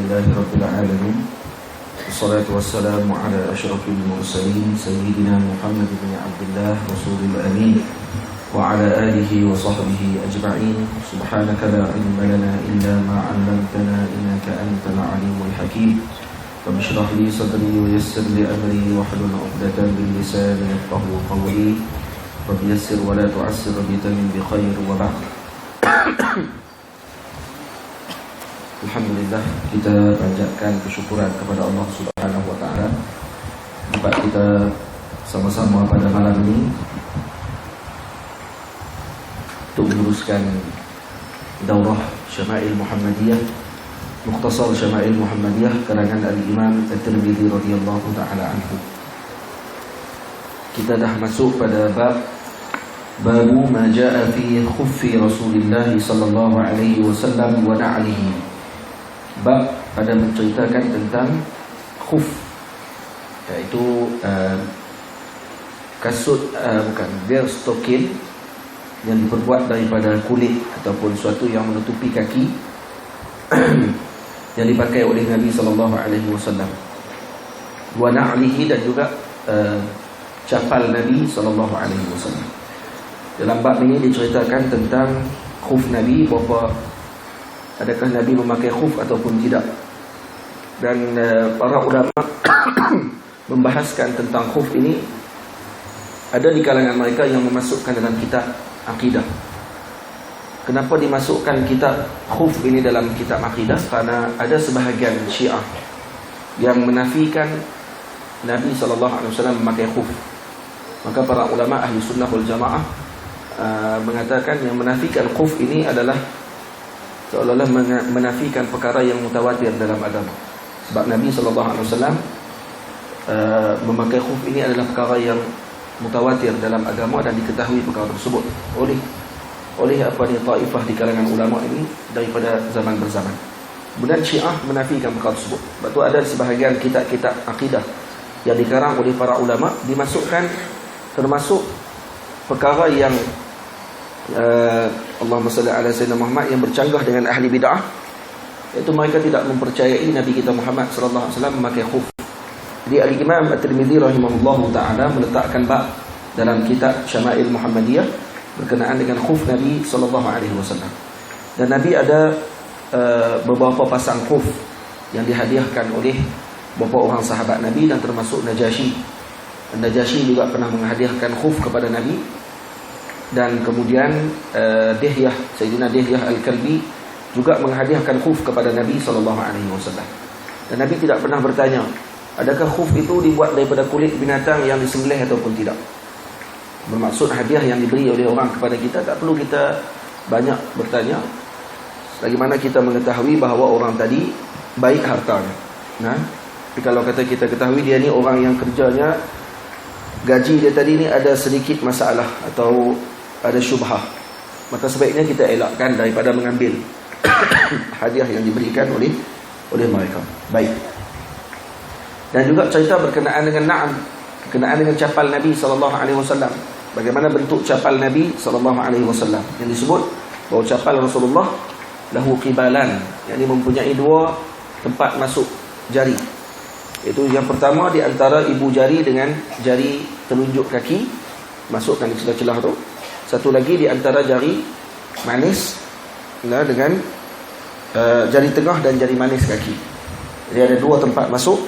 لله رب العالمين والصلاة والسلام على أشرف المرسلين سيدنا محمد بن عبد الله رسول الأمين وعلى آله وصحبه أجمعين. سبحانك لا علم لنا إلا ما علمتنا إنك أنت العليم الحكيم. رب اشرح لي صدري ويسر لي أمري واحلل عقدة من لساني يفقهوا قولي. رب يسر ولا تعسر وبتمم بخير وبعد. Alhamdulillah, kita panjatkan kesyukuran kepada Allah Subhanahu wa taala dapat kita sama-sama pada malam ini untuk meneruskan daurah Syama'il Muhammadiyah, Mukhtasar Syama'il Muhammadiyah karangan Al-Imam At-Tirmidzi radhiyallahu taala anhu. Kita dah masuk pada babu ma jaa fi khuffi Rasulillah sallallahu alaihi wasallam wa na'lihi. Bab pada menceritakan tentang khuf, iaitu kasut, bukan, bear stocking yang diperbuat daripada kulit ataupun suatu yang menutupi kaki yang dipakai oleh Nabi sallallahu alaihi wasallam. Wa na'lihi, dan juga capal Nabi sallallahu alaihi wasallam. Dalam bab ini diceritakan tentang khuf Nabi, berapa, adakah Nabi memakai khuf ataupun tidak. Dan para ulama membahaskan tentang khuf ini. Ada di kalangan mereka yang memasukkan dalam kitab akidah. Kenapa dimasukkan kitab khuf ini dalam kitab akidah? Karena ada sebahagian Syiah yang menafikan Nabi SAW memakai khuf. Maka para ulama ahli sunnah wal jamaah mengatakan yang menafikan khuf ini adalah seolah-olah menafikan perkara yang mutawatir dalam agama. Sebab Nabi SAW memakai khuf ini adalah perkara yang mutawatir dalam agama dan diketahui perkara tersebut oleh taifah di kalangan ulama ini daripada zaman berzaman. Kemudian Syiah menafikan perkara tersebut. Sebab itu ada sebahagian kitab-kitab akidah yang dikarang oleh para ulama dimasukkan termasuk perkara yang Allahumma salli ala sayyidina Muhammad, yang bercanggah dengan ahli bid'ah, iaitu mereka tidak mempercayai Nabi kita Muhammad sallallahu alaihi wasallam memakai khuf. Jadi Al-Imam At-Tirmidzi rahimahullahu taala meletakkan bab dalam kitab Syama'il Muhammadiyah berkenaan dengan khuf Nabi sallallahu alaihi wasallam. Dan Nabi ada beberapa pasang khuf yang dihadiahkan oleh beberapa orang sahabat Nabi, dan termasuk Najasyi. Najasyi juga pernah menghadiahkan khuf kepada Nabi. Dan kemudian Dihyah, Sayyidina Dihyah Al-Kalbi juga menghadiahkan khuf kepada Nabi SAW. Dan Nabi tidak pernah bertanya, adakah khuf itu dibuat daripada kulit binatang yang disembelih ataupun tidak. Bermaksud hadiah yang diberi oleh orang kepada kita, tak perlu kita banyak bertanya, bagaimana kita mengetahui bahawa orang tadi baik hartanya. Tapi kalau kata kita ketahui dia ni orang yang kerjanya, gaji dia tadi ni ada sedikit masalah atau ada syubhah, maka sebaiknya kita elakkan daripada mengambil hadiah yang diberikan oleh mereka. Baik. Dan juga cerita berkenaan dengan na'am, berkenaan dengan capal Nabi SAW. Bagaimana bentuk capal Nabi SAW, yang disebut bahawa capal Rasulullah lahu qibalan, yang ini mempunyai dua tempat masuk jari. Itu yang pertama di antara ibu jari dengan jari telunjuk kaki, masukkan di celah-celah tu. Satu lagi di antara jari manis dengan jari tengah dan jari manis kaki. Jadi ada dua tempat masuk.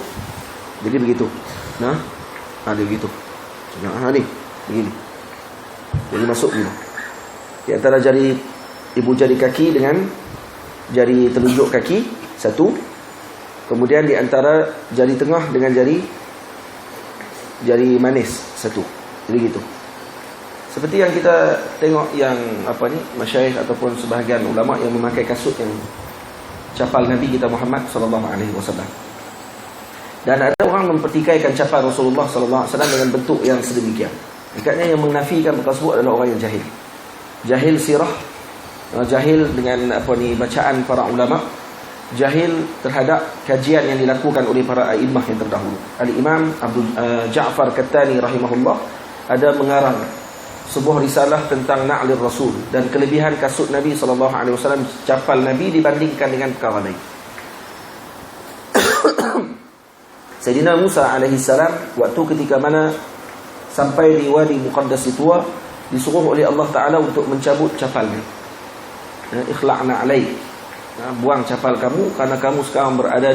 Jadi begitu. Ada begitu. Ni begini. Jadi masuk begini. Di antara jari ibu jari kaki dengan jari telunjuk kaki satu. Kemudian di antara jari tengah dengan jari manis satu. Jadi gitu. Seperti yang kita tengok yang masyayikh ataupun sebahagian ulama yang memakai kasut yang capal Nabi kita Muhammad sallallahu alaihi wasallam. Dan ada orang mempertikaikan capal Rasulullah sallallahu alaihi wasallam dengan bentuk yang sedemikian. Agaknya yang menafikan perkara tersebut adalah orang yang jahil. Jahil sirah, jahil dengan bacaan para ulama, jahil terhadap kajian yang dilakukan oleh para a'immah yang terdahulu. Al-Imam Ja'far Kattani rahimahullah ada mengarang sebuah risalah tentang na'lir Rasul dan kelebihan kasut Nabi SAW, capal Nabi dibandingkan dengan perkara lain. Sayyidina Musa alaihissalam waktu ketika mana sampai di Wadi Muqaddas Tuwa, disuruh oleh Allah Ta'ala untuk mencabut capalnya. Ikhla'na alaik, buang capal kamu karena kamu sekarang berada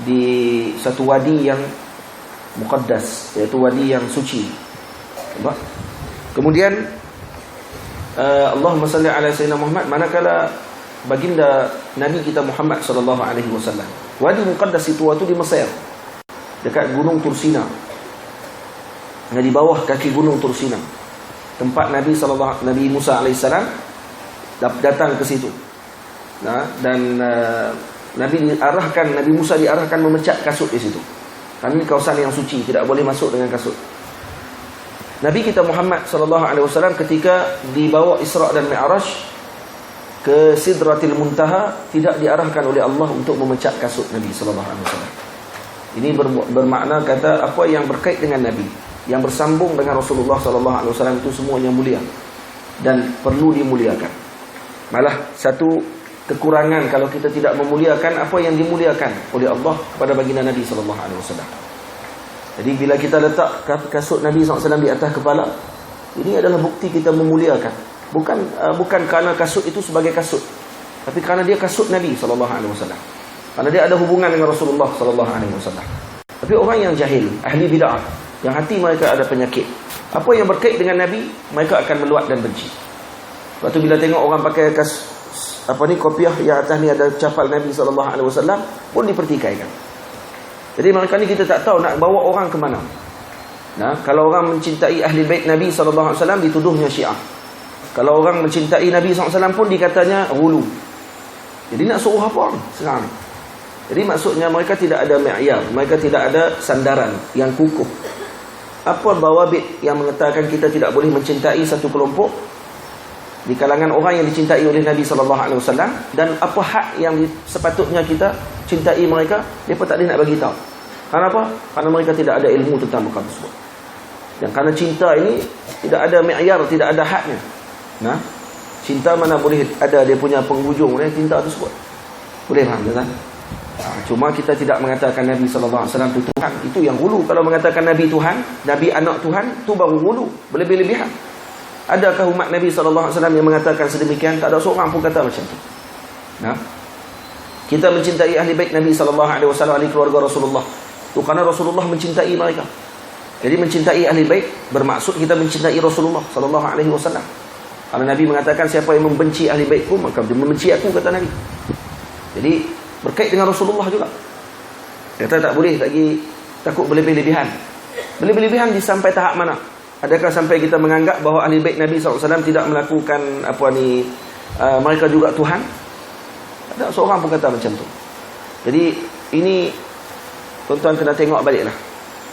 di satu wadi yang muqaddas, yaitu wadi yang suci. Kemudian Allahumma salli ala Sayyidina Muhammad, manakala baginda Nabi kita Muhammad sallallahu alaihi wasallam, Wadi Muqaddas itu di Mesir, dekat Gunung Tursina. Di bawah kaki Gunung Tursina, tempat Nabi Musa alaihissalam datang ke situ. Dan Nabi Musa diarahkan memecat kasut di situ. Karena ini kawasan yang suci, tidak boleh masuk dengan kasut. Nabi kita Muhammad sallallahu alaihi wasallam ketika dibawa Isra dan Mi'raj ke Sidratil Muntaha, tidak diarahkan oleh Allah untuk memecat kasut Nabi sallallahu alaihi wasallam. Ini bermakna kata apa yang berkait dengan Nabi, yang bersambung dengan Rasulullah sallallahu alaihi wasallam itu semuanya mulia dan perlu dimuliakan. Malah satu kekurangan kalau kita tidak memuliakan apa yang dimuliakan oleh Allah kepada baginda Nabi sallallahu alaihi wasallam. Jadi bila kita letak kasut Nabi SAW di atas kepala, ini adalah bukti kita memuliakan. Bukan kerana kasut itu sebagai kasut, tapi kerana dia kasut Nabi SAW. Kerana dia ada hubungan dengan Rasulullah SAW. Tapi orang yang jahil, ahli bid'ah, yang hati mereka ada penyakit, apa yang berkait dengan Nabi, mereka akan meluat dan benci. Waktu bila tengok orang pakai kopiah yang atas ni ada capal Nabi SAW, pun dipertikaikan. Jadi mereka ni kita tak tahu nak bawa orang ke mana. Kalau orang mencintai ahli bait Nabi SAW, dituduhnya Syiah. Kalau orang mencintai Nabi SAW pun dikatanya ghulu. Jadi nak suruh apa sekarang? Jadi maksudnya mereka tidak ada mi'yar, mereka tidak ada sandaran yang kukuh. Apa bawabit yang mengatakan kita tidak boleh mencintai satu kelompok di kalangan orang yang dicintai oleh Nabi SAW, dan apa hak yang sepatutnya kita cintai mereka, mereka tak ada nak bagi tahu. Kenapa? Apa? Karena mereka tidak ada ilmu tentang perkara tersebut. Dan kerana cinta ini tidak ada mi'yar, tidak ada hadnya. Cinta mana boleh ada dia punya penghujung cinta tersebut. Boleh faham tak? Cuma kita tidak mengatakan Nabi SAW itu Tuhan. Itu yang hulu. Kalau mengatakan Nabi Tuhan, Nabi anak Tuhan, itu baru hulu, berlebih-lebihan. Adakah umat Nabi SAW yang mengatakan sedemikian? Tak ada seorang pun kata macam tu. Kita mencintai ahli bait Nabi SAW, ahli keluarga Rasulullah, itu kerana Rasulullah mencintai mereka. Jadi mencintai ahli bait bermaksud kita mencintai Rasulullah SAW. Karena Nabi mengatakan siapa yang membenci ahli baitku, maka dia membenci aku, kata Nabi. Jadi berkait dengan Rasulullah juga. Kita tak boleh lagi takut berlebih-lebihan. Berlebih-lebihan di sampai tahap mana? Adakah sampai kita menganggap bahawa ahli bait Nabi SAW tidak melakukan mereka juga Tuhan? Tak ada seorang pun kata macam tu. Jadi ini tuan-tuan kena tengok baliklah.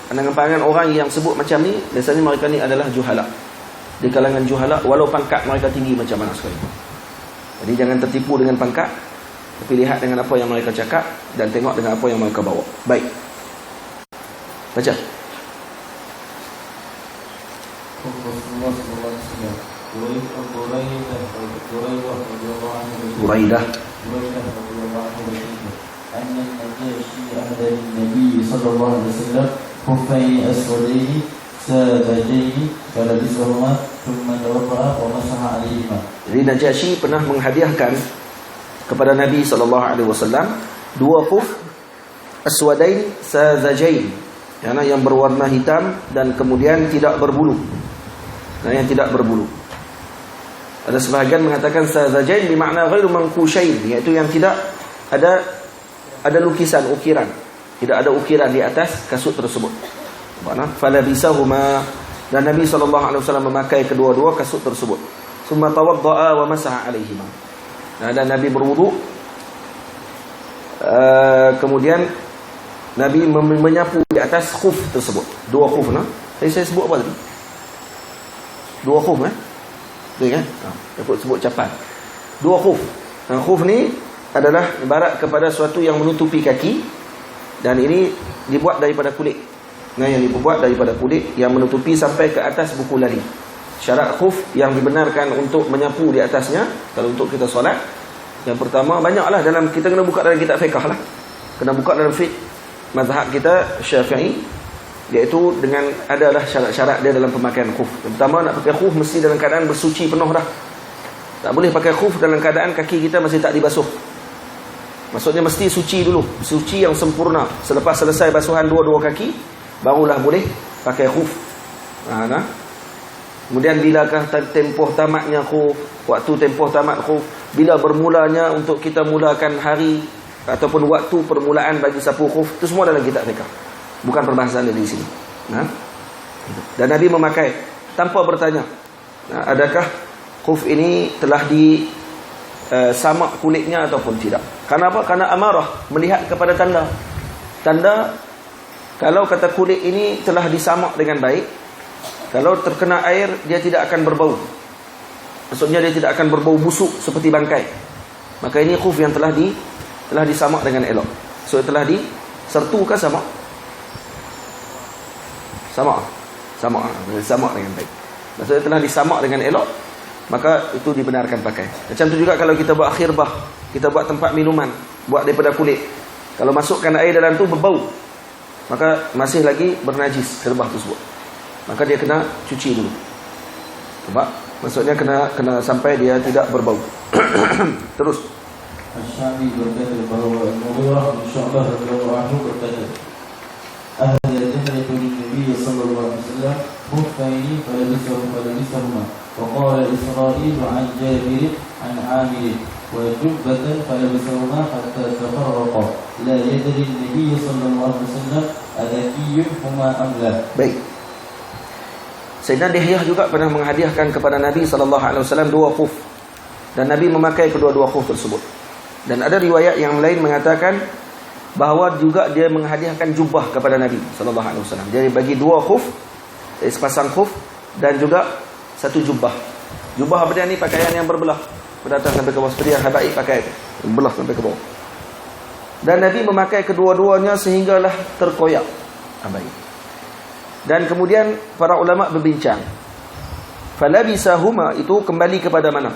Pandangan-pandangan orang yang sebut macam ni, biasanya mereka ni adalah juhala. Di kalangan juhala, walau pangkat mereka tinggi macam mana sekali. Jadi jangan tertipu dengan pangkat, tapi lihat dengan apa yang mereka cakap dan tengok dengan apa yang mereka bawa. Baik. Baca. Buraidah anna Najashi ahda Nabi sallallahu alaihi wasallam khuffaini aswadaini sabajaini falabisahuma thumma tawadda'a wa masaha alaihima. Jadi Najashi pernah menghadiahkan kepada Nabi sallallahu alaihi wasallam dua khuf aswadain sazajain, yang berwarna hitam dan kemudian tidak berbulu. Yang tidak berbulu. Ada sebahagian mengatakan sazajain bermakna ghairu manqushain, iaitu yang tidak ada lukisan, ukiran. Tidak ada ukiran di atas kasut tersebut. Falabisahuma, dan Nabi SAW memakai kedua-dua kasut tersebut. Summa tawadda'a wa masaha alaihima. Dan Nabi berwudu. Kemudian Nabi menyapu di atas khuf tersebut. Dua khuf. Saya sebut apa tadi? Dua khuf betul kan? Aku sebut capal. Dua khuf. Khuf ni adalah ibarat kepada sesuatu yang menutupi kaki, dan ini dibuat daripada kulit. Yang dibuat daripada kulit yang menutupi sampai ke atas buku lali. Syarat khuf yang dibenarkan untuk menyapu di atasnya kalau untuk kita solat, yang pertama, banyaklah dalam kita kena buka dalam kitab fiqh lah. kena buka dalam fiqh mazhab kita Syafi'i, iaitu dengan adalah syarat-syarat dia dalam pemakaian khuf. Yang pertama, nak pakai khuf mesti dalam keadaan bersuci penuh dah. Tak boleh pakai khuf dalam keadaan kaki kita masih tak dibasuh. Maksudnya mesti suci dulu, suci yang sempurna. Selepas selesai basuhan dua-dua kaki, barulah boleh pakai khuf. Nah. Kemudian bilakah tempoh tamatnya khuf, waktu tempoh tamat khuf, bila bermulanya untuk kita mulakan hari ataupun waktu permulaan bagi sapu khuf, itu semua dalam kitab fiqh. Bukan perbahasan di sini. Nah. Dan Nabi memakai tanpa bertanya, adakah khuf ini telah samak kulitnya ataupun tidak. Kenapa? Karena amarah, melihat kepada tanda. Tanda kalau kata kulit ini telah disamak dengan baik, kalau terkena air dia tidak akan berbau. Maksudnya dia tidak akan berbau busuk seperti bangkai. Maka ini khuf yang telah disamak dengan elok. So telah disertukah samak? Samak dengan baik. Maksudnya telah disamak dengan elok, maka itu dibenarkan pakai. Macam tu juga kalau kita buat khirbah, kita buat tempat minuman, buat daripada kulit. Kalau masukkan air dalam tu berbau, maka masih lagi bernajis khirbah tersebut. Maka dia kena cuci dulu. Sebab maksudnya kena sampai dia tidak berbau. Terus. Asy-Syafi'i berkata bahawa Al-Mughirah bin Syu'bah radhiyallahu anhu berkata, "Ahdathu Nabi sallallahu alaihi wasallam khuffaini falabisahuma wa qala Isra'il 'an Jabir 'an 'Amir wa jubbatan falabisahuma hatta tafarraqa la yadri Nabi sallallahu alaihi wasallam adakiyyun huma am la." Baik. Sayyidina Dihyah juga pernah menghadiahkan kepada Nabi SAW 2 khuf, dan Nabi memakai kedua-dua khuf tersebut. Dan ada riwayat yang lain mengatakan bahawa juga dia menghadiahkan jubah kepada Nabi SAW. Dia bagi 2 khuf, sepasang khuf dan juga 1 jubah. Jubah apa dia ni? Pakaian yang berbelah beratas sampai ke bawah, seperti yang habaib pakai itu, berbelah sampai ke bawah. Dan Nabi memakai kedua-duanya sehinggalah terkoyak habaib. Dan kemudian para ulama berbincang, falabisahuma itu kembali kepada mana?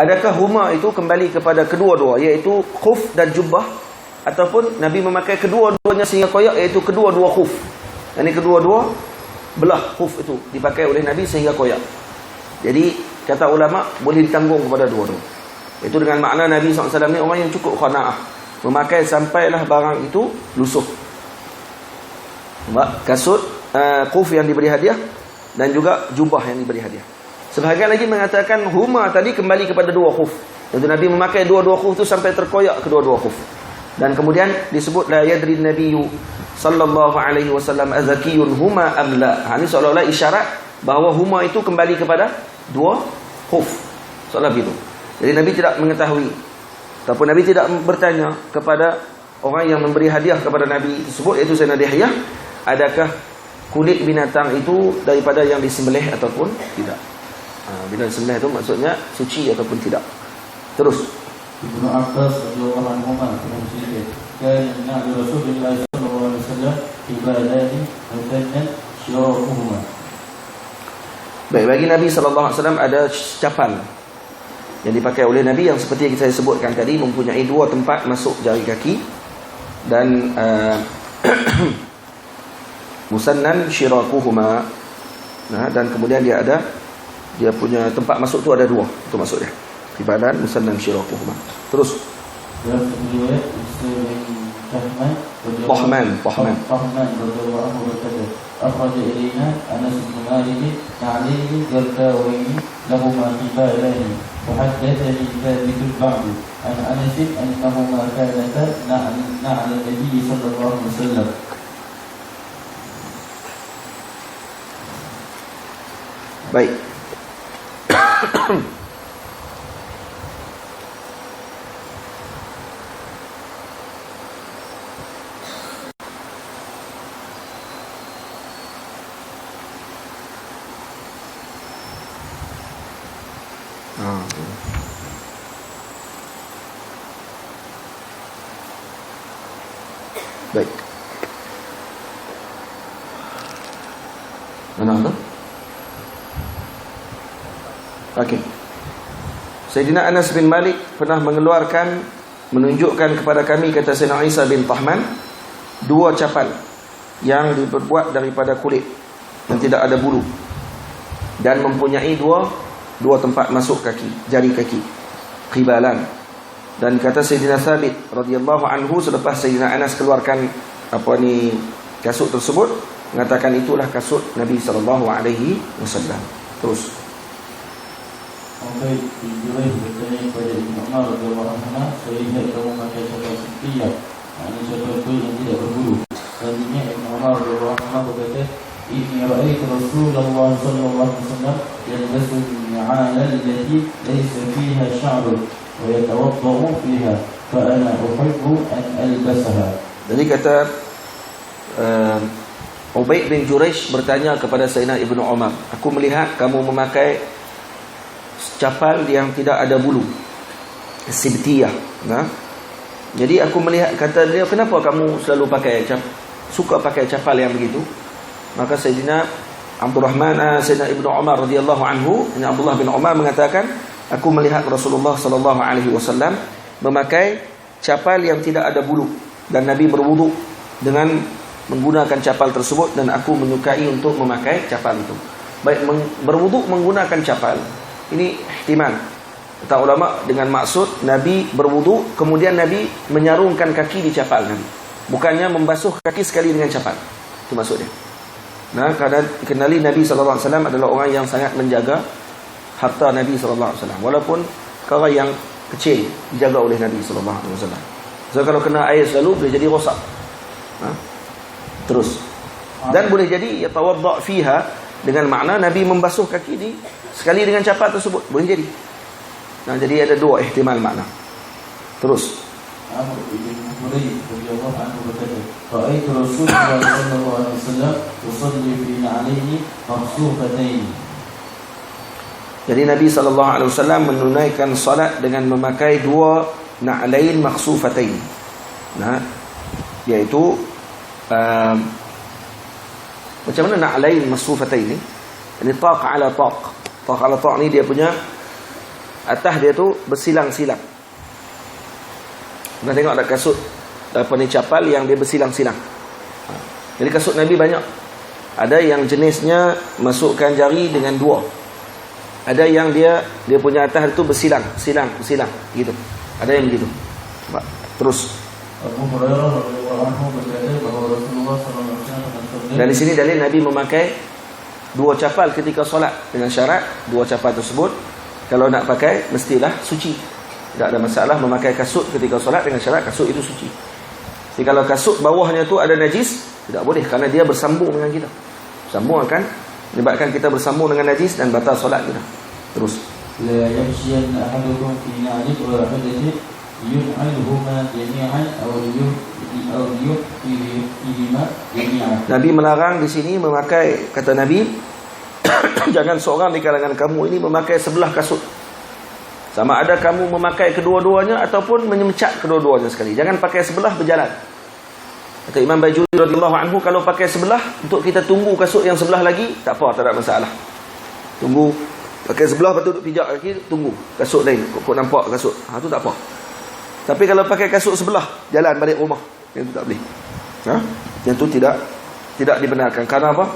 Adakah huma itu kembali kepada kedua-dua, iaitu khuf dan jubah, ataupun Nabi memakai kedua-duanya sehingga koyak, iaitu kedua-dua khuf. Ini kedua-dua belah khuf itu dipakai oleh Nabi sehingga koyak. Jadi kata ulama boleh ditanggung kepada dua-dua. Itu dengan makna Nabi SAW ni orang yang cukup qanaah, memakai sampailah barang itu lusuh. Kasut, khuf yang diberi hadiah, dan juga jubah yang diberi hadiah. Sebahagian lagi mengatakan huma tadi kembali kepada 2 khuf. Jadi Nabi memakai 2 khuf itu sampai terkoyak kedua-dua khuf. Dan kemudian disebut la yadri nabiyyu sallallahu alaihi wasallam azakiyun huma am la. Ini seolah-olah isyarat bahawa huma itu kembali kepada 2 khuf. Seolah begitu. Jadi Nabi tidak mengetahui, ataupun Nabi tidak bertanya kepada orang yang memberi hadiah kepada Nabi tersebut, iaitu Sayyidina Dihyah, adakah kulit binatang itu daripada yang disembelih ataupun tidak. Bila disembelih itu maksudnya suci ataupun tidak. Terus Ibnu Abbas radhiyallahu anhu berkata, "Kana Nabi Rasulullah sallallahu alaihi wasallam ibadani mutannan syirakuhuma." Baik, bagi Nabi sallallahu alaihi wasallam ada capan yang dipakai oleh Nabi yang seperti yang saya sebutkan tadi, mempunyai 2 tempat masuk jari kaki, dan musannan syirakuhuma. Dan kemudian dia punya tempat masuk tu ada 2, itu maksudnya. Ibadan musannan syirakuhuma. Terus Tahman radhiyallahu anhu berkata, "Akhraja ilaina Anas bin Malik ta'lihi gardawaini lahumā qibalani wa haddathani thabitun ba'du an Anas annahuma kanata na'ala Nabi sallallahu alaihi wasallam." Baik. Baik. Mana? Okey. Sayyidina Anas bin Malik pernah mengeluarkan menunjukkan kepada kami, kata Sayyidina Isa bin Tahman, 2 capal yang dibuat daripada kulit yang tidak ada bulu dan mempunyai dua tempat masuk kaki, jari kaki, qibalan. Dan kata Sayyidina Thabit radhiyallahu anhu, selepas Sayyidina Anas keluarkan kasut tersebut, mengatakan itulah kasut Nabi sallallahu alaihi wasallam. Terus Sampai Jubair bertanya kepada Ibn Umar radhiyallahu anhu, saya lihat kamu pakai capal siptiyah, ini capal kulit yang tidak berbulu. Selanjutnya Ibn Umar radhiyallahu anhu berkata, inni ra'aitu Rasulullah sallallahu alaihi wasallam yalbasu al-ni'ala allati laysa fiha sya'run wa yatawaddau fiha fa ana uhibbu an albasaha. Jadi kata Ubaid bin Juraish bertanya kepada Sayyidina Ibnu Umar, aku melihat kamu memakai capal yang tidak ada bulu, sibtiyah. Jadi aku melihat, kata dia, kenapa kamu selalu suka pakai capal yang begitu? Maka Sayyidina Sayyidina Ibnu Umar radhiyallahu anhu, Abdullah bin Umar mengatakan, aku melihat Rasulullah sallallahu alaihi wasallam memakai capal yang tidak ada bulu, dan Nabi berwuduk dengan menggunakan capal tersebut, dan aku menyukai untuk memakai capal itu. Baik berwuduk menggunakan capal, ini ihtimal. Kata ulama, dengan maksud Nabi berwuduk kemudian Nabi menyarungkan kaki di capal Nabi, bukannya membasuh kaki sekali dengan capal. Itu maksudnya. Kerana dikenali Nabi sallallahu alaihi wasallam adalah orang yang sangat menjaga harta Nabi sallallahu alaihi wasallam, walaupun perkara yang kecil dijaga oleh Nabi sallallahu alaihi wasallam. So kalau kena air selalu boleh jadi rosak. Terus. Dan boleh jadi yatawadda fiha, dengan makna Nabi membasuh kaki sekali dengan capal tersebut, boleh jadi. Jadi ada 2 ihtimal makna. Terus Amr bin Hurayth radhiyallahu anhu berkata, ra'aitu Rasulullah sallallahu alaihi wasallam yusalli fi na'alihi maqsufatain. Jadi Nabi sallallahu alaihi wasallam menunaikan salat dengan memakai 2 na'lain maqsufatain. Iaitu macam mana na'lain maqsufatain ni? Ini taq ala taq. Taq ala taq ni dia punya atas dia tu bersilang-silang. Pernah tengok ada kasut capal yang dia bersilang-silang. Jadi kasut Nabi banyak. Ada yang jenisnya masukkan jari dengan 2. Ada yang dia punya atas itu bersilang gitu. Ada yang begitu. Terus Abu Hurairah radhiyallahu anhu berkata bahawa Rasulullah sallallahu alaihi wasallam, dan di sini dalil Nabi memakai 2 capal ketika solat, dengan syarat 2 capal tersebut kalau nak pakai mestilah suci. Tidak ada masalah memakai kasut ketika solat dengan syarat kasut itu suci. Jadi kalau kasut bawahnya tu ada najis, tidak boleh, kerana dia bersambung dengan kita. Sambung akan menyebabkan kita bersambung dengan najis dan batal solat kita. Terus la yamshiyanna ahadukum fi na'lin wahidatin yun'alhuma jami'an aw yu'tihima jami'an. Nabi melarang di sini memakai, kata Nabi, jangan seorang di kalangan kamu ini memakai sebelah kasut. Sama ada kamu memakai kedua-duanya ataupun menyemcat kedua-duanya sekali. Jangan pakai sebelah berjalan. Kata Imam Bajuri radhiyallahu anhu, kalau pakai sebelah untuk kita tunggu kasut yang sebelah lagi, tak apa, tak ada masalah. Tunggu pakai sebelah, lepas tu duduk pijak kaki, tunggu kasut lain, kok nampak kasut. Tu tak apa. Tapi kalau pakai kasut sebelah, jalan balik rumah, yang tu tak boleh. Yang tu tidak dibenarkan. Karena apa?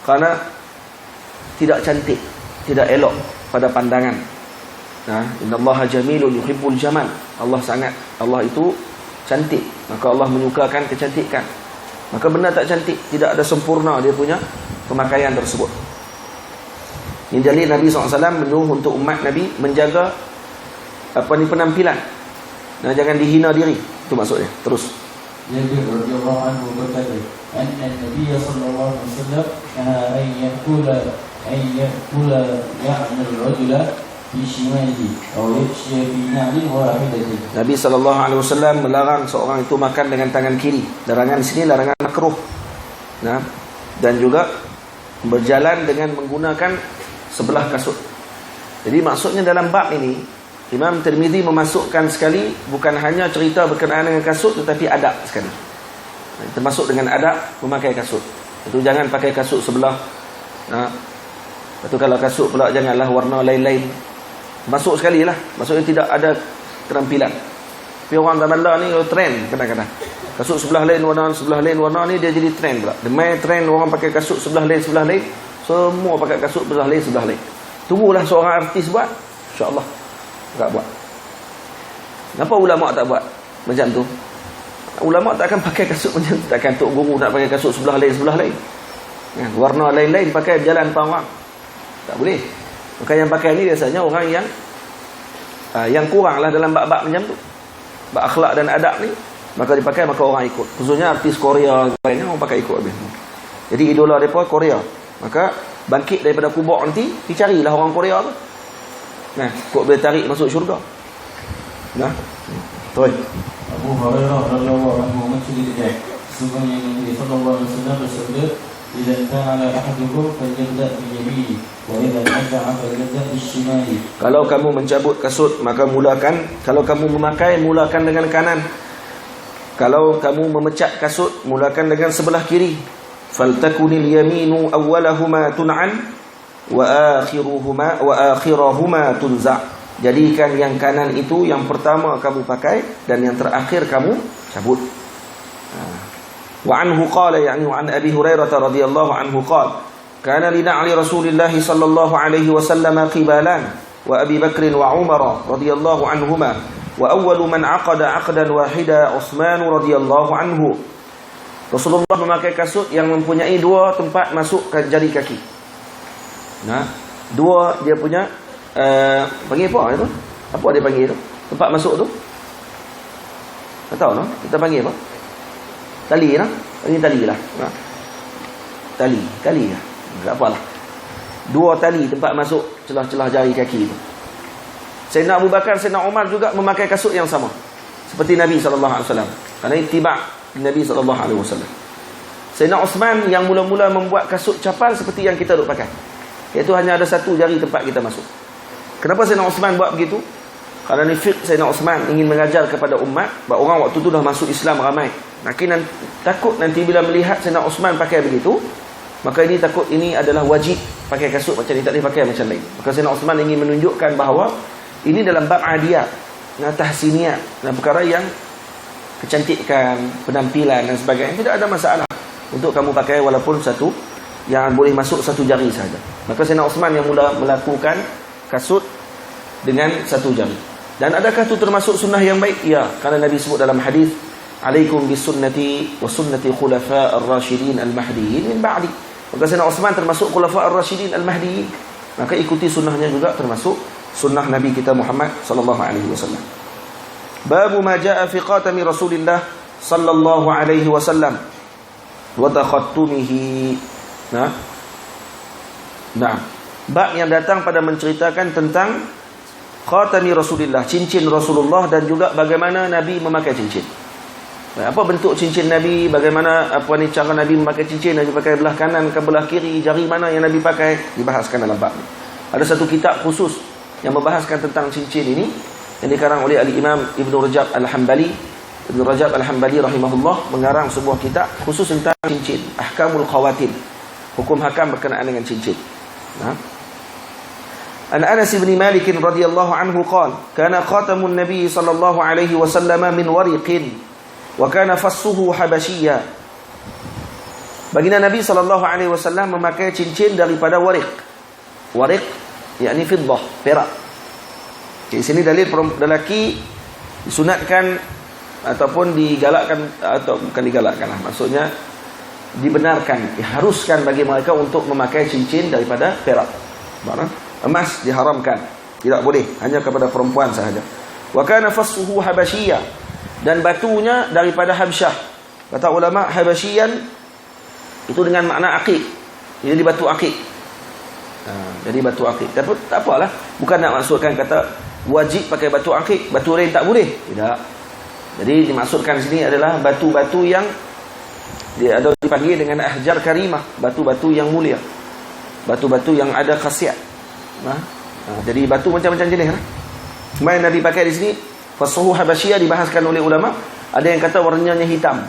Karena tidak cantik, tidak elok pada pandangan. Innallaha jamilun yuhibbul jamal. Allah itu cantik, maka Allah menyukakan kecantikan. Maka benda tak cantik, tidak ada sempurna dia punya pemakaian tersebut. Ini dalil Nabi SAW menyuruh untuk umat Nabi menjaga penampilan. Jangan dihina diri. Itu maksudnya. Terus Jabir radhiyallahu anhu berkata, anna Nabi sallallahu alaihi wasallam an yakula ya'mal rajula fi shimalihi aw yamshi fi na'lin wahidatin. Nabi sallallahu alaihi wasallam melarang seorang itu makan dengan tangan kiri. Larangan di sini larangan makruh. Dan juga berjalan dengan menggunakan sebelah kasut. Jadi maksudnya dalam bab ini Imam Tirmizi memasukkan sekali bukan hanya cerita berkenaan dengan kasut, tetapi adab sekali. Termasuk dengan adab memakai kasut. Itu jangan pakai kasut sebelah. Lepas tu kalau kasut pula janganlah warna lain-lain. Masuk sekali lah. Maksudnya tidak ada keterampilan. Tapi orang zaman lah ni trend kadang-kadang. Kasut sebelah lain warna ni dia jadi trend pula. Demai trend orang pakai kasut sebelah lain. Semua pakai kasut sebelah lain. Tunggulah seorang artis buat, insya-Allah tak buat. Kenapa ulama tak buat macam tu? Ulama tak akan pakai kasut macam tu. Takkan tok guru nak pakai kasut sebelah lain. Kan? Warna lain-lain pakai berjalan depan orang. Tak boleh. Maka yang pakai ni biasanya orang yang kurang lah dalam bab-bab macam tu. Bab akhlak dan adab ni, maka dipakai, maka orang ikut. Khususnya artis Korea lainnya orang pakai ikut habis. Jadi idola mereka Korea. Maka bangkit daripada kubur nanti, dicarilah orang Korea tu. Nah, kok boleh tarik masuk syurga. Nah. Betul. Abu Hurairah radhiyallahu anhu menceritakan, sesungguhnya Nabi sallallahu alaihi wasallam bersabda, "Idza ta'ala ahadukum falyabda' bi yaminihi, wa idza naza'a falyabda' bi shimalihi." Kalau kamu mencabut kasut, maka mulakan. Kalau kamu memakai, mulakan dengan kanan. Kalau kamu memecat kasut, mulakan dengan sebelah kiri. Faltakunil yaminu awwalahuma tun'an wa akhirahuma tunza'. Jadikan yang kanan itu yang pertama kamu pakai dan yang terakhir kamu cabut. Wa anhu qala, yani an Abi Hurairah radhiyallahu anhu qala, kana li na'li Rasulillah sallallahu alaihi wasallam qibalan wa Abi Bakr wa Umar radhiyallahu anhuma wa awwalu man 'aqada 'aqdan wahida Utsman radhiyallahu anhu. Rasulullah memakai kasut yang mempunyai dua tempat masuk ke jari kaki. Nah, dua dia punya panggil apa itu? Apa dia panggil itu? Tempat masuk tu? Tak tahu noh. Kita panggil apa? Tali lah. Ini tali lah. Nah. Tali lah. Tak apalah. Dua tali tempat masuk celah-celah jari kaki itu. Sayyidina Abu Bakar, Sayyidina Umar juga memakai kasut yang sama seperti Nabi sallallahu alaihi wasallam. Karena ittiba' Nabi sallallahu alaihi wasallam. Sayyidina Utsman yang mula-mula membuat kasut capal seperti yang kita duk pakai. Iaitu hanya ada satu jari tempat kita masuk. Kenapa Sayyidina Utsman buat begitu? Kerana ni fiqh Sayyidina Utsman ingin mengajar kepada umat bahawa orang waktu tu dah masuk Islam ramai. Takut nanti bila melihat Sayyidina Utsman pakai begitu, maka ini takut ini adalah wajib pakai kasut macam ni, tak boleh pakai macam lain. Maka Sayyidina Utsman ingin menunjukkan bahawa ini dalam bab adiyat, tahsiniyat, dan perkara yang kecantikan, penampilan dan sebagainya, tidak ada masalah untuk kamu pakai walaupun satu yang boleh masuk satu jari saja. Maka Sayyidina Utsman yang mula melakukan kasut dengan satu jari. Dan adakah itu termasuk sunnah yang baik? Ya, kerana Nabi sebut dalam hadis, "Alaikum bisunnati wa sunnati khulafa ar-rasyidin al-mahdiyyin min ba'di." Maka Sayyidina Utsman termasuk khulafa ar-rasyidin al-mahdiyyin. Maka ikuti sunnahnya juga termasuk sunnah Nabi kita Muhammad sallallahu alaihi wasallam. Babu ma jaa fi qatami Rasulillah sallallahu alaihi wasallam wa takhattumihi. Nah, bab yang datang pada menceritakan tentang khatami Rasulillah, cincin Rasulullah, dan juga bagaimana Nabi memakai cincin. Apa bentuk cincin Nabi, bagaimana cara Nabi memakai cincin, Nabi pakai belah kanan ke belah kiri, jari mana yang Nabi pakai, dibahaskan dalam bab ini. Ada satu kitab khusus yang membahaskan tentang cincin ini yang dikarang oleh Al-Imam Ibn Rajab Al-Hambali. Ibn Rajab Al-Hambali rahimahullah mengarang sebuah kitab khusus tentang cincin, Ahkamul Khawatim, hukum hakam berkenaan dengan cincin. An Anas bin Malik radhiyallahu anhu qala, kana khatamun Nabi sallallahu alaihi wasallam min wariqin wa kana fassuhu habashiyya. Baginda Nabi sallallahu alaihi wasallam memakai cincin daripada wariq. Wariq yakni fiddah, perak. Di sini dalil lelaki disunatkan ataupun digalakkan, atau bukan digalakkan lah, maksudnya dibenarkan, diharuskan bagi mereka untuk memakai cincin daripada perak. Emas diharamkan, tidak boleh, hanya kepada perempuan sahaja. Wa kana fassuhu habasyiya, dan batunya daripada Habsyah. Kata ulama, habasyian itu dengan makna aqiq, jadi batu aqiq. Jadi batu aqiq. Tapi tak apalah, bukan nak maksudkan kata wajib pakai batu aqiq, batu lain tak boleh, tidak. Jadi dimaksudkan sini adalah batu-batu yang dia ada dipanggil dengan ahjar karimah, batu-batu yang mulia, batu-batu yang ada khasiat. Jadi batu macam-macam jenis lah. Cuma yang Nabi pakai di sini fassuhu habasyiah, dibahaskan oleh ulama. Ada yang kata warnanya hitam,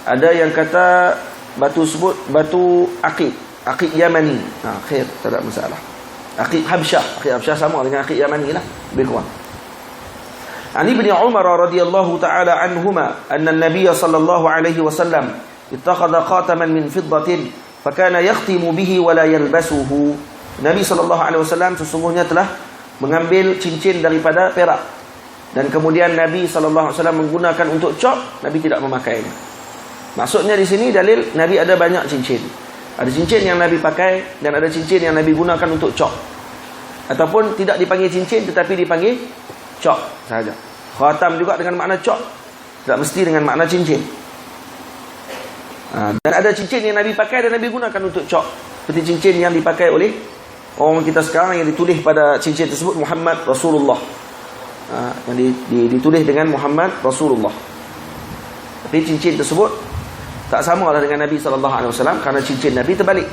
ada yang kata batu sebut batu aqiq, aqiq Yamani. Khair, tak ada masalah. Aqiq Habsyah, aqiq Habsyah sama dengan aqiq Yamani lah, lebih kurang. An Ibni Umar radhiyallahu ta'ala anhuma anna an-nabiy sallallahu alaihi wasallam ittakhadha khataman min fiddatin fakana yakhtimu bihi wa la yalbasuhu. Nabi sallallahu alaihi wasallam sesungguhnya telah mengambil cincin daripada perak, dan kemudian Nabi sallallahu alaihi wasallam menggunakan untuk cop, Nabi tidak memakainya. Maksudnya di sini dalil Nabi ada banyak cincin. Ada cincin yang Nabi pakai dan ada cincin yang Nabi gunakan untuk cop. Ataupun tidak dipanggil cincin tetapi dipanggil cop sahaja. Khatam juga dengan makna cop, tidak mesti dengan makna cincin. Dan ada cincin yang Nabi pakai dan Nabi gunakan untuk cop, seperti cincin yang dipakai oleh orang kita sekarang yang ditulis pada cincin tersebut Muhammad Rasulullah. Yang ditulis dengan Muhammad Rasulullah. Tapi cincin tersebut tak sama lah dengan Nabi SAW, kerana cincin Nabi terbalik.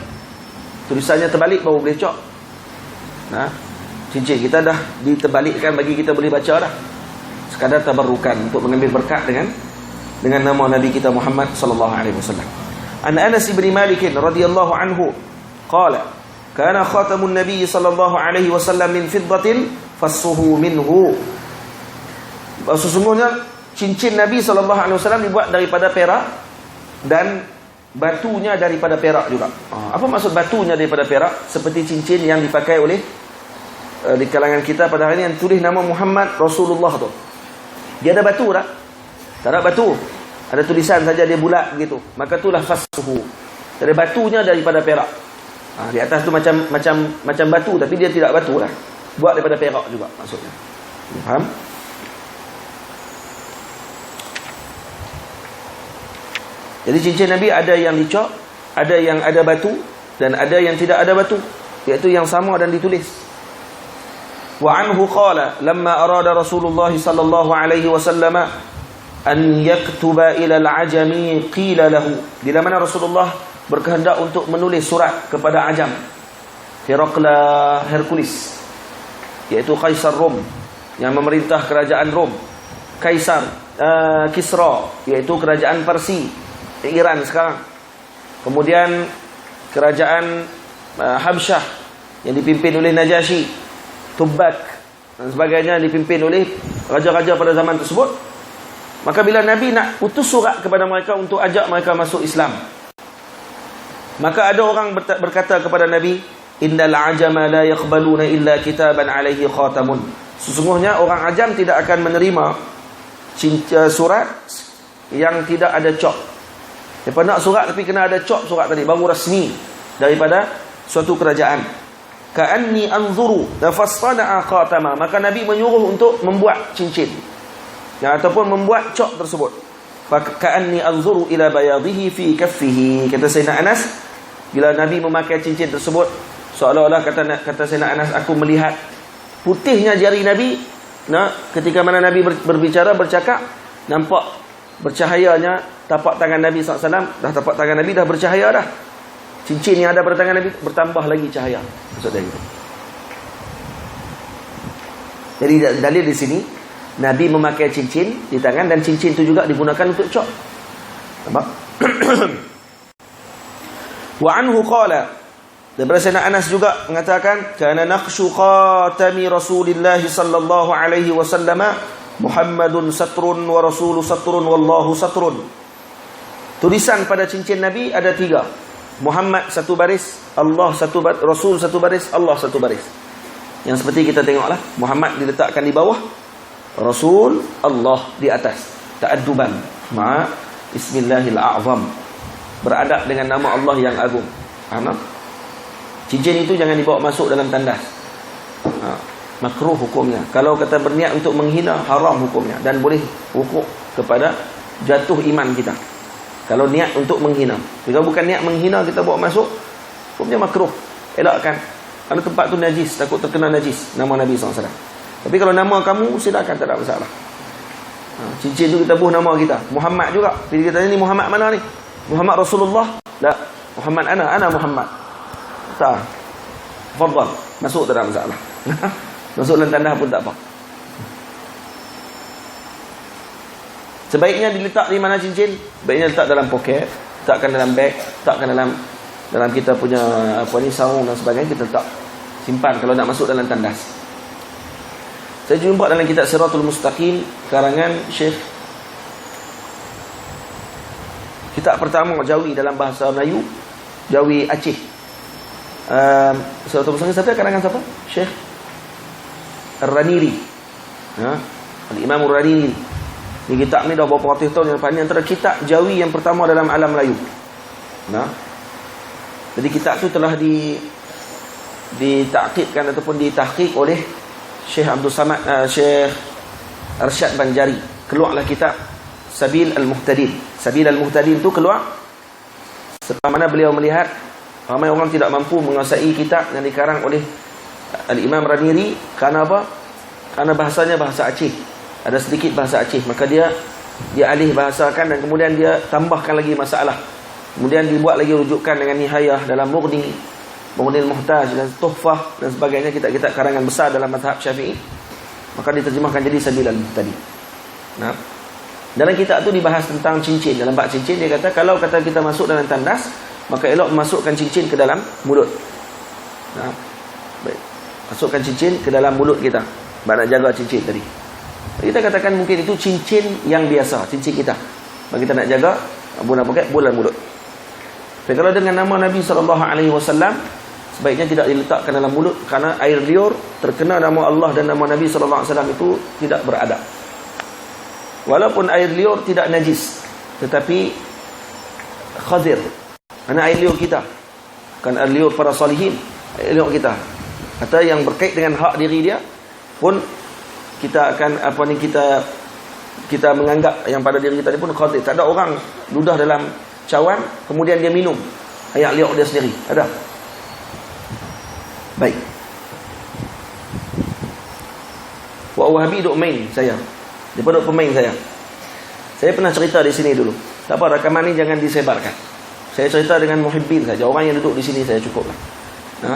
Tulisannya terbalik baru boleh cop. Cincin kita dah diterbalikkan bagi kita boleh baca dah. Sekadar tabarrukan untuk mengambil berkat dengan nama Nabi kita Muhammad SAW. An Anas bin Malik radhiyallahu anhu qala kana khatamun Nabi sallallahu alaihi wasallam min fiddatin fassuhu minhu. Sesungguhnya cincin Nabi sallallahu alaihi wasallam dibuat daripada perak dan batunya daripada perak juga. Apa maksud batunya daripada perak? Seperti cincin yang dipakai oleh di kalangan kita pada hari ini yang tulis nama Muhammad Rasulullah tu. Dia ada batu tak? Tak ada batu. Ada tulisan saja dia bulat begitu. Maka itulah fassuhu. Jadi batunya daripada perak. Di atas tu macam batu tapi dia tidak batu lah. Buat daripada perak juga maksudnya. Faham? Jadi cincin Nabi ada yang dicop, ada yang ada batu, dan ada yang tidak ada batu, iaitu yang sama dan ditulis. Wa anhu qala lamma arada Rasulullah sallallahu alaihi wasallam an yaktuba ila al-ajami qila lahu. Bila mana Rasulullah berkehendak untuk menulis surat kepada Ajam, Herakla Hercules, iaitu Kaisar Rom yang memerintah kerajaan Rom, Kaisar Kisra, iaitu kerajaan Parsi, Iran sekarang. Kemudian kerajaan Habsyah yang dipimpin oleh Najasyi, Tubak dan sebagainya dipimpin oleh raja-raja pada zaman tersebut. Maka bila Nabi nak utus surat kepada mereka untuk ajak mereka masuk Islam, maka ada orang berkata kepada Nabi, innal ajama la yaqbaluna illa kitaban alaihi khatamun. Sesungguhnya orang Ajam tidak akan menerima surat yang tidak ada cop. Dia nak surat tapi kena ada cop surat tadi, baru rasmi daripada suatu kerajaan. Ka'anni anzuru nafassana khatama. Maka Nabi menyuruh untuk membuat cincin ataupun membuat cop tersebut. Ka'anni anzuru ila bayadihi fi kaffihi. Kata Sayyidina Anas, bila Nabi memakai cincin tersebut, seolah-olah kata Sayyidina Anas, aku melihat putihnya jari Nabi. Ketika mana Nabi bercakap, nampak bercahayanya tapak tangan Nabi SAW. Dah tapak tangan Nabi dah bercahaya dah. Cincin yang ada pada tangan Nabi bertambah lagi cahaya. Maksudnya itu. Jadi dalil di sini Nabi memakai cincin di tangan, dan cincin itu juga digunakan untuk cop. Nampak? Wa anhu qala, daripada Sayyidina Anas juga mengatakan, kana naqshu khatami Rasulillah sallallahu alaihi wasallam Muhammadun satrun wa rasulu satrun wallahu satrun. Tulisan pada cincin Nabi ada 3. Muhammad satu baris, Allah satu baris, Rasul satu baris, Allah satu baris. Yang seperti kita tengoklah, Muhammad diletakkan di bawah, Rasul, Allah di atas. Ta'adduban ma Bismillahil A'zam, beradab dengan nama Allah yang agung. Cincin itu jangan dibawa masuk dalam tandas. Makruh hukumnya. Kalau kata berniat untuk menghina, haram hukumnya, dan boleh hukum kepada jatuh iman kita. Kalau niat untuk menghina. Jika bukan niat menghina, kita bawa masuk, hukumnya makruh. Elakkan. Kerana tempat tu najis, takut terkena najis nama Nabi SAW. Tapi kalau nama kamu, silakan, tak ada masalah. Cincin tu kita buh nama kita, Muhammad juga. Jadi kita tanya, ni Muhammad mana ni? Muhammad Rasulullah? Tak. Muhammad ana Muhammad. Tak. Fadhal. Masuk, tak ada masalah. Masuk dalam tandas pun tak apa. Sebaiknya diletak di mana cincin? Sebaiknya letak dalam poket, letakkan dalam beg, letakkan dalam kita punya sarung dan sebagainya, kita letak simpan kalau nak masuk dalam tandas. Saya jumpa dalam kitab Siratul Mustaqim karangan Syekh. Kitab pertama Jawi dalam bahasa Melayu, Jawi Aceh. Siratul Mustaqim siapa? Karangan siapa? Syekh Ar-Raniri. Al-Imam Ar-Raniri. Ini kitab ni dah berapa ratus tahun yang lepas. Ini antara kitab Jawi yang pertama dalam alam Melayu. Jadi kitab tu telah ditakikkan ataupun ditahqiq oleh Syekh Abdul Samad, Syekh Arsyad Banjari. Keluarlah kitab Sabil Al-Muhtadin. Sabil Al-Muhtadin tu keluar setelah mana beliau melihat ramai orang tidak mampu menguasai kitab yang dikarang oleh Al-Imam Raniri. Kerana apa? Kerana bahasanya bahasa Aceh, ada sedikit bahasa Aceh, maka dia alih bahasakan dan kemudian dia tambahkan lagi masalah. Kemudian dibuat lagi rujukan dengan nihayah dalam Mughni, Mughnil Muhtaj dan Tuhfah dan sebagainya, kitab-kitab karangan besar dalam mazhab Syafi'i. Maka diterjemahkan jadi Sabil Al-Muhtadin. Dalam kitab tu dibahas tentang cincin. Dalam bab cincin dia kata kalau kata kita masuk dalam tandas, maka elok memasukkan cincin ke dalam mulut. Baik. Masukkan cincin ke dalam mulut kita. Sebab nak jaga cincin tadi. Kita katakan mungkin itu cincin yang biasa, cincin kita. Bagi kita nak jaga, bulan pakai bulan mulut. Tapi kalau dengan nama Nabi SAW, sebaiknya tidak diletakkan dalam mulut, kerana air liur terkena nama Allah dan nama Nabi SAW itu tidak beradab. Walaupun air liur tidak najis, tetapi khadir, kerana air liur kita, bukan air liur para salihin, air liur kita, atau yang berkait dengan hak diri dia pun kita akan kita menganggap yang pada diri kita ni pun khadir. Tak ada orang ludah dalam cawan kemudian dia minum air liur dia sendiri, ada? Baik. Wahabi duk main saya. Dia pun duk pemain saya. Saya pernah cerita di sini dulu. Tak apa, rakaman ni jangan disebarkan. Saya cerita dengan muhibbin saja. Orang yang duduk di sini saya cukuplah.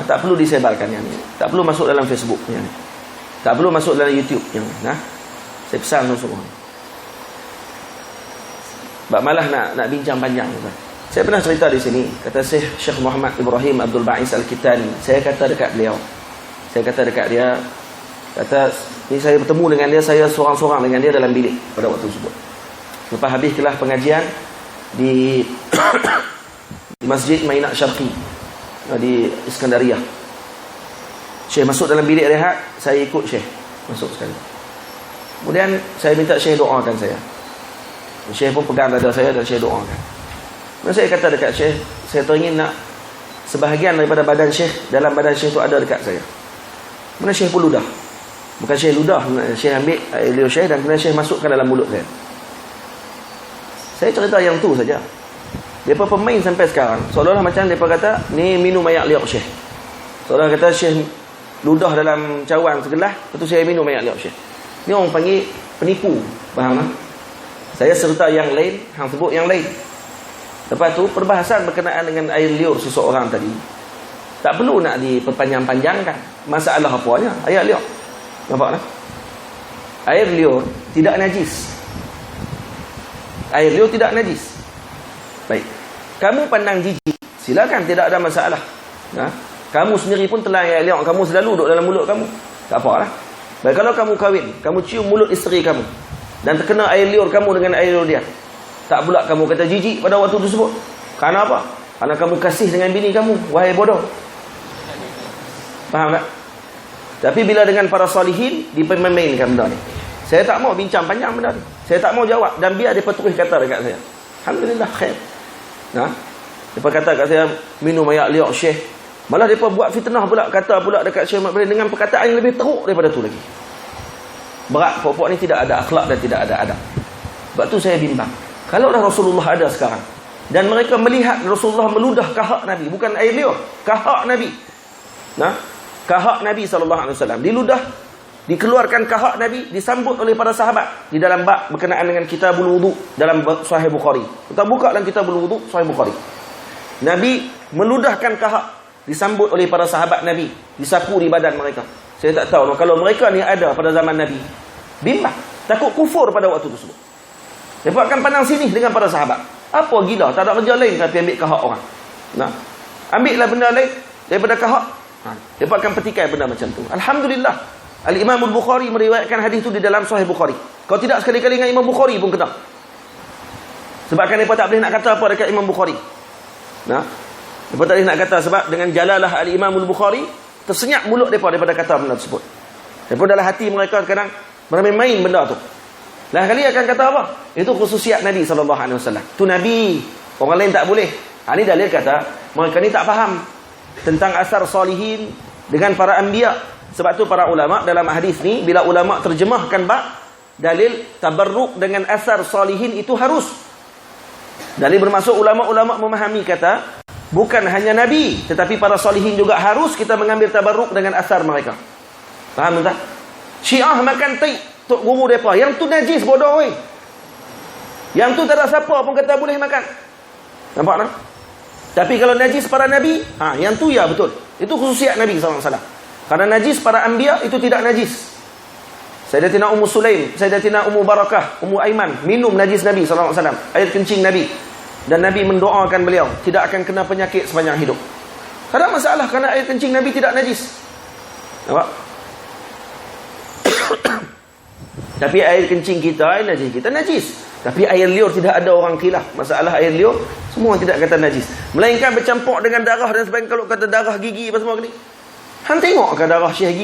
Tak perlu disebarkan yang ni. Tak perlu masuk dalam Facebook yang ni. Tak perlu masuk dalam YouTube yang ni. Saya pesan semua. Sebab malah nak bincang panjang. Saya pernah cerita di sini. Kata Syekh Muhammad Ibrahim Abdul Ba'is Al-Kitani. Saya kata dekat beliau. Kata, ni saya bertemu dengan dia, saya seorang-seorang dengan dia dalam bilik pada waktu tersebut. Lepas habis kelas pengajian di Masjid Mainak Syarqi di Iskandariah. Syekh masuk dalam bilik rehat, saya ikut Syekh masuk sekali. Kemudian saya minta Syekh doakan saya. Syekh pun pegang dada saya dan Syekh doakan. Kemudian saya kata dekat Syekh, saya teringin nak sebahagian daripada badan Syekh, dalam badan Syekh itu ada dekat saya. Kemudian Syekh pun ludah. Bukan Syekh ludah, Syekh ambil air liur Syekh dan kemudian Syekh masukkan dalam mulut saya. Saya cerita yang tu saja. Mereka pemain sampai sekarang. Seolah-olah macam mereka kata, ni minum air liur Syekh. Seolah kata Syekh ludah dalam cawan segelas, lepas tu saya minum air liur Syekh. Ni orang panggil penipu. Faham tak? Saya serta yang lain, hang sebut yang lain. Lepas tu perbahasan berkenaan dengan air liur seseorang tadi, tak perlu nak diperpanjang-panjangkan. Masalah apanya? Air liur. Nampak tak? Air liur tidak najis. Air liur tidak najis. Baik. Kamu pandang jijik, silakan, tidak ada masalah. Kamu sendiri pun telan air liur, kamu selalu duduk dalam mulut kamu. Tak apalah. Baik, kalau kamu kahwin, kamu cium mulut isteri kamu dan terkena air liur kamu dengan air liur dia, tak pula kamu kata jijik pada waktu tersebut. Kerana apa? Kerana kamu kasih dengan bini kamu. Wahai bodoh. Faham tak? Tapi bila dengan para salihin, dipermainkan benda ni. Saya tak mau bincang panjang benda ni. Saya tak mau jawab. Dan biar dia terus kata dekat saya. Alhamdulillah, khair. Dia kata kat saya, minum air liur Syekh. Malah dia buat fitnah pula, kata pula dekat Syekh Muhammad dengan perkataan yang lebih teruk daripada tu lagi. Berat, pokok ni tidak ada akhlak dan tidak ada adab. Sebab tu saya bimbang. Kalau dah Rasulullah ada sekarang, dan mereka melihat Rasulullah meludah kahak Nabi, bukan air liur, kahak Nabi. Kahak Nabi SAW diludah, dikeluarkan kahak Nabi, disambut oleh para sahabat di dalam bab berkenaan dengan kitabul wudu dalam Sahih Bukhari. Kita buka dalam kitabul wudu Sahih Bukhari. Nabi meludahkan kahak, disambut oleh para sahabat Nabi, disapu di badan mereka. Saya tak tahu kalau mereka ni ada pada zaman Nabi, bimbang, takut kufur pada waktu tersebut. Mereka akan pandang sini dengan para sahabat. Apa gila, tak ada kerja lain tapi ambil kahak orang. Ambillah benda lain daripada kahak. Mereka akan petikai benda macam tu. Alhamdulillah, Al-Imam Al-Bukhari meriwayatkan hadis itu di dalam Sahih Bukhari. Kalau tidak sekali-kali dengan Imam Bukhari pun kena. Sebabkan mereka tak boleh nak kata apa dekat Imam Bukhari. Nah, mereka tak boleh nak kata sebab dengan jalalah Al-Imam Al-Bukhari tersenyap mulut mereka daripada kata benda tersebut. Daripada dalam hati mereka kadang bermain-main benda tu. Lain kali akan kata apa? Itu khususiat Nabi SAW. Tu Nabi. Orang lain tak boleh. Ini dalil kata mereka ni tak faham tentang asar salihin dengan para anbiya. Sebab tu para ulama dalam hadis ni, bila ulama terjemahkan dalil tabarruk dengan asar salihin itu harus. Dalil bermaksud ulama-ulama memahami kata bukan hanya Nabi, tetapi para salihin juga harus kita mengambil tabarruk dengan asar mereka. Faham tak? Syiah makan tai tok guru mereka. Yang tu najis bodoh weh. Yang tu tak ada siapa pun kata boleh makan. Nampak tak? Tapi kalau najis para Nabi, yang tu ya betul. Itu khususiat Nabi SAW. Karena najis para anbiya itu tidak najis. Sayyidatina Ummu Sulaim, Sayyidatina Ummu Barakah, Ummu Aiman minum najis Nabi SAW, air kencing Nabi. Dan Nabi mendoakan beliau tidak akan kena penyakit sepanjang hidup. Tak ada masalah kerana air kencing Nabi tidak najis. Nampak? Tapi air kencing kita, air najis kita najis. Tapi air liur tidak ada orang khilaf. Masalah air liur semua tidak kata najis. Melainkan bercampur dengan darah dan sebagainya. Kalau kata darah gigi apa semua ni, hang tengok ke darah Syekh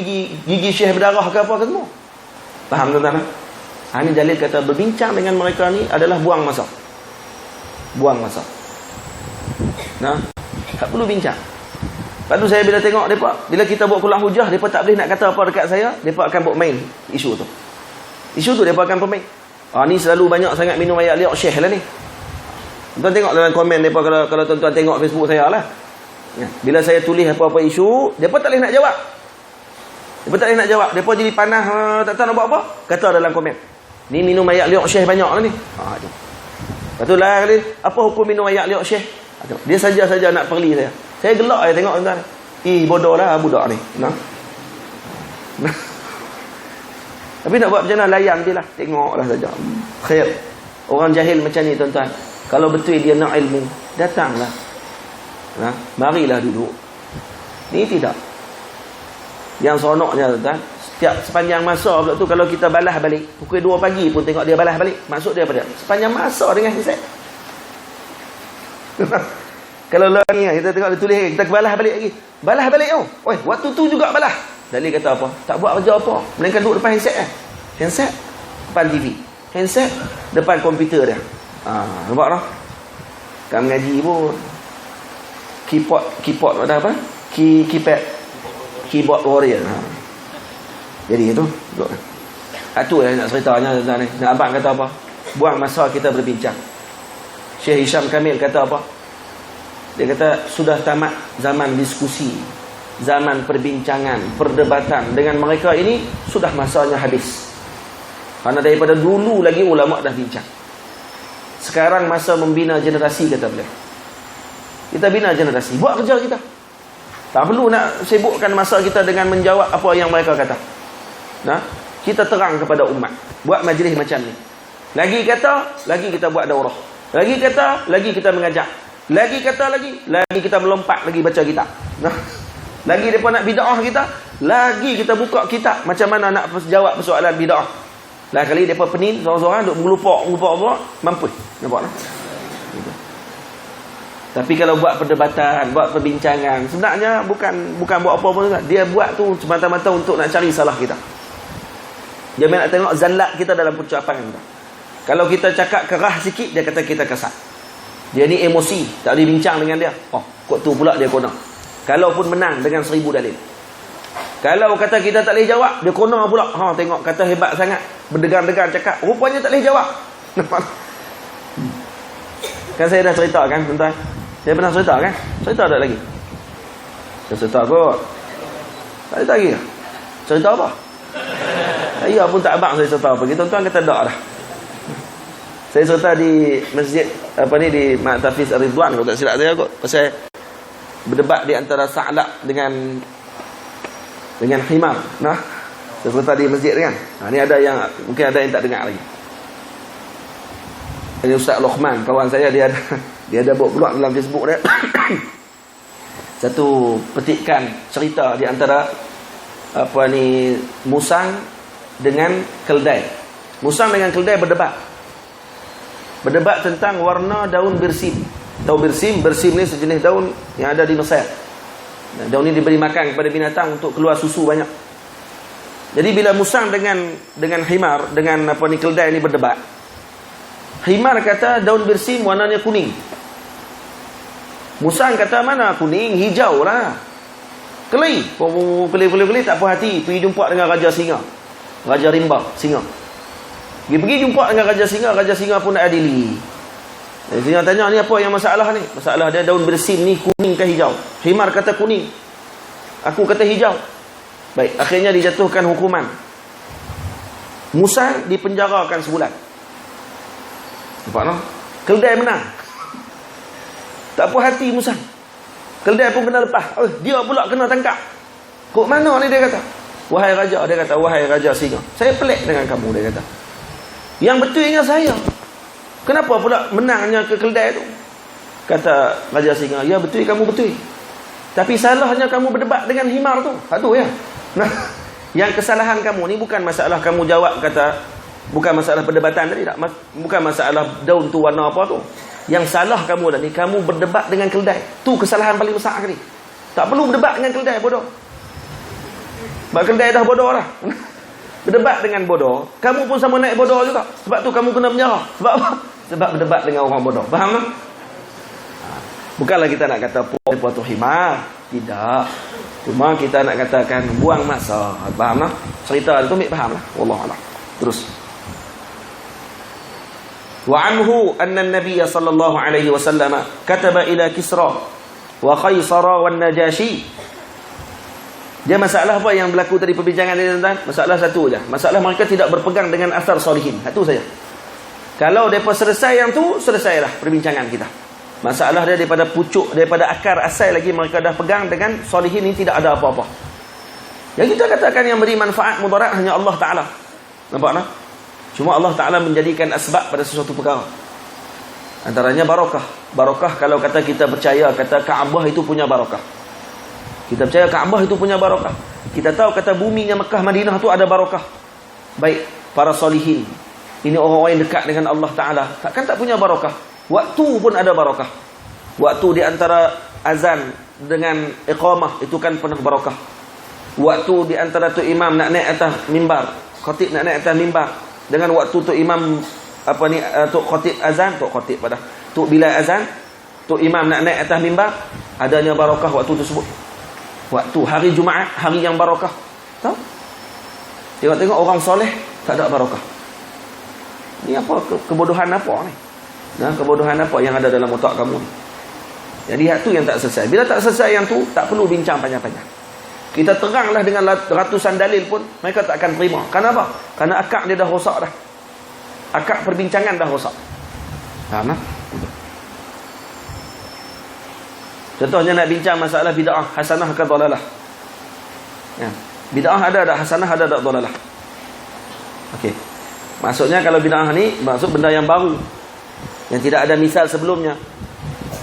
gigi Syekh berdarah ke apa ke semua. Faham tuan-tuan? Ini dalil kata berbincang dengan mereka ni adalah buang masa. Buang masa. Nah, tak perlu bincang. Lepas tu saya bila tengok mereka, bila kita buat kuliah hujah, mereka tak boleh nak kata apa dekat saya, mereka akan buat main isu tu. Isu tu mereka akan pemain. Ni selalu banyak sangat minum air liur Syekh lah ni. Tuan tengok dalam komen mereka, kalau tuan-tuan tengok Facebook saya lah. Bila saya tulis apa-apa isu, mereka tak boleh nak jawab. Mereka tak boleh nak jawab. Mereka jadi panah, tak tahu nak buat apa. Kata dalam komen, ni minum air liur Syekh banyak lah ni. Lepas tu lah kali, apa hukum minum air liur Syekh? Dia saja-saja nak perli saya. Saya gelak saya tengok tuan. Bodoh lah budak ni. Nah. Tapi nak buat macam mana, layan dia lah. Tengoklah saja. Khair. Orang jahil macam ni tuan-tuan, kalau betul dia nak ilmu, datanglah. Marilah duduk. Ni tidak. Yang seronoknya tuan-tuan, sepanjang masa pula tu, kalau kita balas balik pukul 2 pagi pun tengok dia balas balik. Maksud dia apa dia? Sepanjang masa dengan hisab. Kalau lah ni kita tengok dia tulis, kita balas balik lagi. Balas balik tau. Oi, waktu tu juga balas. Dalil kata apa? Tak buat kerja apa. Melainkan duduk depan handset handset depan TV. Handset depan komputer dia. Nampak tak? Kan mengaji pun. Keyboard ada apa? Keypad. Keyboard warrior. Jadi itu. Itu yang nak ceritanya tentang ni. Nak abang kata apa? Buang masa kita berbincang. Syekh Hisham Kamil kata apa? Dia kata sudah tamat zaman diskusi, zaman perbincangan, perdebatan dengan mereka ini, sudah masanya habis. Karena daripada dulu lagi ulama dah bincang. Sekarang masa membina generasi, kata beliau. Kita bina generasi, buat kerja kita. Tak perlu nak sibukkan masa kita dengan menjawab apa yang mereka kata. Kita terang kepada umat, buat majlis macam ni. Lagi kata, lagi kita buat daurah. Lagi kata, lagi kita mengajak. Lagi kata, lagi kita melompat, lagi baca kitab. Lagi mereka nak bid'ah kita, lagi kita buka kitab macam mana nak jawab persoalan bid'ah. Lah kali mereka penin seorang-seorang duk mengelupak mampu. Nampak tak? Gitu. Tapi kalau buat perdebatan, buat perbincangan, sebenarnya bukan buat apa pun. Dia buat tu semata-mata untuk nak cari salah kita. Dia nak tengok zallat kita dalam ucapan kita. Kalau kita cakap kerah sikit, dia kata kita kasar. Dia ni emosi, tak boleh bincang dengan dia. Kok tu pula dia kona. Kalau pun menang dengan 1000 dalil. Kalau kata kita tak boleh jawab, dia kona pula. Tengok kata hebat sangat, berdegar-degar cakap, rupanya tak boleh jawab. Kan saya dah cerita kan tuan-tuan. Saya pernah cerita kan? Cerita tak lagi? Saya cerita kot. Tak cerita lagi ke? Cerita apa? Saya pun tak abang saya cerita apa. Tuan-tuan kata tak dah. Saya cerita di masjid di Mak Tafiz Ridwan, kalau tak silap saya kot, pasal berdebat di antara Sa'lab dengan Himar. Saya cerita di masjid kan. Ni ada yang mungkin ada yang tak dengar lagi. Ini Ustaz Luqman, kawan saya, dia ada buat blog dalam Facebook dia. Satu petikan cerita di antara musang dengan keldai. Musang dengan keldai berdebat tentang warna daun bersim. Tahu bersim? Bersim ni sejenis daun yang ada di Mesir. Daun ini diberi makan kepada binatang untuk keluar susu banyak. Jadi bila musang dengan himar, dengan keldai ini berdebat, himar kata daun bersim warnanya kuning. Musang kata mana kuning, hijau lah. Kelai tak puas hati, pergi jumpa dengan Raja Singa, Raja Rimba Singa. Pergi jumpa dengan Raja Singa pun nak adili. Singa tanya, ni apa yang masalah ni? Masalah dia daun bersim ni kuning ke hijau? Himar kata kuning, aku kata hijau. Baik, akhirnya dijatuhkan hukuman. Musang dipenjarakan sebulan. Nampak tak? Keldai menang. Tak puas hati musang. Keldai pun kena lepas. Dia pula kena tangkap. Kok mana ni, dia kata. Wahai Raja, dia kata, wahai Raja Singa, saya pelik dengan kamu, dia kata. Yang betul ingat saya. Kenapa pula menangnya ke keldai tu? Kata Raja Singa, ya betul, kamu betul. Tapi salahnya kamu berdebat dengan himar tu. Tu ya. Nah, yang kesalahan kamu ni bukan masalah kamu jawab kata, bukan masalah perdebatan tadi tak, bukan masalah daun tu warna apa tu. Yang salah kamu dah ni, kamu berdebat dengan keldai. Tu kesalahan paling besar ni. Tak perlu berdebat dengan keldai, bodoh. Sebab keldai dah bodoh lah. Berdebat dengan bodoh, kamu pun sama naik bodoh juga. Sebab tu kamu kena penjara. Sebab apa? Sebab berdebat dengan orang bodoh. Faham tak? Bukanlah kita nak kata puan tu himar. Tidak. Cuma kita nak katakan buang masa. Faham tak? Cerita tu ambil faham lah. Wallahualam. Terus. Wa anhu anna an-nabiy sallallahu alaihi wasallam kataba ila Kisra wa Qaisara wan Najashi. Dia masalah apa yang berlaku tadi perbincangan ni tuan-tuan? Masalah satu je. Masalah mereka tidak berpegang dengan asar solihin. Satu saja. Kalau depa selesai yang tu, selesailah perbincangan kita. Masalah dia daripada pucuk, daripada akar asal lagi mereka dah pegang dengan solihin ini tidak ada apa-apa. Yang kita katakan yang beri manfaat mudarat hanya Allah Ta'ala. Nampak tak? Cuma Allah Ta'ala menjadikan asbab pada sesuatu perkara. Antaranya barakah. Barakah kalau kata kita percaya, kata Kaabah itu punya barakah. Kita percaya Kaabah itu punya barakah. Kita tahu kata buminya Mekah Madinah itu ada barakah. Baik, para solihin. Ini orang-orang yang dekat dengan Allah Ta'ala. Takkan tak punya barakah. Waktu pun ada barakah. Waktu di antara azan dengan iqamah itu kan penuh barakah. Waktu di antara tu imam nak naik atas mimbar, khatib nak naik atas mimbar, dengan waktu tu imam tu khatib azan, tu bila azan, tu imam nak naik atas mimbar, adanya barakah waktu tersebut. Waktu hari Jumaat, hari yang barakah. Tahu? Tengok-tengok orang soleh tak ada barakah. Ni apa kebodohan apa ni? Nah, kebodohan apa yang ada dalam otak kamu ni? Jadi hak tu yang tak selesai. Bila tak selesai yang tu, tak perlu bincang panjang-panjang. Kita teranglah dengan ratusan dalil pun mereka tak akan terima. Kenapa? Karena akak dia dah rosak dah. Akak perbincangan dah rosak. Faham tak? Contohnya nak bincang masalah bid'ah hasanah ke dhalalah. Ya. Bid'ah ada tak hasanah, ada tak dhalalah. Okey. Maksudnya kalau bid'ah ni maksud benda yang baru, yang tidak ada misal sebelumnya.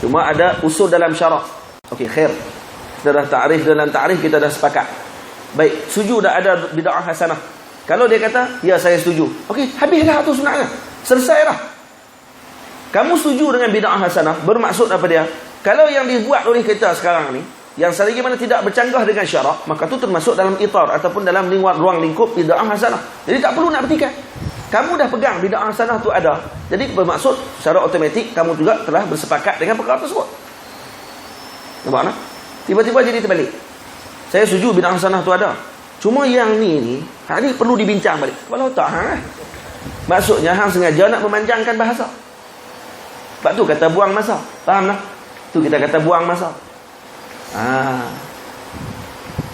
Cuma ada usul dalam syarak. Okey, khair. Kita dah ta'rif, dalam ta'rif kita dah sepakat. Baik, setuju dah ada bid'ah hasanah. Kalau dia kata, ya saya setuju. Okey, habislah tu sebenarnya. Selesailah. Kamu setuju dengan bid'ah hasanah, bermaksud apa dia? Kalau yang dibuat oleh kita sekarang ni, yang selagi mana tidak bercanggah dengan syarak, maka tu termasuk dalam itar ataupun dalam ruang lingkup bid'ah hasanah. Jadi tak perlu nak bertikai. Kamu dah pegang bid'ah hasanah tu ada. Jadi bermaksud secara automatik kamu juga telah bersepakat dengan perkara tersebut. Nampak tak? Tiba-tiba jadi terbalik. Saya setuju bid'ah hasanah tu ada. Cuma yang ni hak ni perlu dibincang balik. Kepala otak hang. Maksudnya hang sengaja nak memanjangkan bahasa. Sebab tu kata buang masa. Faham tak? Tu kita kata buang masa.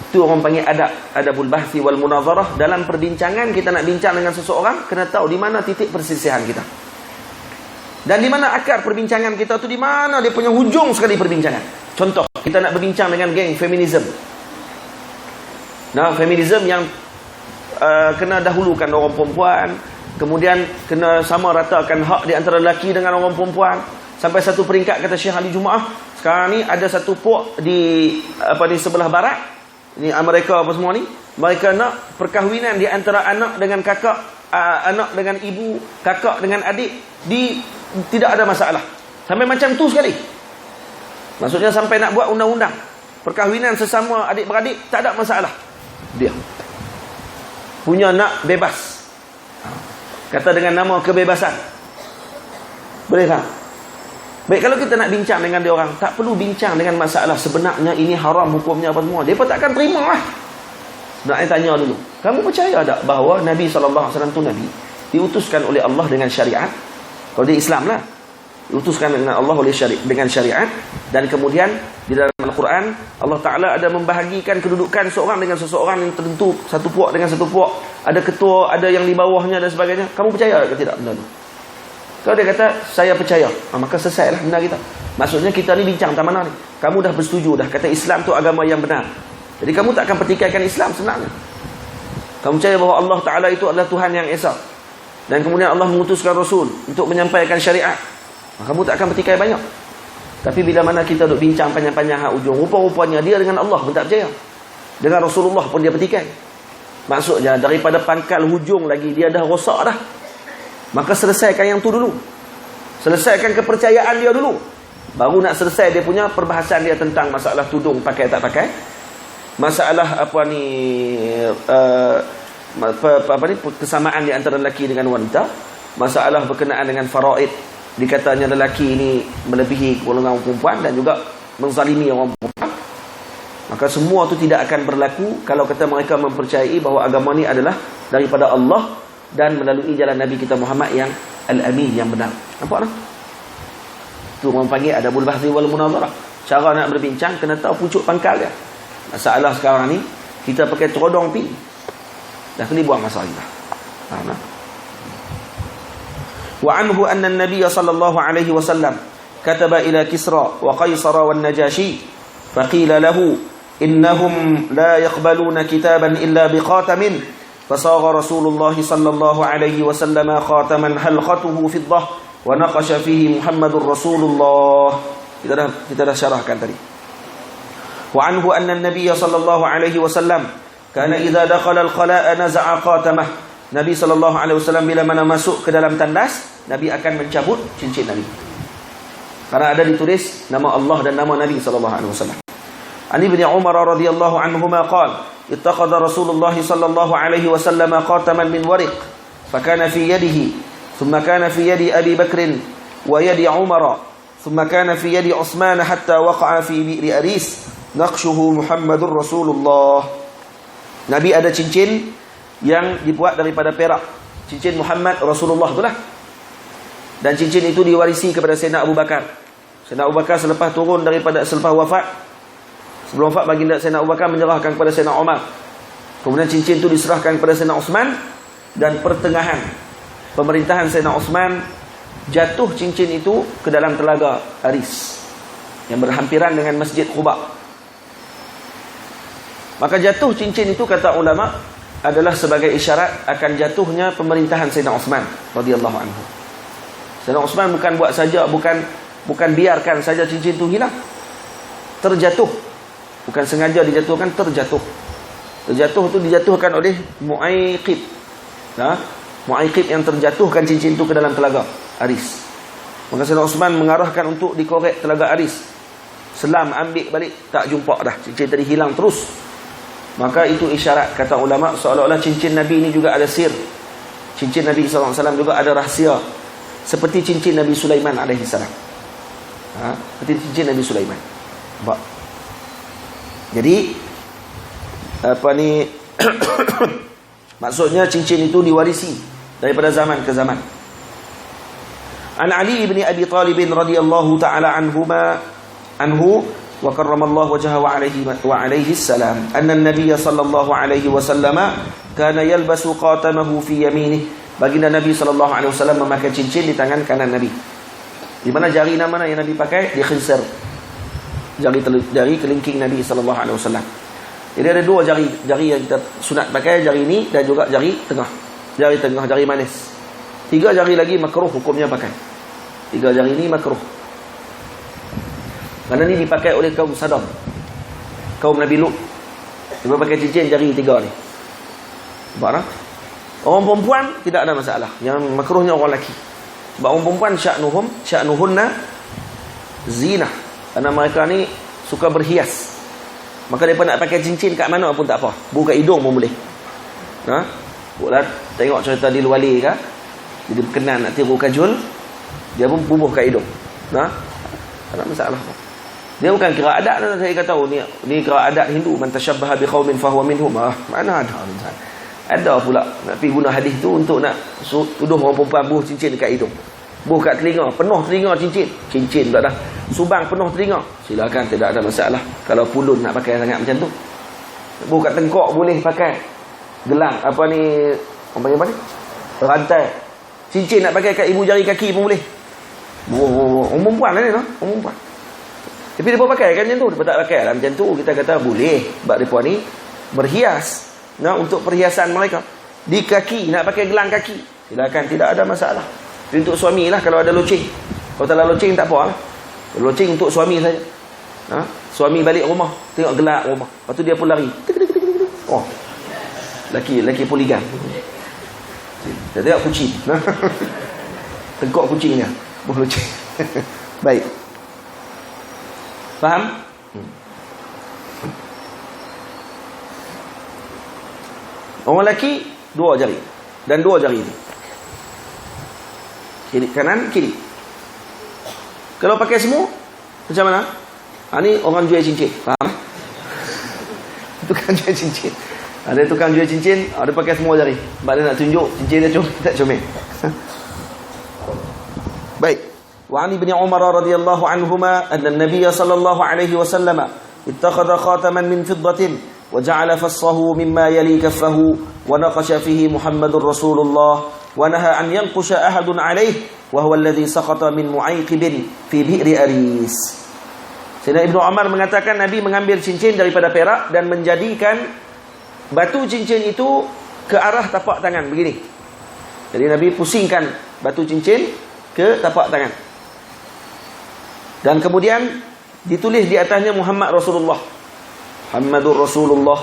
Tu orang panggil adabul bahsi wal munazarah. Dalam perbincangan kita nak bincang dengan seseorang, kena tahu di mana titik perselisihan kita. Dan di mana akar perbincangan kita tu, di mana dia punya hujung sekali perbincangan. Contoh, kita nak berbincang dengan geng feminism. Nah, feminism yang kena dahulukan orang perempuan, kemudian kena sama ratakan hak di antara lelaki dengan orang perempuan. Sampai satu peringkat kata Syekh Ali Jumaah, sekarang ni ada satu puak di sebelah barat Ini mereka apa semua ni, mereka nak perkahwinan di antara anak dengan kakak, anak dengan ibu, kakak dengan adik, tidak ada masalah. Sampai macam tu sekali. Maksudnya sampai nak buat undang-undang perkahwinan sesama adik-beradik, tak ada masalah. Dia punya nak bebas. Kata dengan nama kebebasan. Boleh tak? Baik, kalau kita nak bincang dengan dia orang, tak perlu bincang dengan masalah sebenarnya ini haram hukumnya apa semua. Dia pun takkan terima lah. Sebenarnya tanya dulu, kamu percaya tak bahawa Nabi SAW tu Nabi diutuskan oleh Allah dengan syariat? Kalau dia Islam lah, diutuskan dengan Allah oleh dengan syariat. Dan kemudian di dalam Al-Quran Allah Ta'ala ada membahagikan kedudukan seorang dengan seseorang yang tertentu, satu puak dengan satu puak, ada ketua, ada yang di bawahnya dan sebagainya. Kamu percaya ke tidak benda tu? Kalau dia kata saya percaya, maka selesailah benda kita. Maksudnya kita ni bincang tak mana ni, kamu dah bersetuju dah kata Islam tu agama yang benar, jadi kamu tak akan pertikaikan Islam sebenarnya. Kamu percaya bahawa Allah Ta'ala itu adalah Tuhan yang Esa, dan kemudian Allah mengutuskan Rasul untuk menyampaikan syariat, maka kamu tak akan pertikai banyak. Tapi bila mana kita duk bincang panjang-panjang hak ujung, rupa-rupanya dia dengan Allah pun tak percaya, dengan Rasulullah pun dia pertikai. Maksudnya daripada pangkal hujung lagi dia dah rosak dah. Maka selesaikan yang tu dulu, selesaikan kepercayaan dia dulu, baru nak selesai dia punya perbahasan dia tentang masalah tudung pakai tak pakai, masalah kesamaan di antara lelaki dengan wanita, masalah berkenaan dengan faraid, dikatanya lelaki ini melebihi golongan perempuan dan juga menzalimi orang perempuan. Maka semua tu tidak akan berlaku kalau kata mereka mempercayai bahawa agama ni adalah daripada Allah dan melalui jalan Nabi kita Muhammad yang Al-Amin, yang benar. Nampak tak? Tu orang panggil adabul bahthi wal munazarah. Cara nak berbincang kena tahu pucuk pangkal dia. Masalah sekarang ni kita pakai terodong pi, dah kena buang masa kita. Faham tak? Wa anhu anna an-nabiy sallallahu alaihi wasallam kataba ila Kisra wa Qaisara wan Najashi faqila lahu innahum la yaqbaluna kitaban illa biqatamin فصاغ رسول الله صلى الله عليه وسلم خاتما حلقته فضة ونقش فيه محمد رسول الله. Kita dah syarahkan tadi. وعنه أن النبي صلى الله عليه وسلم كان إذا دخل الخلاء نزع خاتمه. Nabi SAW bila mana masuk ke dalam tandas, Nabi akan mencabut cincin Nabi, karena ada ditulis nama Allah dan nama Nabi SAW. عن ابن عمر رضي الله عنهما قال اتخذ رسول الله صلى الله عليه وسلم خاتما من ورق فكان في يده ثم كان في يد أبي بكر ويد عمر ثم كان في يد عثمان حتى وقع في بئر أريس نقشه محمد رسول الله. Nabi ada cincin yang dibuat daripada perak, cincin Muhammad Rasulullah itulah, dan cincin itu diwarisi kepada Sayyidina Abu Bakar. Sayyidina Abu Bakar selepas wafat, sebelum wafat baginda Sayyidina Abu Bakar menyerahkan kepada Sayyidina Umar. Kemudian cincin itu diserahkan kepada Sayyidina Uthman, dan pertengahan pemerintahan Sayyidina Uthman jatuh cincin itu ke dalam telaga Aris yang berhampiran dengan Masjid Quba. Maka jatuh cincin itu, kata ulama, adalah sebagai isyarat akan jatuhnya pemerintahan Sayyidina Uthman radhiyallahu anhu. Sayyidina Uthman bukan buat saja, bukan biarkan saja cincin itu hilang, terjatuh. Bukan sengaja dijatuhkan, terjatuh. Terjatuh itu dijatuhkan oleh Mu'aiqib. Mu'aiqib yang terjatuhkan cincin itu ke dalam telaga Aris. Maka Sayyidina Uthman mengarahkan untuk dikorek telaga Aris. Selam ambil balik, tak jumpa dah, cincin tadi hilang terus. Maka itu isyarat, kata ulama, seolah-olah cincin Nabi ini juga ada sir. Cincin Nabi SAW juga ada rahsia, seperti cincin Nabi Sulaiman AS. Seperti cincin Nabi Sulaiman. Nampak? Jadi maksudnya cincin itu diwarisi daripada zaman ke zaman. An Ali ibn Abi Talib radhiyallahu ta'ala anhu wa karramallahu wajhahu wa alaihi salam anna an-nabiy sallallahu alaihi wasallam kana yalbasu qatamahu fi yaminih. Baginda Nabi sallallahu alaihi wasallam memakai cincin di tangan kanan Nabi. Di mana jari mana yang Nabi pakai? Di khinsar, jari kelingking Nabi sallallahu alaihi wasallam. Jadi ada dua jari yang kita sunat pakai, jari ini dan juga jari tengah, jari manis. 3 jari lagi makruh hukumnya pakai. 3 jari ini makruh, karena ini dipakai oleh kaum Saddam, kaum Nabi Lut. Dia pakai cincin jari 3 ni. Nampak tak? Orang perempuan tidak ada masalah. Yang makruhnya orang lelaki. Sebab orang perempuan sya'nuhunna zina. Karena mereka ni suka berhias. Maka mereka nak pakai cincin kat mana pun tak apa. Buka hidung pun boleh. Buatlah tengok cerita di Luali ke. Dia berkenan nak tiru kajul, dia pun bubuh kat hidung. Tak ada masalah. Dia bukan kira adat lah, saya kata ni kira adat Hindu, man tashabbaha biqaumin fahuwa minhum. Mana ada. Ada pula nak pergi guna hadis tu untuk nak tuduh orang perempuan buh cincin dekat hidung. Buh kat telinga, penuh telinga cincin. Cincin pula dah. Subang penuh telinga. Silakan, tidak ada masalah. Kalau pulun nak pakai sangat macam tu. Buh kat tengkok boleh pakai. Gelang, apa ni, orang panggil apa ni? Rantai. Cincin nak pakai kat ibu jari kaki pun boleh. Orang perempuan lah ni, orang perempuan. Tapi mereka pakai kan macam tu. Mereka tak pakai lah macam tu. Kita kata boleh. Sebab mereka ni berhias. Untuk perhiasan mereka. Di kaki, nak pakai gelang kaki. Silakan, tidak ada masalah. Itu untuk suami lah kalau ada loceng. Kalau tak ada loceng tak apa lah. Loceng untuk suami saja. Suami balik rumah, tengok gelak rumah. Lepas tu dia pun lari. Oh, laki poligan. Dia tengok kucing. Tengkok kucingnya. Buh loceng. Baik. Faham? Orang lelaki 2 jari. Dan 2 jari itu. Kiri, kanan, kiri. Kalau pakai semua, macam mana? Ni orang jual cincin. Faham? Tukang jual cincin. Ada tukang jual cincin, dia pakai semua jari. Sebab dia nak tunjuk cincin dia tak comel. Baik. Wa an ibn Umar radhiyallahu anhuma anna an-nabiy sallallahu alaihi wasallam ittakhadha khataman min fiddatin wa ja'ala fassahu mimma yali kaffahu wa naqasha fihi Muhammadur Rasulullah wa naha an yanqusha ahadun alayhi wa huwa alladhi saqata min mu'ayqibin fi bi'ri aris. Sayyidina Ibnu Umar mengatakan Nabi mengambil cincin daripada perak dan menjadikan batu cincin itu ke arah tapak tangan begini. Jadi Nabi pusingkan batu cincin ke tapak tangan. Dan kemudian ditulis di atasnya Muhammad Rasulullah. Muhammadur Rasulullah.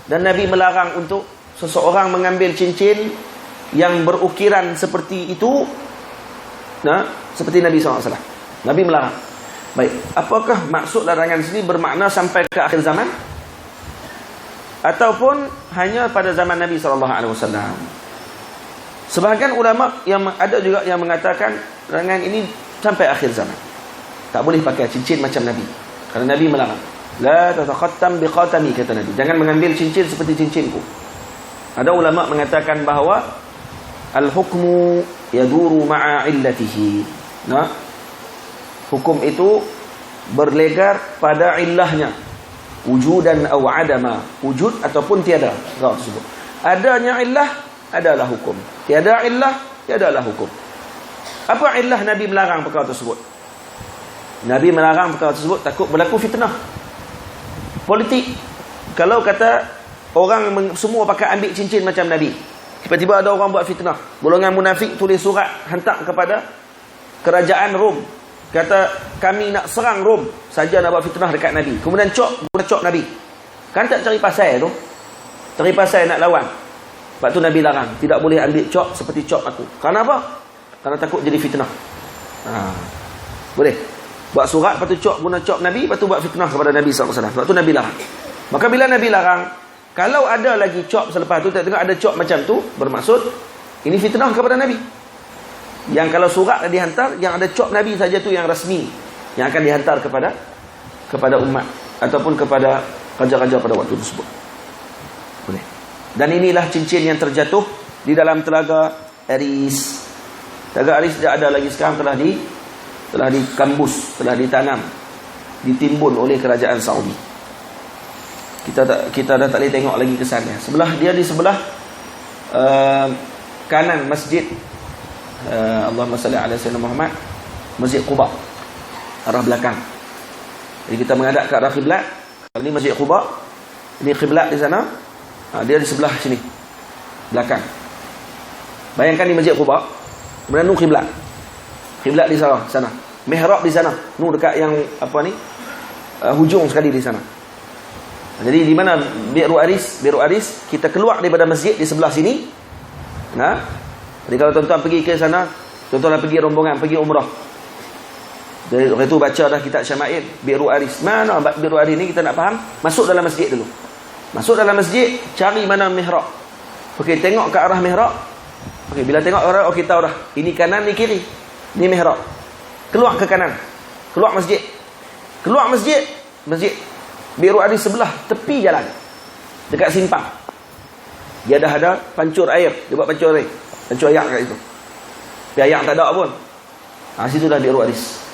Dan Nabi melarang untuk seseorang mengambil cincin yang berukiran seperti itu, seperti Nabi SAW. Nabi melarang. Baik, apakah maksud larangan sini bermakna sampai ke akhir zaman? Ataupun hanya pada zaman Nabi SAW? Sebahagian ulama yang ada juga yang mengatakan larangan ini sampai akhir zaman. Tak boleh pakai cincin macam Nabi. Kerana Nabi melarang. La tatakhattam biqatami, kata Nabi. Jangan mengambil cincin seperti cincinku. Ada ulama mengatakan bahawa al-hukmu yaduru ma'a illatihi. Hukum itu berlegar pada illahnya. Wujudan aw adama. Wujud ataupun tiada. Tersebut. Adanya illah adalah hukum. Tiada illah, tiadalah hukum. Apa illah Nabi melarang perkara tersebut? Nabi melarang perkara tersebut takut berlaku fitnah politik. Kalau kata orang semua pakai ambil cincin macam Nabi, tiba-tiba ada orang buat fitnah, golongan munafik tulis surat hantar kepada kerajaan Rom, kata kami nak serang Rom saja nak buat fitnah dekat Nabi. Kemudian cop Nabi. Kan tak cari pasal tu, cari pasal nak lawan. Sebab tu Nabi larang, tidak boleh ambil cop seperti cop aku. Kerana apa? Kerana takut jadi fitnah. Boleh buat surat, lepas tu guna cop Nabi, lepas tu buat fitnah kepada Nabi SAW. Sebab tu Nabi larang. Maka bila Nabi larang, kalau ada lagi cop selepas tu, tengok ada cop macam tu, bermaksud ini fitnah kepada Nabi. Yang kalau surat dihantar, yang ada cop Nabi saja tu yang rasmi, yang akan dihantar kepada umat ataupun kepada raja-raja pada waktu tersebut. Boleh. Dan inilah cincin yang terjatuh di dalam telaga Aris. Telaga Aris tidak ada lagi sekarang, telah dikambus, telah ditanam, ditimbun oleh kerajaan Saudi. Kita dah tak boleh tengok lagi kesannya. Dia di sebelah kanan masjid Allahumma salli ala sayyidina Muhammad, Masjid Quba, arah belakang. Jadi kita menghadap ke arah kiblat. Ini Masjid Quba, ini kiblat di sana. Dia di sebelah sini, belakang. Bayangkan di Masjid Quba, kemudian nu kiblat. Kiblat di sana. Mihrab di sana. Nu dekat yang hujung sekali di sana. Jadi di mana Bi'ru Aris? Bi'ru Aris, kita keluar daripada masjid di sebelah sini. Nah, jadi kalau tuan-tuan pergi ke sana, contohlah pergi rombongan, pergi umrah. Dari itu baca dah kitab Syama'il, Bi'ru Aris. Mana Bi'ru Aris ni kita nak faham? Masuk dalam masjid dulu. Masuk dalam masjid, cari mana mihrab. Okey, tengok ke arah mihrab. Okey, bila tengok arah, okey tahu dah. Ini kanan, ni kiri. Ni mihrab. Keluar ke kanan. Keluar masjid. Keluar masjid. Masjid Bi'ru Aris sebelah tepi jalan. Dekat simpang. Dia dah ada pancur air. Dia buat pancur air. Pancur ayak kat situ. Tapi ayak tak ada pun. Situ dah Bi'ru Aris.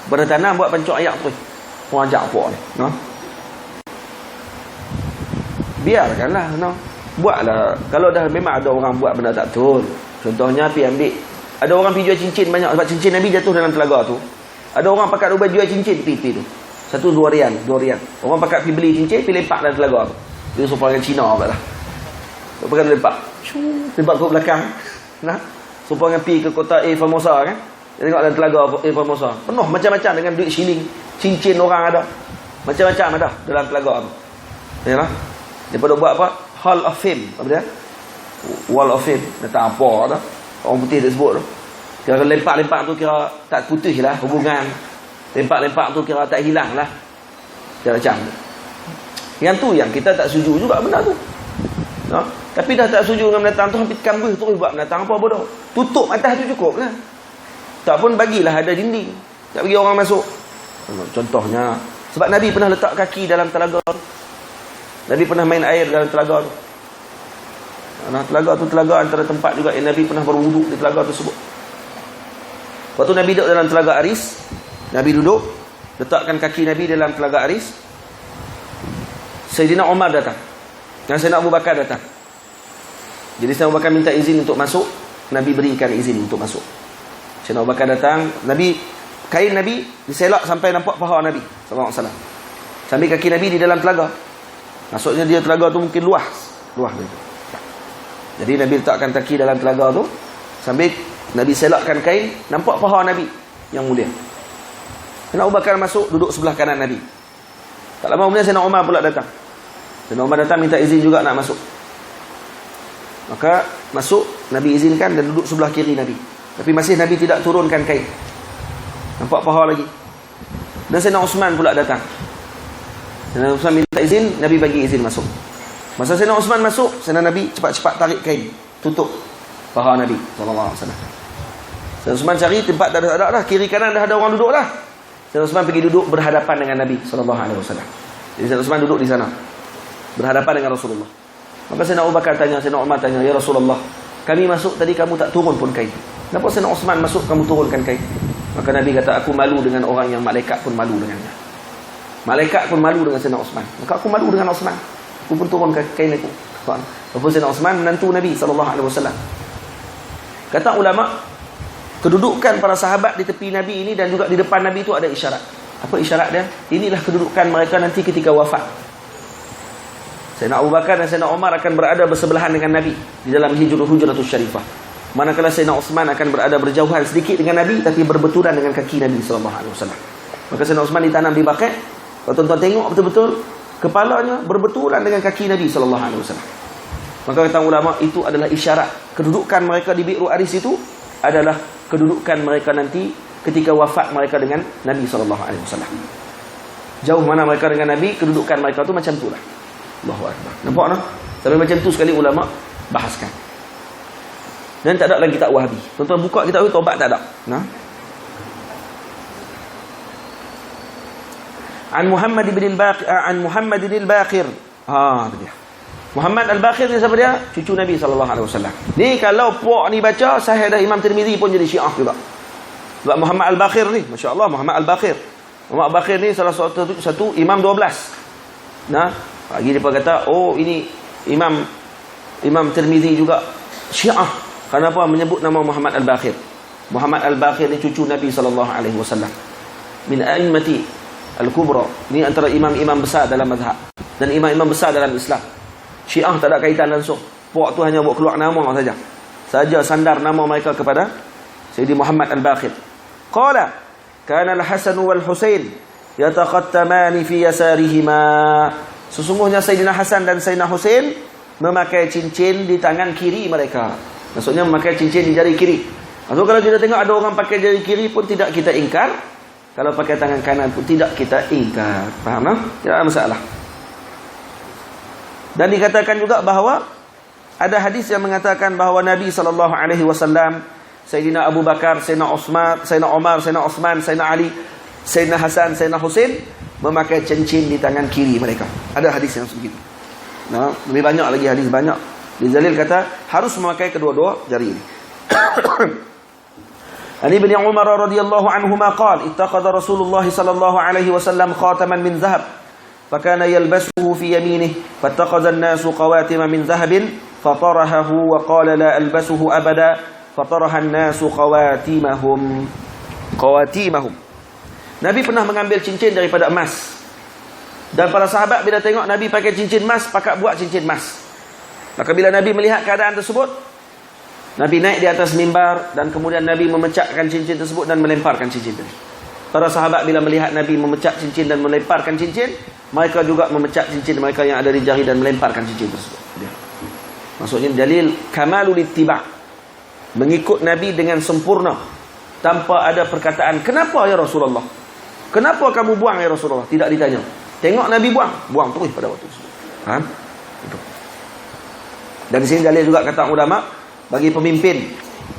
Pada tanam buat pancur ayak tu. Orang ajak apa ni. No? Biarkanlah. No? Buatlah. Kalau dah memang ada orang buat benda tak betul. Contohnya pergi ambil. Ada orang pergi jual cincin banyak. Sebab cincin Nabi jatuh dalam telaga tu. Ada orang pakat ubah jual cincin pipi tu. Satu 2 rial. Orang pakat pergi beli cincin, pergi lepak dalam telaga tu. Dia sopan dengan Cina pula lah. Pakai lepak. Lepak ke belakang. Nah. Sopan dengan pergi ke kota Formosa kan. Dia tengok dalam telaga Formosa. Penuh macam-macam dengan duit shilling. Cincin orang ada. Macam-macam ada dalam telaga tu. Yalah. Daripada buat apa? Hall of Fame. Apa dia? Wall of Fame. Dia tak apa dah. Orang putih dia sebut tu. Kira lempak-lempak tu kira tak putus lah hubungan. Lempak-lempak tu kira tak hilang lah. Kira macam. Yang tu yang kita tak setuju juga benda tu. No? Tapi dah tak setuju dengan binatang tu, hampir kambih tu buat binatang apa bodoh. Tutup atas tu cukup lah. Tak pun bagilah ada dinding. Tak bagi orang masuk. Contohnya. Sebab Nabi pernah letak kaki dalam telaga tu. Nabi pernah main air dalam telaga tu. Nah, telaga tu telaga antara tempat juga yang Nabi pernah berwuduk di telaga tersebut. Waktu Nabi duduk dalam telaga Aris, Nabi duduk, letakkan kaki Nabi dalam telaga Aris. Sayyidina Umar datang. Dan Sayyidina Abu Bakar datang. Jadi Sayyidina Abu Bakar minta izin untuk masuk, Nabi berikan izin untuk masuk. Sayyidina Abu Bakar datang, Nabi kain Nabi diselak sampai nampak paha Nabi sallallahu alaihi wasallam. Sambil kaki Nabi di dalam telaga. Maksudnya dia telaga tu mungkin luas dia. Jadi Nabi letakkan kaki dalam telaga tu sambil Nabi selakkan kain, nampak paha Nabi yang mulia. Sayyidina Abu Bakar masuk, duduk sebelah kanan Nabi. Tak lama kemudian Sayyidina Umar pula datang. Sayyidina Umar datang minta izin juga nak masuk. Maka masuk, Nabi izinkan dan duduk sebelah kiri Nabi. Tapi masih Nabi tidak turunkan kain. Nampak paha lagi. Dan Sayyidina Uthman pula datang. Sayyidina Uthman minta izin, Nabi bagi izin masuk. Masa Sayyidina Uthman masuk, Sayyidina Nabi cepat-cepat tarik kain, tutup paha Nabi sallallahu alaihi wasallam. Sayyidina Uthman cari tempat dah ada dah, kiri kanan dah ada orang duduk dah. Sayyidina Uthman pergi duduk berhadapan dengan Nabi sallallahu alaihi wasallam. Jadi Sayyidina Uthman duduk di sana berhadapan dengan Rasulullah. Maka Sayyidina Abu Bakar tanya, Sayyidina Umar tanya, "Ya Rasulullah, kami masuk tadi kamu tak turun pun kain. Kenapa Sayyidina Uthman masuk kamu turunkan kain?" Maka Nabi kata, "Aku malu dengan orang yang malaikat pun malu dengannya." Malaikat pun malu dengan Sayyidina Uthman. Maka aku malu dengan Uthman. Aku pun turunkan kain aku. Walaupun Sayyidina Uthman menantu Nabi sallallahu alaihi wasallam. Kata ulama, kedudukan para sahabat di tepi Nabi ini dan juga di depan Nabi itu ada isyarat. Apa isyarat dia? Inilah kedudukan mereka nanti ketika wafat. Sayyidina Abu Bakar dan Sayyidina Umar akan berada bersebelahan dengan Nabi di dalam Hujratus Syarifah. Manakala Sayyidina Uthman akan berada berjauhan sedikit dengan Nabi tapi berbetulan dengan kaki Nabi sallallahu alaihi wasallam. Maka Sayyidina Uthman ditanam di Baqi'. Kalau tuan-tuan tengok betul-betul kepalanya berbetulan dengan kaki Nabi sallallahu alaihi wasallam. Maka kata ulama itu adalah isyarat kedudukan mereka di Bi'ru Aris itu adalah kedudukan mereka nanti ketika wafat mereka dengan Nabi sallallahu alaihi wasallam. Jauh mana mereka dengan Nabi, kedudukan mereka tu macam itulah. Allahu akbar. Nampak tak? Sampai macam tu sekali ulama bahaskan. Dan tak ada lagi kitab Wahabi. Tuan-tuan buka kitab Taubat tak ada. Nah. An Muhammad bin al-Baqir. Itu dia. Muhammad al-Baqir ni siapa dia? Cucu Nabi sallallahu alaihi wasallam. Ni kalau puak ni baca sahih dah Imam Tirmizi pun jadi Syiah juga. Sebab Muhammad al-Baqir ni, masya-Allah Muhammad al-Baqir. Muhammad al-Baqir ni salah satu imam 12. Nah, lagi depa kata, oh ini Imam Tirmizi juga Syiah. Kenapa menyebut nama Muhammad al-Baqir? Muhammad al-Baqir ni cucu Nabi sallallahu alaihi wasallam. Min a'immati al-kubra. Ni antara imam-imam besar dalam mazhab dan imam-imam besar dalam Islam. Syiah tak ada kaitan langsung. Puak tu hanya buat keluar nama saja. Saja sandar nama mereka kepada Sayyidi Muhammad al-Baqir. Qala kana al-Hasan wal Husain yatakhattamani fi yasarihima. Sesungguhnya Sayyidina Hasan dan Sayyidina Husain memakai cincin di tangan kiri mereka. Maksudnya memakai cincin di jari kiri. Atau kalau kita tengok ada orang pakai jari kiri pun tidak kita ingkar. Kalau pakai tangan kanan pun tidak kita ingkar. Faham tak? Tidak ada masalah. Dan dikatakan juga bahawa ada hadis yang mengatakan bahawa Nabi SAW, Sayyidina Abu Bakar, Sayyidina Uthman, Sayyidina Umar, Sayyidina Uthman, Sayyidina Ali, Sayyidina Hasan, Sayyidina Husain memakai cincin di tangan kiri mereka. Ada hadis yang sebegitu. Nah, lebih banyak lagi hadis banyak. Dizalil kata harus memakai kedua-dua jari ini. Ali bin Umar radhiyallahu anhuma qala ittaqada Rasulullah sallallahu alaihi wasallam khataman min zahab fakana yalbasuhu fi yaminihi fattaqada an-nasu qawatima min zahabin fatarahahu wa qala la albasuhu abada fataraha an-nasu qawatimahum. Nabi pernah mengambil cincin daripada emas. Dan para sahabat bila tengok Nabi pakai cincin emas, pakat buat cincin emas. Maka bila Nabi melihat keadaan tersebut, Nabi naik di atas mimbar dan kemudian Nabi memecahkan cincin tersebut dan melemparkan cincin itu. Para sahabat bila melihat Nabi memecah cincin dan melemparkan cincin, mereka juga memecah cincin mereka yang ada di jari dan melemparkan cincin tersebut. Maksudnya dalil kamalul ittiba', mengikut Nabi dengan sempurna tanpa ada perkataan kenapa ya Rasulullah, kenapa kamu buang ya Rasulullah, tidak ditanya. Tengok Nabi buang terus pada waktu tersebut. Faham? Itu. Dan di sini dalil juga kata ulama bagi pemimpin,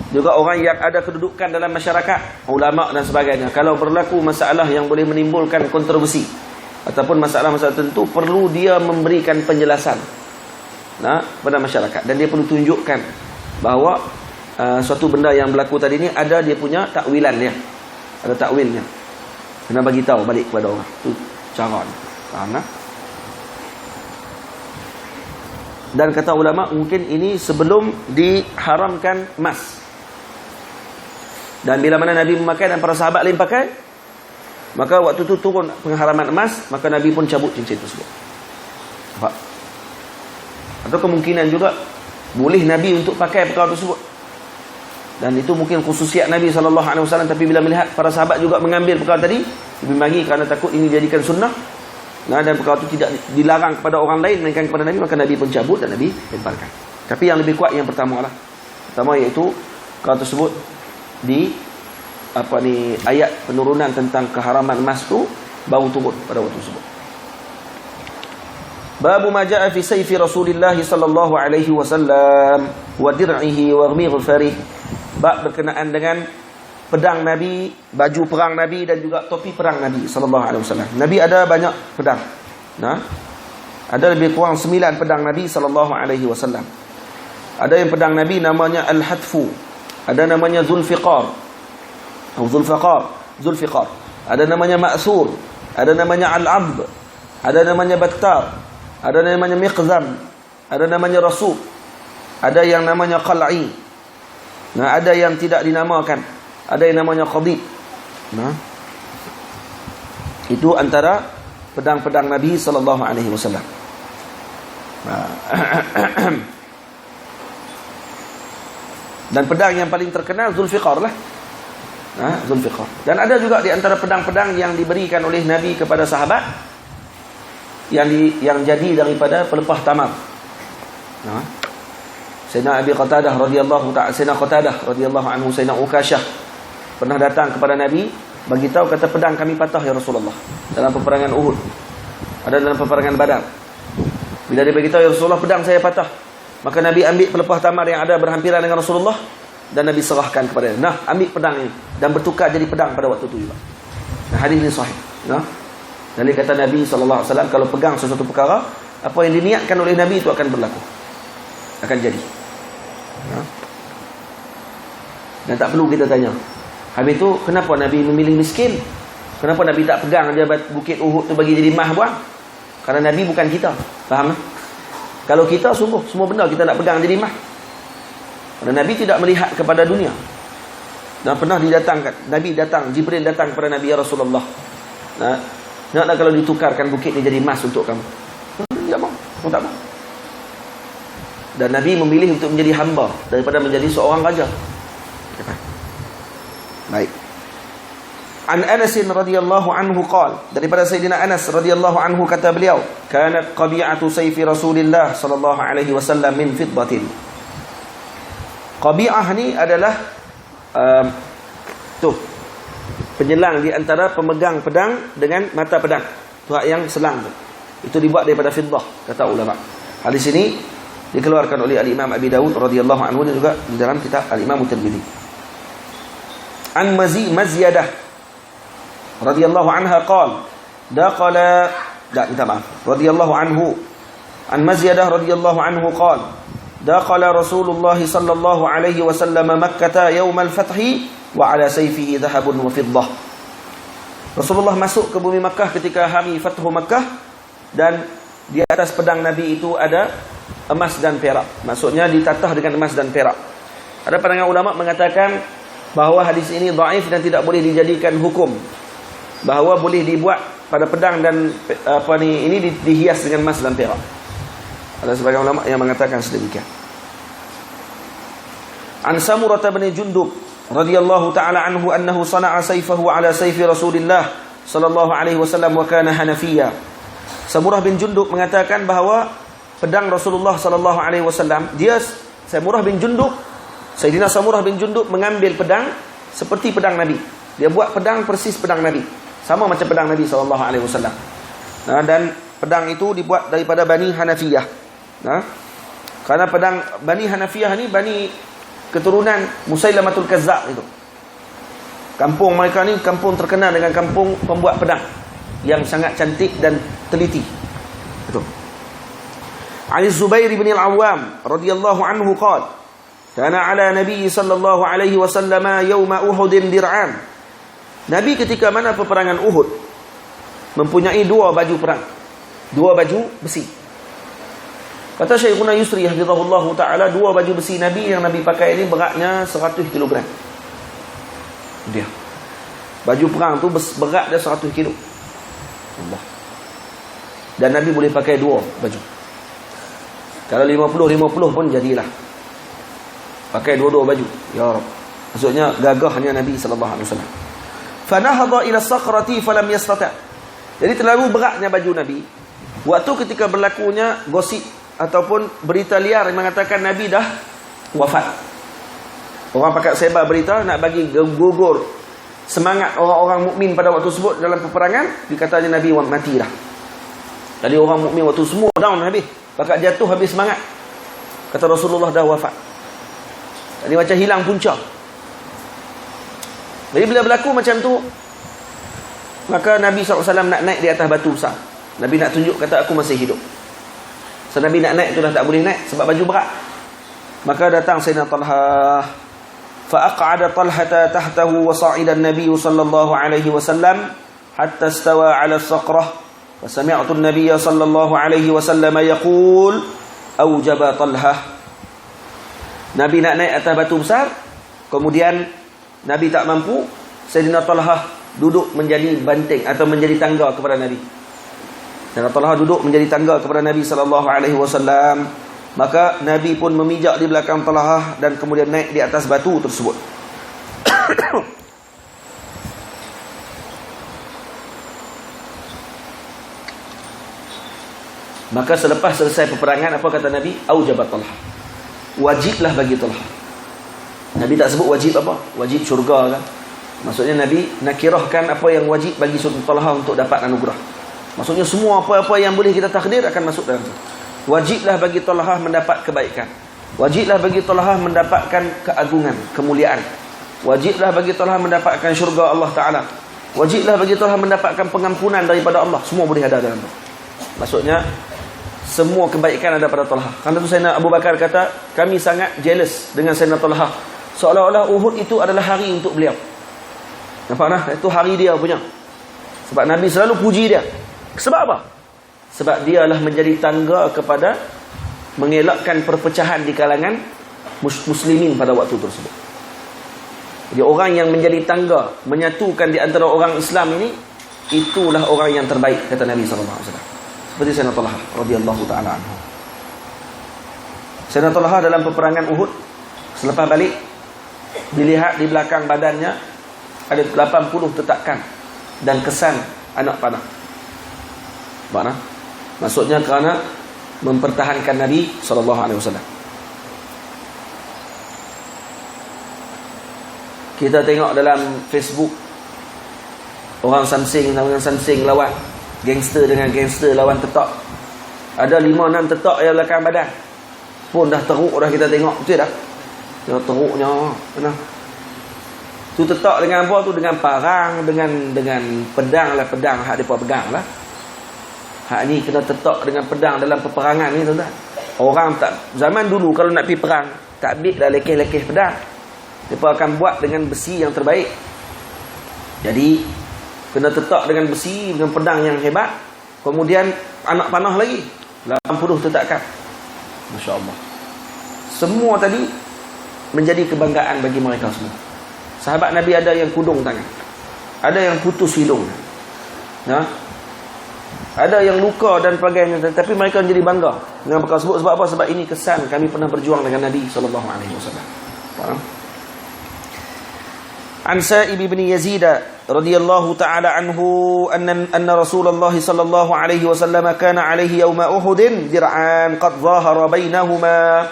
juga orang yang ada kedudukan dalam masyarakat, ulama dan sebagainya, kalau berlaku masalah yang boleh menimbulkan kontroversi ataupun masalah-masalah tertentu, perlu dia memberikan penjelasan pada masyarakat, dan dia perlu tunjukkan bahawa suatu benda yang berlaku tadi ni ada dia punya takwilan dia, ada takwilnya. Kena bagi tahu balik kepada orang. Itu cara ni. Faham tak? Dan kata ulama mungkin ini sebelum diharamkan emas. Dan bila mana Nabi memakai dan para sahabat lain pakai, maka waktu itu turun pengharaman emas, maka Nabi pun cabut cincin tersebut. Nampak? Atau kemungkinan juga boleh Nabi untuk pakai perkara tersebut. Dan itu mungkin khususiat Nabi SAW. Tapi bila melihat para sahabat juga mengambil perkara tadi, lebih bagi kerana takut ini dijadikan sunnah, dan perkara itu tidak dilarang kepada orang lain melainkan kepada Nabi, maka Nabi pun cabut dan Nabi lemparkan. Tapi yang lebih kuat yang pertama lah. Pertama iaitu perkara tersebut di ayat penurunan tentang keharaman emas itu baru turun pada waktu tersebut. Babu ma jaa fi sayfi Rasulillah sallallahu alaihi wasallam wa dir'ihi wa ghmirfarihi. Bab berkenaan dengan pedang Nabi, baju perang Nabi dan juga topi perang Nabi sallallahu alaihi wasallam. Nabi ada banyak pedang. Ada lebih kurang 9 pedang Nabi sallallahu alaihi wasallam. Ada yang pedang Nabi namanya Al-Hadfu, ada namanya Zulfiqar atau Zulfiqar. Ada namanya Ma'thur, ada namanya Al-Abd, ada namanya Battar, ada namanya Miqzam, ada namanya Rasub, ada yang namanya Qal'i. Ada yang tidak dinamakan, ada yang namanya Qadib. Itu antara pedang-pedang Nabi sallallahu alaihi wasallam. Dan pedang yang paling terkenal Zulfiqar lah. Zulfiqar. Dan ada juga di antara pedang-pedang yang diberikan oleh Nabi kepada sahabat yang jadi daripada pelepah tamar. Sayyidina Abi Qatadah radhiyallahu ta'ala, Sayyidina Qatadah radhiyallahu anhu, Sayyidina Ukasyah pernah datang kepada Nabi, bagi tahu kata pedang kami patah ya Rasulullah dalam peperangan Uhud, ada dalam peperangan Badar. Bila dia bagi tahu ya Rasulullah pedang saya patah, maka Nabi ambil pelepah tamar yang ada berhampiran dengan Rasulullah dan Nabi serahkan kepada dia. Ambil pedang ini, dan bertukar jadi pedang pada waktu itu juga. Hadis ini sahih. Dan dia kata Nabi SAW, kalau pegang sesuatu perkara, apa yang diniatkan oleh Nabi itu akan berlaku, akan jadi. Dan tak perlu kita tanya. Habis itu kenapa Nabi memilih miskin? Kenapa Nabi tak pegang dia bukit Uhud tu bagi jadi mah buang? Karena Nabi bukan kita. Faham tak? Kalau kita sungguh semua benda kita nak pegang jadi mah. Karena Nabi tidak melihat kepada dunia. Dan pernah didatangkan, Nabi datang, Jibril datang kepada Nabi, ya Rasulullah, naklah kalau ditukarkan bukit ni jadi emas untuk kamu. Tak mau, kamu tak mau. Dan Nabi memilih untuk menjadi hamba daripada menjadi seorang raja. Baik. An Anas radhiyallahu anhu qala, daripada Sayyidina Anas radhiyallahu anhu kata beliau, kanat qabi'atu sayfi Rasulillah sallallahu alaihi wasallam min fiddatin. Qabi'ah ni adalah penyelang di antara pemegang pedang dengan mata pedang. Tu yang selang tu. Itu dibuat daripada fiddah, kata ulama. Hadis ini dikeluarkan oleh Al-Imam Abi Dawud radhiyallahu anhu dan juga di dalam kitab Al-Imam Tirmidzi. An Mazyadah radhiyallahu anha qala daqala radhiyallahu anhu an Mazyadah radhiyallahu anhu qala daqala Rasulullah sallallahu alaihi wasallam Makkah yaum al-fath wa ala sayfihi dhahabun wa fiddah. Rasulullah masuk ke bumi Makkah ketika hari Fathu Makkah dan di atas pedang Nabi itu ada emas dan perak. Maksudnya ditatah dengan emas dan perak. Ada pandangan ulama mengatakan bahawa hadis ini dhaif dan tidak boleh dijadikan hukum, bahawa boleh dibuat pada pedang dan ini dihias dengan emas dan perak. Ada sebagian ulama yang mengatakan sedemikian. An Samurah bin Jundub radhiyallahu taala anhu annahu sana'a sayfahu ala sayfi Rasulillah sallallahu alaihi wasallam wa kana Hanafiyya. Samurah bin Jundub mengatakan bahawa pedang Rasulullah sallallahu alaihi wasallam, Sayyidina Samurah bin Jundub mengambil pedang seperti pedang Nabi. Dia buat pedang persis pedang Nabi, sama macam pedang Nabi sallallahu alaihi wasallam. Dan pedang itu dibuat daripada Bani Hanafiyah. Karena pedang Bani Hanafiyah ni Bani keturunan Musailamatul Kazzab itu. Kampung mereka ni kampung terkenal dengan kampung pembuat pedang yang sangat cantik dan teliti. Itu. Ali Zubair bin Al-Awwam radhiyallahu anhu qala kana ala Nabi sallallahu alaihi wasallam yauma Uhud dir'an. Nabi ketika mana peperangan Uhud mempunyai dua baju perang, dua baju besi. Kata Syekhuna Yusri hafizahullahu taala, dua baju besi Nabi yang Nabi pakai ini beratnya 100 kg. Dia. Baju perang tu berat dia 100 kg. Allah. Dan Nabi boleh pakai dua baju. Kalau 50-50 pun jadilah. Pakai dua-dua baju. Ya Rabb. Maksudnya gagahnya Nabi sallallahu alaihi wasallam. Fanahadha ila as-sakhrati falam yastata'. Jadi terlalu beratnya baju Nabi. Waktu ketika berlakunya gosip ataupun berita liar yang mengatakan Nabi dah wafat. Orang pakat sebar berita nak bagi gugur semangat orang-orang mukmin pada waktu tersebut dalam peperangan, dikatanya Nabi mati dah. Jadi orang mukmin waktu semua down habis, pakat jatuh habis semangat. Kata Rasulullah dah wafat. Jadi macam hilang punca. Jadi bila berlaku macam tu, maka Nabi SAW nak naik di atas batu besar. Nabi nak tunjuk kata aku masih hidup. So Nabi nak naik tu dah tak boleh naik sebab baju berat. Maka datang Sayyidina Talha, fa aq'ada Talhata tahtahu wa sa'ida an-nabiy sallallahu alaihi wasallam hatta istawa 'ala as-saqrah wa sami'tu an-nabiy sallallahu alaihi wasallam yaqul awjaba Talha. Nabi nak naik atas batu besar, kemudian Nabi tak mampu, Sayyidina Talha duduk menjadi banting atau menjadi tangga kepada Nabi. Sayyidina Talha duduk menjadi tangga kepada Nabi sallallahu alaihi wasallam. Maka Nabi pun memijak di belakang Talha dan kemudian naik di atas batu tersebut. Maka selepas selesai peperangan, apa kata Nabi? Aujabat Talha. Wajiblah bagi Talha. Nabi tak sebut wajib apa? Wajib syurga kan? Maksudnya Nabi nakirahkan apa yang wajib bagi Talha untuk dapat anugerah. Maksudnya semua apa-apa yang boleh kita takdir akan masuk dalam itu. Wajiblah bagi Talha mendapat kebaikan. Wajiblah bagi Talha mendapatkan keagungan, kemuliaan. Wajiblah bagi Talha mendapatkan syurga Allah Ta'ala. Wajiblah bagi Talha mendapatkan pengampunan daripada Allah. Semua boleh ada dalam itu. Maksudnya semua kebaikan ada pada Talha. Karena itu Sayyidina Abu Bakar kata, kami sangat jealous dengan Sayyidina Talha. Seolah-olah Uhud itu adalah hari untuk beliau. Nampak nah? Itu hari dia punya. Sebab Nabi selalu puji dia. Sebab apa? Sebab dia adalah menjadi tangga kepada mengelakkan perpecahan di kalangan muslimin pada waktu tersebut. Jadi orang yang menjadi tangga, menyatukan di antara orang Islam ini, itulah orang yang terbaik, kata Nabi SAW. Seperti Sayyidina Talha radhiyallahu ta'ala anhu. Sayyidina Talha dalam peperangan Uhud, selepas balik, dilihat di belakang badannya ada 80 tetakan dan kesan anak panah. Mana? Maksudnya kerana mempertahankan Nabi SAW. Kita tengok dalam Facebook, orang Samsing dengan Samsing lawan, gangster dengan gangster lawan tetak. Ada 5-6 tetak yang belakang badan pun dah teruk dah, kita tengok betul dah. Yang teruknya mana? Tu tetak dengan apa tu? Dengan parang, dengan pedang lah, pedang hak depa pegang lah. Hak ni kena tetak dengan pedang dalam peperangan ni, tuan-tuan. Orang tak, zaman dulu kalau nak pergi perang, tak ambil dah lekeh-lekeh pedang. Mereka akan buat dengan besi yang terbaik. Jadi kena tetak dengan besi, dengan pedang yang hebat. Kemudian anak panah lagi 80 tetakan. Masya Allah. Semua tadi menjadi kebanggaan bagi mereka semua. Sahabat Nabi ada yang kudung tangan, ada yang putus hidung, nah, ada yang luka dan sebagainya. Tapi mereka menjadi bangga dengan perkara tersebut. Sebab apa? Sebab ini kesan kami pernah berjuang dengan Nabi SAW. Faham? An Sa'ib bin Yazid radhiyallahu ta'ala anhu anna Rasulullah sallallahu alaihi wasallam kana alaihi yawma Uhud dir'an qad zahara bainahuma.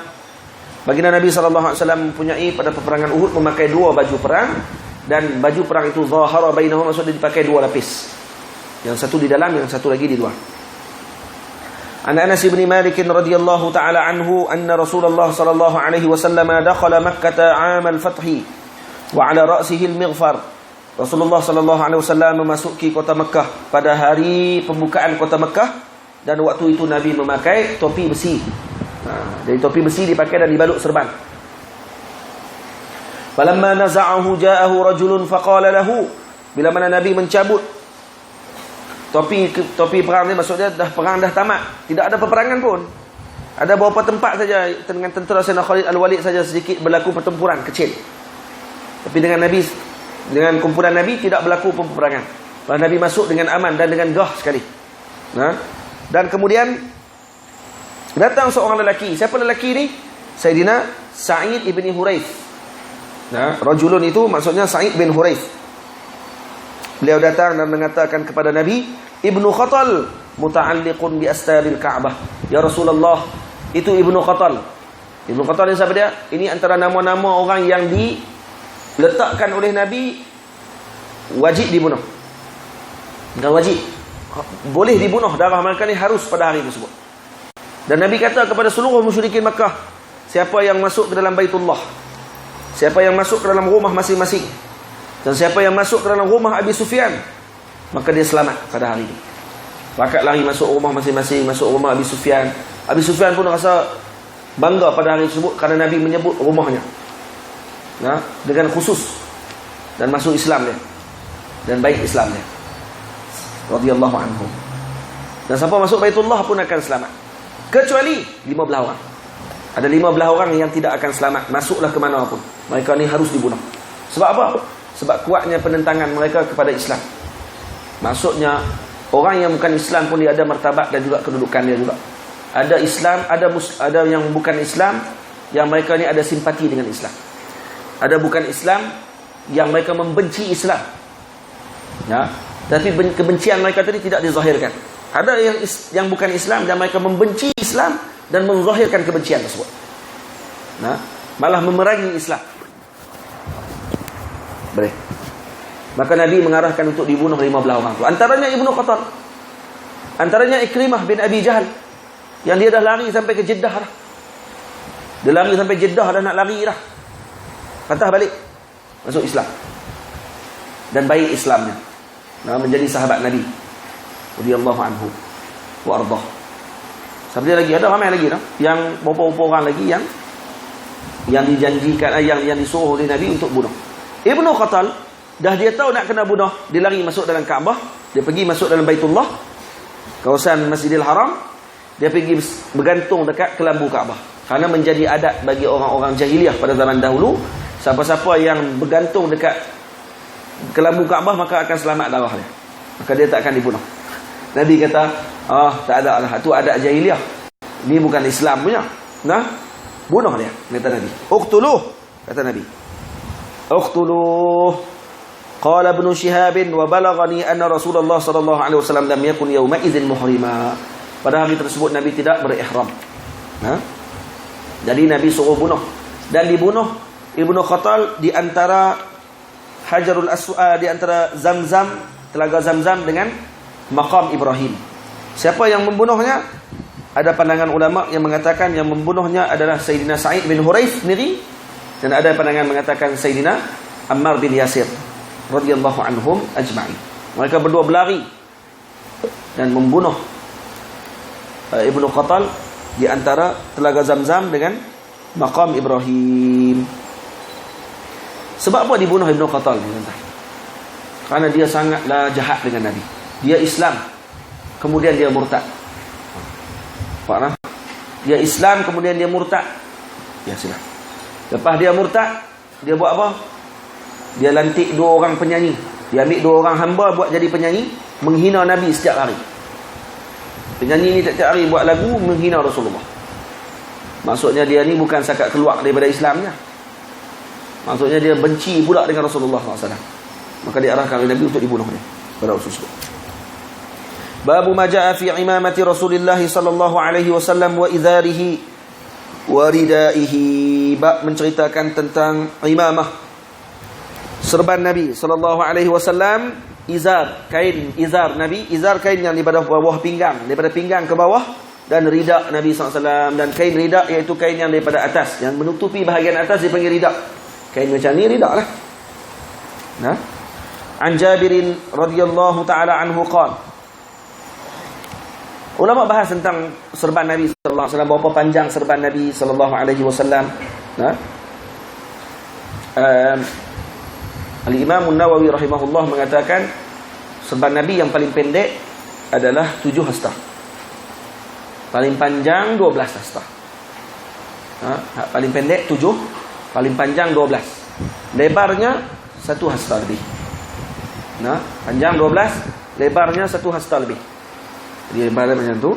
Baginda Nabi sallallahu alaihi wasallam mempunyai pada peperangan Uhud memakai 2 baju perang, dan baju perang itu zahara bainahuma maksudnya dipakai 2 lapis. Yang satu di dalam, yang satu lagi di luar. An Anas bin Malik radhiyallahu ta'ala anhu anna Rasulullah sallallahu alaihi wasallam dakhala Makkah 'am al-fath wa 'ala ra'sihi al-mighfar. Rasulullah sallallahu alaihi wasallam memasuki kota Mekah pada hari pembukaan kota Mekah, dan waktu itu Nabi memakai topi besi. Jadi topi besi dipakai dan dibalut serban. Falamma naza'ahu ja'ahu rajulun faqala lahu. Bila mana Nabi mencabut topi perang ni, maksudnya dah perang dah tamat, tidak ada peperangan pun. Ada beberapa tempat saja dengan tentera Sayyidina Khalid Al-Walid saja sedikit berlaku pertempuran kecil. Tapi dengan Nabi, dengan kumpulan Nabi tidak berlaku peperangan. Lalu Nabi masuk dengan aman dan dengan gah sekali. Dan kemudian datang seorang lelaki. Siapa lelaki ni? Sayyidina Sa'id ibn Huraith. Rajulun itu maksudnya Sa'id bin Huraith. Beliau datang dan mengatakan kepada Nabi, Ibnu Khatal muta'alliqun bi astaril Ka'bah. Ya Rasulullah, itu Ibnu Khatal. Ibnu Khatal ni siapa dia? Ini antara nama-nama orang yang diletakkan oleh Nabi wajib dibunuh. Bukan wajib, boleh dibunuh, darah mereka ni harus pada hari tersebut. Dan Nabi kata kepada seluruh musyrikin Makkah, siapa yang masuk ke dalam Baitullah, siapa yang masuk ke dalam rumah masing-masing, dan siapa yang masuk ke dalam rumah Abi Sufyan, maka dia selamat pada hari ini. Rakat lari masuk rumah masing-masing, masuk rumah Abi Sufyan. Abi Sufyan pun rasa bangga pada hari tersebut kerana Nabi menyebut rumahnya dengan khusus, dan masuk Islam dia, dan baik Islam dia, radhiyallahu anhu. Dan siapa masuk Baitullah pun akan selamat, kecuali 15 orang. Ada 15 orang yang tidak akan selamat, masuklah ke mana pun. Mereka ni harus dibunuh. Sebab apa? Sebab kuatnya penentangan mereka kepada Islam. Maksudnya orang yang bukan Islam pun dia ada martabat dan juga kedudukan dia juga. Ada Islam, ada yang bukan Islam, yang mereka ni ada simpati dengan Islam. Ada bukan Islam yang mereka membenci Islam. Tapi kebencian mereka tadi tidak dizahirkan. Ada yang bukan Islam dan mereka membenci Islam dan menzahirkan kebencian tersebut. Malah memerangi Islam. Boleh. Maka Nabi mengarahkan untuk dibunuh 15 orang tu. Antaranya Ibnu Khatal. Antaranya Ikrimah bin Abi Jahal, yang dia dah lari sampai ke Jeddah dah. Dia lari sampai Jeddah dah, nak lari dah. Patah balik, masuk Islam. Dan baik Islamnya. Menjadi sahabat Nabi radhiyallahu anhu wa ardah. Sampai lagi ada ramai lagi yang beberapa orang lagi yang dijanjikan, yang disuruh oleh Nabi untuk bunuh. Ibnu Khatal dah dia tahu nak kena bunuh, dia lari masuk dalam Kaabah, dia pergi masuk dalam Baitullah, kawasan Masjidil Haram, dia pergi bergantung dekat kelambu Kaabah. Kerana menjadi adat bagi orang-orang jahiliah pada zaman dahulu, siapa-siapa yang bergantung dekat kelambu Kaabah maka akan selamat darah dia. Maka dia tak akan dibunuh. Nabi kata, tak ada lah, itu adat jahiliah. Ini bukan Islam punya. Bunuh dia, kata Nabi. Uqtuluh, kata Nabi. Uqtuluh. Qala Ibnu Shihab wa balaghani anna Rasulullah sallallahu alaihi wasallam lam yakun yawma idzin muhrima. Pada hari tersebut Nabi tidak berihram. Jadi Nabi suruh bunuh dan dibunuh Ibnu Khatal di antara Hajarul Aswad, di antara Zamzam, telaga Zamzam dengan maqam Ibrahim. Siapa yang membunuhnya? Ada pandangan ulama yang mengatakan yang membunuhnya adalah Sayyidina Sa'id bin Huraith sendiri, dan ada pandangan mengatakan Sayyidina Ammar bin Yasir radhiyallahu anhum ajma'in. Mereka berdua berlari dan membunuh Ibnu Khatal di antara telaga Zamzam dengan maqam Ibrahim. Sebab apa dibunuh Ibnu Khatal ni, tuan-tuan? Karena dia sangatlah jahat dengan Nabi. Dia Islam, kemudian dia murtad. Faham? Dia Islam, kemudian dia murtad. Ya sudah. Lepas dia murtad, dia buat apa? Dia lantik 2 orang penyanyi. Dia ambil 2 orang hamba buat jadi penyanyi, menghina Nabi setiap hari. Penyanyi ni setiap hari buat lagu menghina Rasulullah. Maksudnya dia ni bukan sakat keluar daripada Islamnya. Maksudnya dia benci pula dengan Rasulullah SAW. Maka diarahkan oleh Nabi untuk dibunuh dia pada Rasulullah. Babu ma jaa fi imamati Rasulillah sallallahu alaihi wasallam wa idharihi wa ridaihi. Bab menceritakan tentang imamah, serban Nabi sallallahu alaihi wasallam, izar, kain izar Nabi, izar kain yang di bawah pinggang, daripada pinggang ke bawah, dan rida Nabi SAW, dan kain rida iaitu kain yang daripada atas, yang menutupi bahagian atas dipanggil rida. Kain macam ni rida lah. Nah, an Jabirin radhiyallahu taala anhu qala. Ulama bahas tentang serban Nabi sallallahu alaihi wasallam, berapa panjang serban Nabi sallallahu alaihi wasallam. Nah, Al-Imam An-Nawawi rahimahullah mengatakan serban Nabi yang paling pendek adalah 7 hasta. Paling panjang 12 hasta. Paling pendek 7, paling panjang 12. Lebarnya 1 hasta lebih. Nah, panjang 12, lebarnya 1 hasta lebih. Jadi lebarnya macam tu.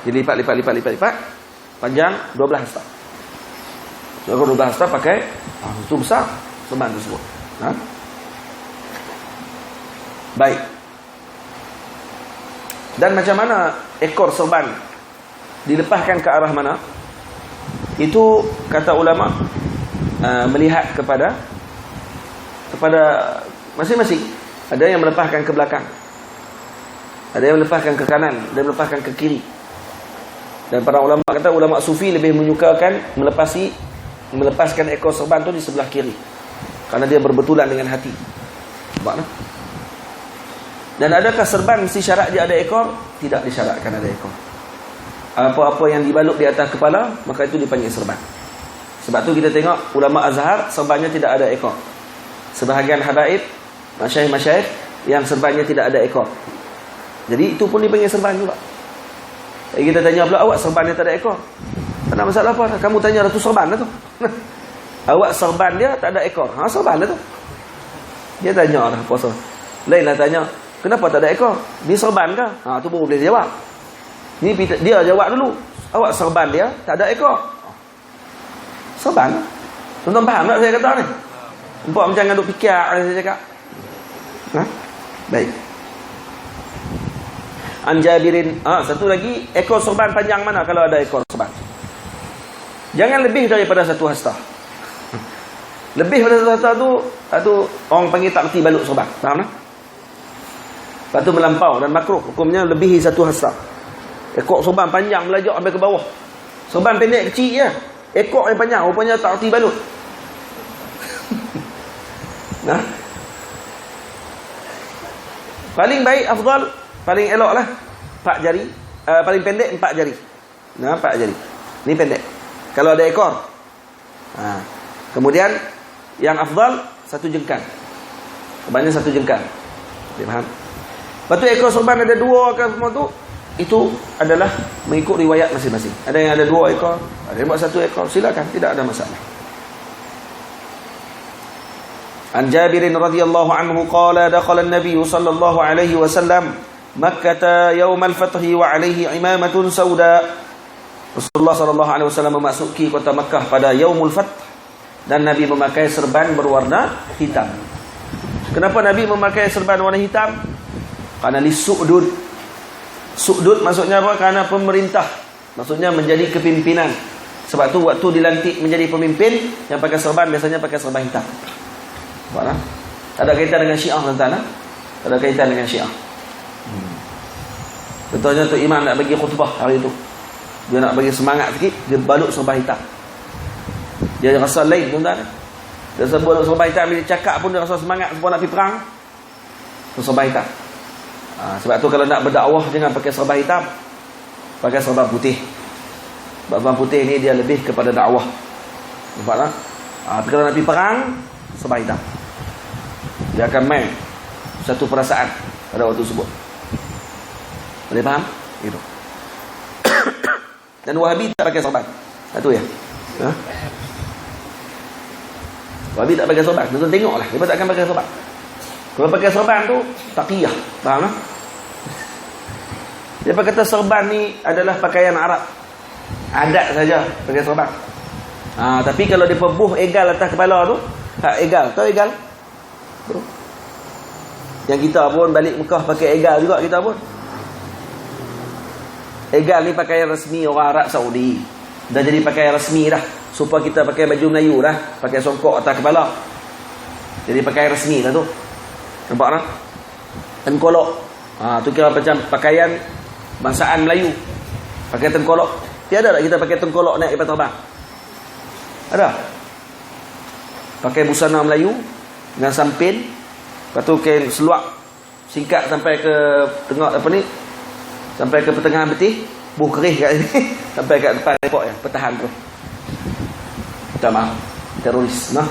Jadi lipat. Panjang 12 hasta. Kalau 12 hasta pakai itu besar serban tersebut. Baik. Dan macam mana ekor serban dilepaskan ke arah mana? Itu kata ulama melihat kepada masing-masing. Ada yang melepaskan ke belakang, ada yang melepaskan ke kanan, ada yang melepaskan ke kiri. Dan para ulama kata, ulama sufi lebih menyukakan melepaskan ekor serban tu di sebelah kiri, karena dia berbetulan dengan hati. Nampak tak? Dan adakah serban mesti syarat dia ada ekor? Tidak disyaratkan ada ekor. Apa-apa yang dibalut di atas kepala, maka itu dipanggil serban. Sebab tu kita tengok ulama Azhar serbannya tidak ada ekor. Sebahagian habaib, masyayikh yang serbannya tidak ada ekor. Jadi itu pun dipanggil serban juga. Jadi kita tanya pula, awak serbannya tak ada ekor, tak ada masalah apa? Kamu tanya Ratu serban lah tu. Awak serban dia tak ada ekor. Serban lah tu. Dia tanya lah puasa. Lainlah tanya, kenapa tak ada ekor? Dia serban ke? Tu baru boleh jawab. Ni dia jawab dulu. Awak serban dia tak ada ekor. Serban. Tuan-tuan faham tak saya kata ni? Nampak macam ngaduk fikir saya cakap. Baik. An Jabirin, satu lagi, ekor serban panjang mana kalau ada ekor serban? Jangan lebih daripada 1 hasta. Lebih daripada 1 hasta tu orang panggil tak reti balut serban. Faham tak? Lepas tu melampau dan makruh, hukumnya lebihi 1 hasta. Ekor serban panjang melajak sampai ke bawah. Serban pendek kecil je, ekor yang panjang rupanya tak reti balut. Paling baik, afdal, paling elok lah 4 jari. Paling pendek 4 jari. 4 jari. Ni pendek kalau ada ekor. Kemudian yang afdal 1 jengkal. Sebanyak 1 jengkal. Okay, faham? Lepas tu ekor serban ada 2 ke semua tu, itu adalah mengikut riwayat masing-masing. Ada yang ada 2 ekor, ada yang buat 1 ekor, silakan, tidak ada masalah. An Jabirin radhiyallahu anhu qala dakhala an-nabiy sallallahu alaihi wasallam Makkah yaum al-fath wa alaihi imamatun sauda. Rasulullah sallallahu alaihi wasallam memasuki kota Makkah pada yaumul fath dan Nabi memakai serban berwarna hitam. Kenapa Nabi memakai serban warna hitam? Karena lisu'dud. Su'dud maksudnya apa? Karena pemerintah. Maksudnya menjadi kepimpinan. Sebab tu waktu dilantik menjadi pemimpin, yang pakai serban biasanya pakai serban hitam. Nampak tak? Tak ada kaitan dengan Syiah, tuan-tuan. Tak ada kaitan dengan Syiah. Contohnya tu imam nak bagi khutbah hari tu, dia nak bagi semangat sikit, dia balut serban hitam. Dia rasa lain, tuan-tuan. Dia sebut serban hitam, dia cakap pun dia rasa semangat sebab nak pergi perang. Tu serban hitam. Sebab tu kalau nak berdakwah jangan pakai serban hitam, pakai serban putih. Serban putih ni dia lebih kepada dakwah. Nampak tak? Tapi kalau nak pergi perang, serban hitam, dia akan main satu perasaan pada waktu tersebut. Boleh faham? Gitu. Dan Wahabi tak pakai serban. Itu ya. Wahabi tak pakai serban. Tuan tengoklah, dia takkan pakai serban. Kalau pakai serban tu taqiyah. Faham tak? Dia kata serban ni adalah pakaian Arab. Adat saja pakai serban. Tapi kalau dia buh egal atas kepala tu, egal. Tahu egal? Tu. Yang kita pun balik Mekah pakai egal juga kita pun. Egal ni pakaian resmi orang Arab Saudi. Dah jadi pakaian resmi dah. Supaya kita pakai baju Melayu dah, pakai songkok atas kepala. Jadi pakaian resmi dah tu. Nampak tak? Tengkolok. Tu kira macam pakaian bangsaan Melayu. Pakai tengkolok. Tiada tak kita pakai tengkolok naik kapal terbang? Ada? Pakai busana Melayu dengan sampin. Lepas tu kain seluar singkat sampai ke tengah apa ni? Sampai ke pertengahan betih, buh kerih kat sini. Sampai kat depan report yang pertahan tu. Tak maaf, teroris, nah.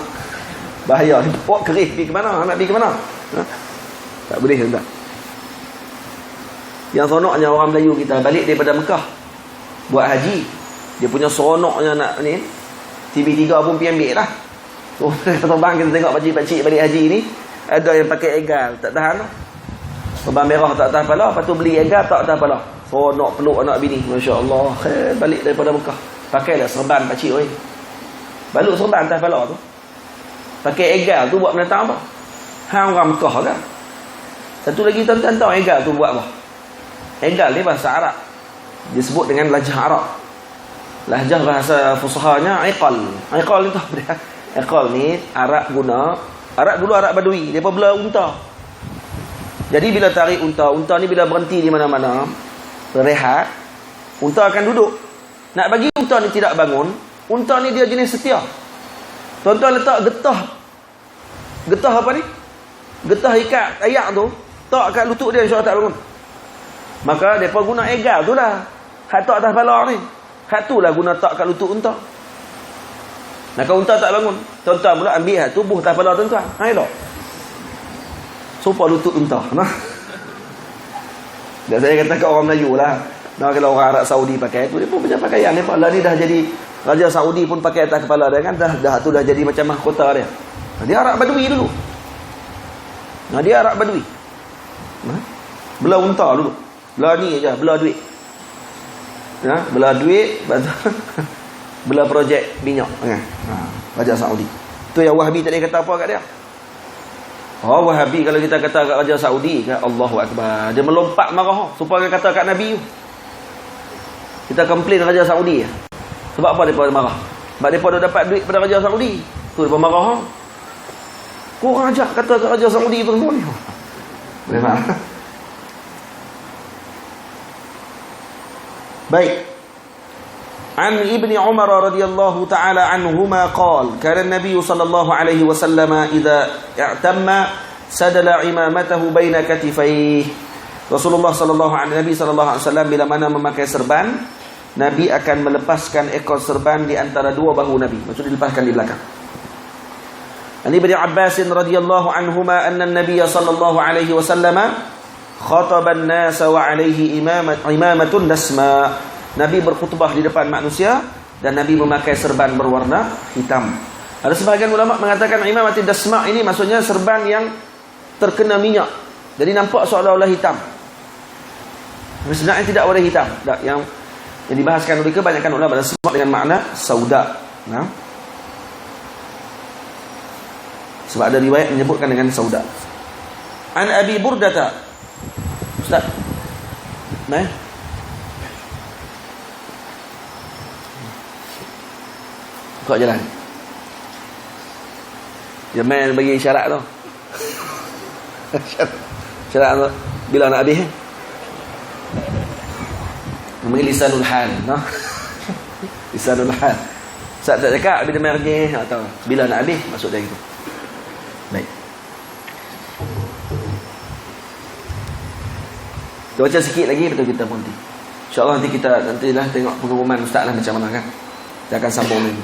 Bahaya, report kerih pergi ke mana? Nak pergi ke mana? Tak boleh tak. Yang seronoknya orang Melayu kita balik daripada Mekah buat haji, dia punya seronoknya nak ni, TV3 pun pergi ambil lah. So, terbang kita tengok pakcik-pakcik balik haji ni, ada yang pakai egal, tak tahan lah. Serban merah tak atas kepala, lepas tu beli egal tak atas kepala. Seronok peluk anak bini, Masya Allah. Balik daripada Mekah, pakailah serban pakcik oi. Balut serban atas kepala tu, pakai egal tu buat menentang apa? Hang orang Mekah kan? Satu lagi tuan-tuan tahu egal tu buat apa? Egal ni bahasa Arab, disebut dengan lajah Arab. Lahjah bahasa fusahanya iqal. Iqal ni tahu dia. Iqal ni Arab guna. Arab dulu Arab Badui, depa bela unta. Jadi bila tarik unta ni bila berhenti di mana-mana, berehat, unta akan duduk. Nak bagi unta ni tidak bangun, unta ni dia jenis setia. Tuan-tuan letak getah apa ni? Getah ikat ayak tu, tak kat lutut dia insya-Allah tak bangun. Maka depa guna egal tu lah. Hak tak atas kepala ni. Hak tu lah guna tak kat lutut unta. Nah, kalau unta tak bangun, tuan-tuan pula ambil hak tu buh atas kepala tuan-tuan. Elok. Sopa lutut unta. Nah. Dan saya kata kat orang Melayu lah. Nah, kalau orang Arab Saudi pakai tu, dia pun macam pakaian dia. Lah ni dah jadi Raja Saudi pun pakai atas kepala dia kan. Dah tu dah jadi macam mahkota dia. Dia Arab Badui dulu. Dia Arab Badui. Belah unta dulu. Belah ni aja, belah duit. Belah duit, belah projek minyak. Raja Saudi. Tu yang Wahabi tadi kata apa kat dia? Wahabi kalau kita kata kat Raja Saudi, kat Allahu Akbar, dia melompat marah supaya kata kat Nabi tu. Kita komplain Raja Saudi. Sebab apa depa marah? Sebab depa dah dapat duit pada Raja Saudi. Tu depa marah. Kurang ajar kata kat Raja Saudi tu semua ni. Boleh tak? Baik. An Ibni Umar radhiyallahu ta'ala anhuma qala kana an-nabiy sallallahu alaihi wasallam idza i'tamma sadala imamatahu baina katifaihi. Rasulullah sallallahu alaihi wasallam bila mana memakai serban, Nabi akan melepaskan ekor serban di antara dua bahu Nabi. Maksudnya dilepaskan di belakang. An Ibni Abbas radhiyallahu anhuma anna an-nabiy sallallahu alaihi wasallam khataba an-nas wa alaihi imamatun dasma. Nabi berkhutbah di depan manusia dan Nabi memakai serban berwarna hitam. Ada sebahagian ulama mengatakan imamati dasma ini maksudnya serban yang terkena minyak. Jadi nampak seolah-olah hitam. Tapi sebenarnya tidak warna hitam. Yang dibahaskan oleh kebanyakan ulama dasma dengan makna sauda. Sebab ada riwayat menyebutkan dengan sauda. An Abi Burdata. Ustaz. Nah. Kau jalan. Dia main bagi syarat tu. Syarat tu bila nak habis. Namanya lisanul hal, noh. Lisanul hal. Ustaz tak cakap bila main rejeh atau bila nak habis, maksud dia gitu. Baik. Kita baca sikit lagi betul kita berhenti. InsyaAllah nantilah tengok pengumuman ustaz lah macam mana kan. Kita akan sambung lagi.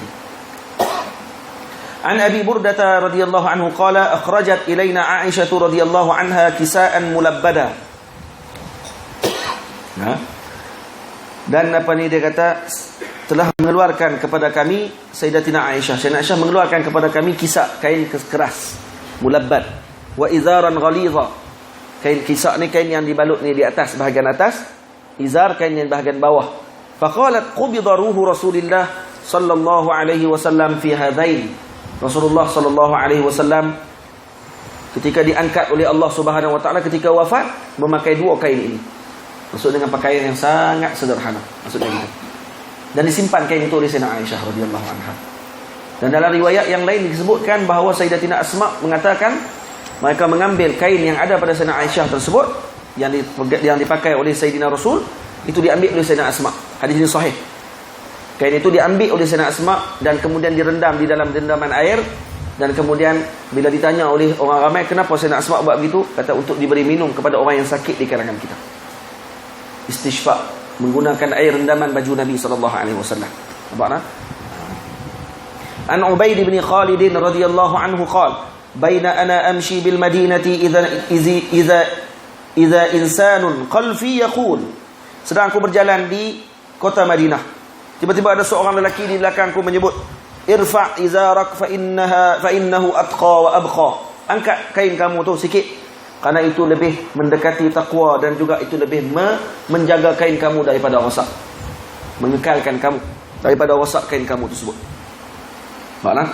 An Abi Burdah radhiyallahu anhu qala akhrajat ilaina Aisyah radhiyallahu anha kisaan mulabbada. Nah. Dan apa ni dia kata telah mengeluarkan kepada kami Sayyidatina Aisyah. Sayyidatina Aisyah mengeluarkan kepada kami kisah kain keras mulabbad wa izaran ghalidha. Kain kisah ni kain yang dibalut ni di atas bahagian atas, izar kain yang bahagian bawah. Faqalat qubida ruhu Rasulillah sallallahu alaihi wasallam fi hadain. Rasulullah sallallahu alaihi wasallam ketika diangkat oleh Allah Subhanahu wa taala ketika wafat memakai dua kain ini. Maksud dengan pakaian yang sangat sederhana. Maksudnya gitu. Dan disimpan kain itu oleh Sayyidatina Aisyah radhiyallahu anha. Dan dalam riwayat yang lain disebutkan bahawa Sayyidatina Asma mengatakan mereka mengambil kain yang ada pada Sayyidatina Aisyah tersebut yang dipakai oleh Sayyidina Rasul, itu diambil oleh Sayyidatina Asma. Hadis ini sahih. Kain itu diambil oleh Sayyidatina Asma dan kemudian direndam di dalam rendaman air, dan kemudian bila ditanya oleh orang ramai kenapa Sayyidatina Asma buat begitu, kata untuk diberi minum kepada orang yang sakit di kalangan kita. Istishfa, menggunakan air rendaman baju Nabi sallallahu alaihi wasallam. Nampak tak? An Ubaid bin Khalid radhiyallahu anhu qala baina ana amshi bil madinati idza insanun qalfi yaqul. Sedang aku berjalan di kota Madinah, tiba-tiba ada seorang lelaki di belakangku menyebut, irfa' izarak fa innahu atqa wa abqa. Angkat kain kamu tu sikit, karena itu lebih mendekati takwa dan juga itu lebih menjaga kain kamu daripada rosak, mengekalkan kamu daripada rosak kain kamu tersebut. Mana?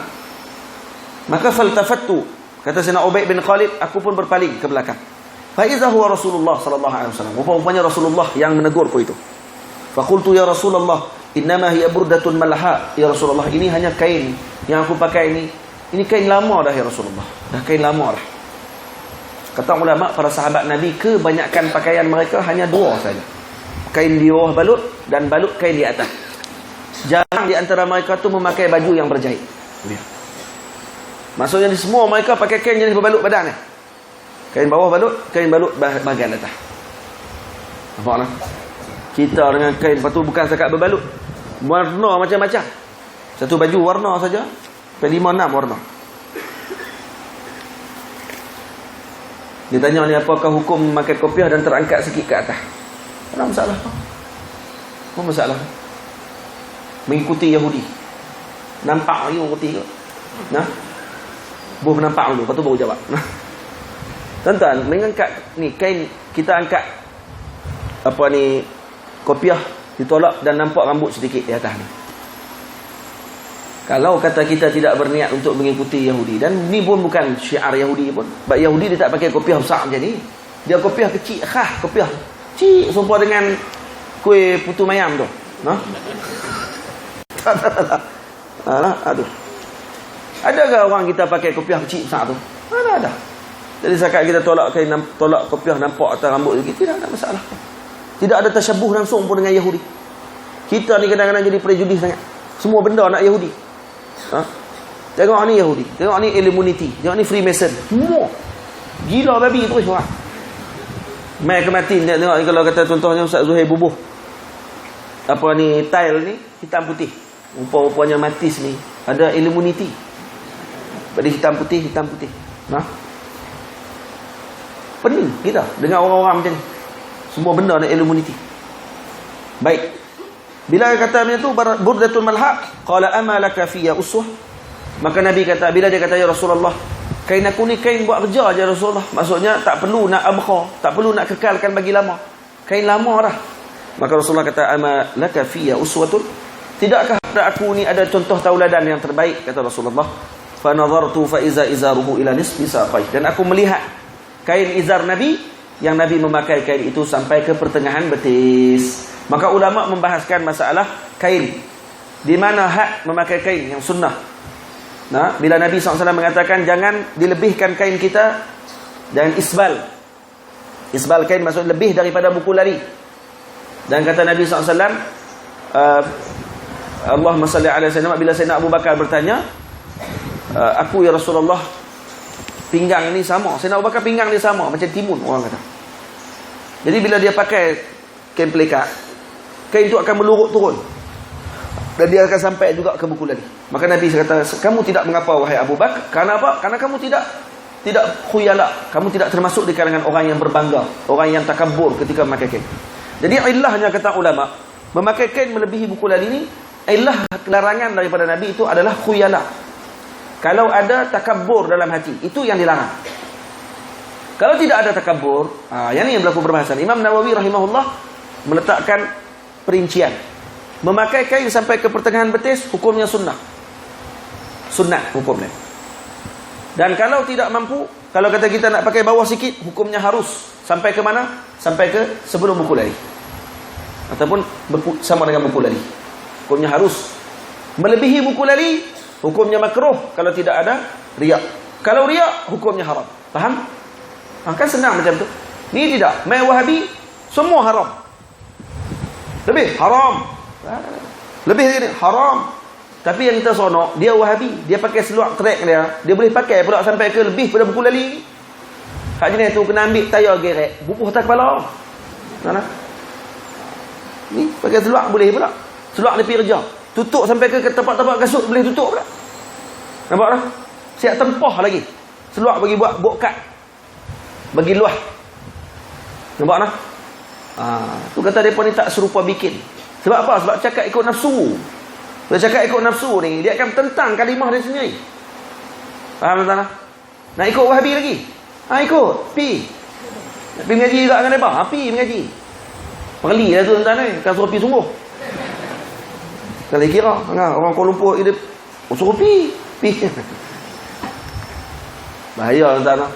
Maka faltafattu, kata Sayyidina Ubaid bin Khalid, aku pun berpaling ke belakang. Fa iza huwa Rasulullah sallallahu alaihi wasallam. Rupanya Rasulullah yang menegurku itu. Fa qultu ya Rasulullah, innama hiya burdatun malha. Ya Rasulullah, ini hanya kain yang aku pakai ini kain lama dah ya Rasulullah. Dah kain lama dah. Kata ulama, para sahabat Nabi kebanyakan pakaian mereka hanya dua saja. Kain di bawah balut dan balut kain di atas. Jarang di antara mereka tu memakai baju yang berjahit. Maksudnya di semua mereka pakai kain jenis berbalut badan ni. Kain bawah balut, kain balut bahagian atas. Nampak tak? Kita dengan kain, lepas tu bukan setakat berbalut, warna macam-macam. Satu baju warna saja, 5-6 warna. Dia tanya ni, apakah hukum memakai kopiah dan terangkat sikit ke atas? Ada masalah? Apa masalah? Mengikuti Yahudi. Nampak lagi mengikuti ke? Nah, buh nampak dulu, lepas tu baru jawab. Nah, tuan-tuan, mengangkat ni kain, kita angkat apa ni kopiah, ditolak dan nampak rambut sedikit di atas ni. Kalau kata kita tidak berniat untuk mengikuti Yahudi, dan ni pun bukan syiar Yahudi pun. Sebab Yahudi dia tak pakai kopiah besar macam ni. Dia kopiah kecil, khas kopiah kecil, serupa dengan kuih putu mayam tu. Nah. Aduh. Adakah orang kita pakai kopiah kecil besar tu? Ada. Jadi setakat kita tolak kopiah nampak atas rambut sikit, tidak ada masalah. Tidak ada tasyabuh langsung pun dengan Yahudi. Kita ni kadang-kadang jadi prejudis sangat. Semua benda nak Yahudi. Tengok ni Yahudi, tengok ni Illuminati, tengok ni Freemason. Semua gila babi terus orang. Mai ke mati tengok ni, kalau kata contohnya Ustaz Zuhair bubuh apa ni tile ni hitam putih. Rupa-rupanya Matis ni ada Illuminati. Pada hitam putih. Pening kita dengan orang-orang macam ni. Semua benda nak Illuminati. Baik. Bila dia kata macam tu, burdatun malhaq, qala ama laka fiyya uswah. Maka Nabi kata, bila dia kata ya Rasulullah, kain aku ni kain buat kerja aja Rasulullah. Maksudnya tak perlu nak abqa, tak perlu nak kekalkan bagi lama. Kain lama dah. Maka Rasulullah kata, ama laka fiyya uswatun. Tidakkah pada aku ni ada contoh tauladan yang terbaik, kata Rasulullah. Fa nazartu fa iza izaruhu ila nisfi saqai. Dan aku melihat kain izar Nabi, yang Nabi memakai kain itu sampai ke pertengahan betis. Maka ulama membahaskan masalah kain, di mana hak memakai kain yang sunnah. Nah, bila Nabi SAW mengatakan jangan dilebihkan kain kita, jangan isbal. Isbal kain maksud lebih daripada buku lari. Dan kata Nabi SAW, Allahumma salli ala sayyidina, bila Sayyidina Abu Bakar bertanya, aku ya Rasulullah, pinggang ni sama. Sayyidina Abu Bakar pinggang dia sama, macam timun orang kata. Jadi bila dia pakai kain pelikat, kain itu akan melurut turun, dan dia akan sampai juga ke buku lari. Maka Nabi kata, kamu tidak mengapa wahai Abu Bakar. Karena apa? Karena kamu tidak khuyala, kamu tidak termasuk di kalangan orang yang berbangga, orang yang takabur ketika memakai kain. Jadi ilahnya, kata ulama, memakai kain melebihi buku lari ini, ilah larangan daripada Nabi itu adalah khuyala. Kalau ada takabur dalam hati, itu yang dilarang. Kalau tidak ada takabur, yang ini yang berlaku perbahasan. Imam Nawawi rahimahullah meletakkan perincian. Memakai kain sampai ke pertengahan betis, hukumnya sunnah. Sunnah hukumnya. Dan kalau tidak mampu, kalau kata kita nak pakai bawah sikit, hukumnya harus sampai ke mana? Sampai ke sebelum buku lari. Ataupun sama dengan buku lari. Hukumnya harus. Melebihi buku lari, hukumnya makruh kalau tidak ada riak. Kalau riak, hukumnya haram. Faham? Kan senang macam tu. Ni tidak. Mai Wahabi, semua haram. Lebih haram. Lebih lagi haram. Tapi yang kita sonok, dia Wahabi, dia pakai seluar trek dia boleh pakai pula sampai ke lebih pada buku lali. Hak jenis tu kena ambil tayar gerek, bubuh atas kepala. Mana? Ni pakai seluar boleh pula. Seluar di pirja, tutup sampai ke tempat-tempat kasut boleh tutup pula. Nampak tak? Siap tempah lagi. Seluar bagi buat bokat, bagi luah. Nampak tak? Tu kata depa ni tak serupa bikin. Sebab apa? Sebab cakap ikut nafsu. Bila cakap ikut nafsu ni, dia akan tentang kalimah dia sendiri. Faham tak? Nak ikut Wahabi lagi? Ikut. Pi. Nak pergi mengaji juga dengan mereka? Pi mengaji. Perli lah tu tuan-tuan ni. Kan suruh pi sungguh. Kalau kira, orang Kuala Lumpur dia suruh pi. Bahaya tuan-tuan.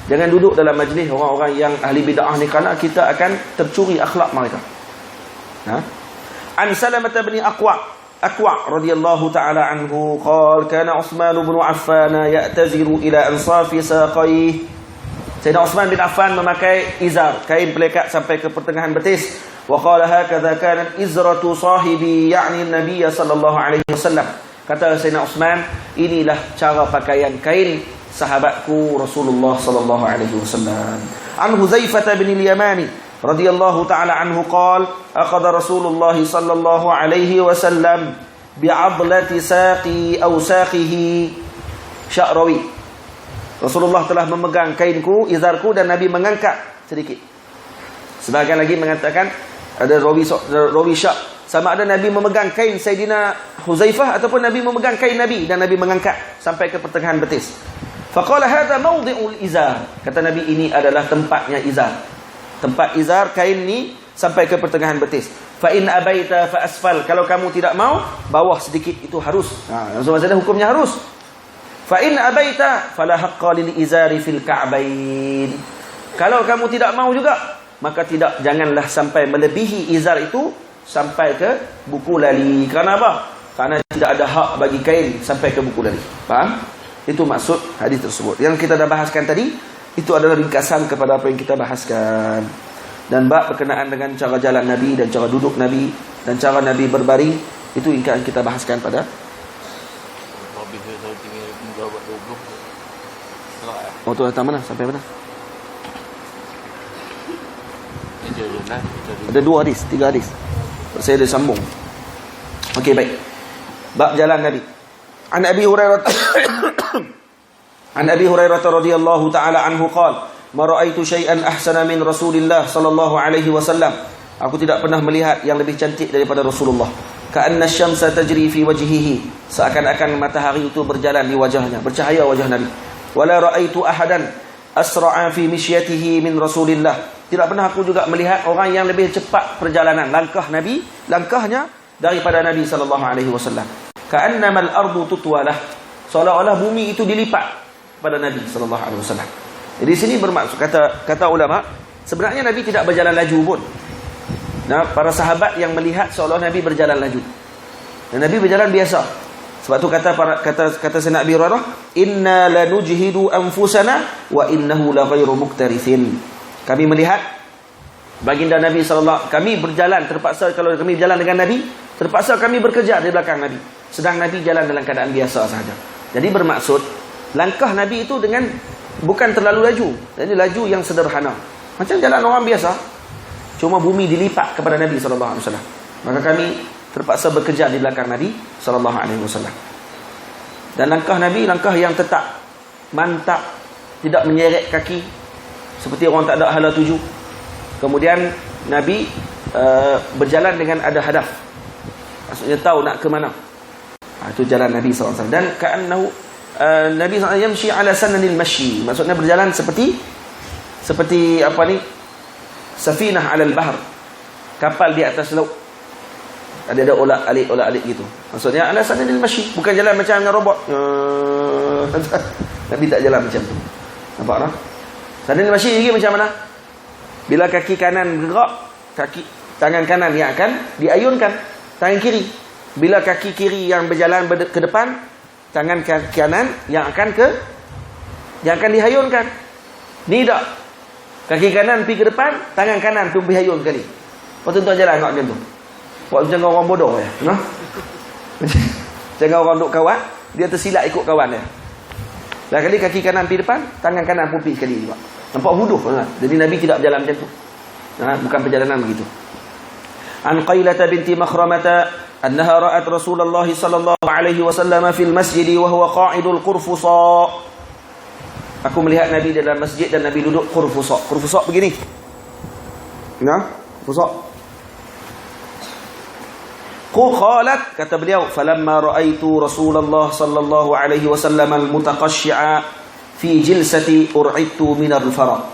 Jangan duduk dalam majlis orang-orang yang ahli bid'ah ni, kerana kita akan tercuri akhlak mereka. An Salamah bin Aqwa radhiyallahu ta'ala anhu qala kana Uthman bin Affan ya'taziru ila ansafi saqayhi. Sayyidina Uthman bin Affan memakai izar, kain pelikat sampai ke pertengahan betis. Wa qala hakadha kanat izratu sahibi, ya'ni Nabi sallallahu alaihi wasallam. Kata Sayyidina Uthman, inilah cara pakaian kain sahabatku Rasulullah sallallahu alaihi wasallam. An Huzaifah bin al-Yamani radhiyallahu ta'ala anhu qala akhadha Rasulullah sallallahu alaihi wasallam bi'adlati saqi aw saqihi sya'rawi. Rasulullah telah memegang kainku, izarku, dan Nabi mengangkat sedikit. Sebahagian lagi mengatakan ada rawi syak, sama ada Nabi memegang kain Sayyidina Huzaifah ataupun Nabi memegang kain Nabi dan Nabi mengangkat sampai ke pertengahan betis. Faqala hadha mawdi'ul izar. Kata Nabi, ini adalah tempatnya izar. Tempat izar kain ni sampai ke pertengahan betis. Fa in abaita fa asfal. Kalau kamu tidak mau, bawah sedikit itu harus. Langsung maksudnya hukumnya harus. Fa in abaita fala haqqa lil izari fil ka'bain. Kalau kamu tidak mau juga, maka janganlah sampai melebihi izar itu sampai ke buku lali. Kerana apa? Karena tidak ada hak bagi kain sampai ke buku lali. Faham? Itu maksud hadis tersebut. Yang kita dah bahaskan tadi, itu adalah ringkasan kepada apa yang kita bahaskan. Dan bab berkenaan dengan cara jalan Nabi dan cara duduk Nabi dan cara Nabi berbaring, itu yang kita bahaskan pada tu datang mana? Sampai mana? Ada 2 hadis, 3 hadis. Saya dah sambung. Okey, baik. Bab jalan Nabi. An Abi Hurairah An Abi Hurairah radhiyallahu ta'ala anhu qala ma ra'aitu syai'an ahsana min Rasulillah sallallahu alaihi wasallam. Aku tidak pernah melihat yang lebih cantik daripada Rasulullah. Ka'anna asy-syamsa tajri fi wajhihi. Seakan-akan matahari itu berjalan di wajahnya, bercahaya wajah Nabi. Wala ra'aitu ahadan asra'a fi mishyatihi min Rasulillah. Tidak pernah aku juga melihat orang yang lebih cepat perjalanan langkah Nabi, langkahnya daripada Nabi sallallahu alaihi wasallam. Ka'annamal ardu tutwalah. Seolah-olah bumi itu dilipat pada Nabi sallallahu alaihi wasallam. Jadi sini bermaksud, kata ulama, sebenarnya Nabi tidak berjalan laju pun. Nah, para sahabat yang melihat seolah Nabi berjalan laju. Dan Nabi berjalan biasa. Sebab tu kata Sayyidina Abi Hurairah, "Inna lanujhidu anfusana wa innahu la ghairu muqtarithin." Kami melihat baginda Nabi sallallahu, kami berjalan terpaksa, kalau kami berjalan dengan Nabi, terpaksa kami bekerja di belakang Nabi. Sedang Nabi jalan dalam keadaan biasa sahaja. Jadi bermaksud langkah Nabi itu dengan bukan terlalu laju. Jadi laju yang sederhana. Macam jalan orang biasa. Cuma bumi dilipat kepada Nabi sallallahu alaihi wasallam. Maka kami terpaksa bekerja di belakang Nabi sallallahu alaihi wasallam. Dan langkah Nabi langkah yang tetap, mantap, tidak menyeret kaki seperti orang tak ada hala tuju. Kemudian Nabi berjalan dengan ada hadaf. Maksudnya tahu nak ke mana. Itu jalan Nabi sallallahu alaihi wasallam. Dan ka'annahu Nabi sallallahu alaihi wasallam yamshi ala sananil mashi. Maksudnya berjalan seperti apa ni? Safinah alal bahr. Kapal di atas laut. Ada olak-alik gitu. Maksudnya ala sananil mashi, bukan jalan macam dengan robot. Nabi tak jalan macam tu. Nampak tak? Sananil mashi lagi macam mana? Bila kaki kanan bergerak, tangan kanan yang akan diayunkan, tangan kiri. Bila kaki kiri yang berjalan ke depan, tangan kanan yang akan dihayunkan. Ni tak. Kaki kanan pergi ke depan, tangan kanan tu berhayun kali. Lepas tu tuan jalan kat macam tu. Buat macam orang bodoh ya. Nah. Jangan orang duk kawan, dia tersilap ikut kawan dia. Dah kali kaki kanan pergi depan, tangan kanan pun pergi sekali juga. Nampak bodoh kan? Jadi Nabi tidak berjalan macam tu. Bukan perjalanan begitu. An Qailah binti Makhramah annaha ra'at Rasulullah sallallahu alaihi wasallam fil masjid wa huwa qa'idul qurfusa. Aku melihat Nabi dalam masjid dan Nabi duduk qurfusa. Qurfusa begini. Nah, qurfusa. Qalat, kata beliau, falamma ra'aitu Rasulullah sallallahu alaihi wasallam al-mutaqashshi'a fi jilsati ur'idtu min al-faraq.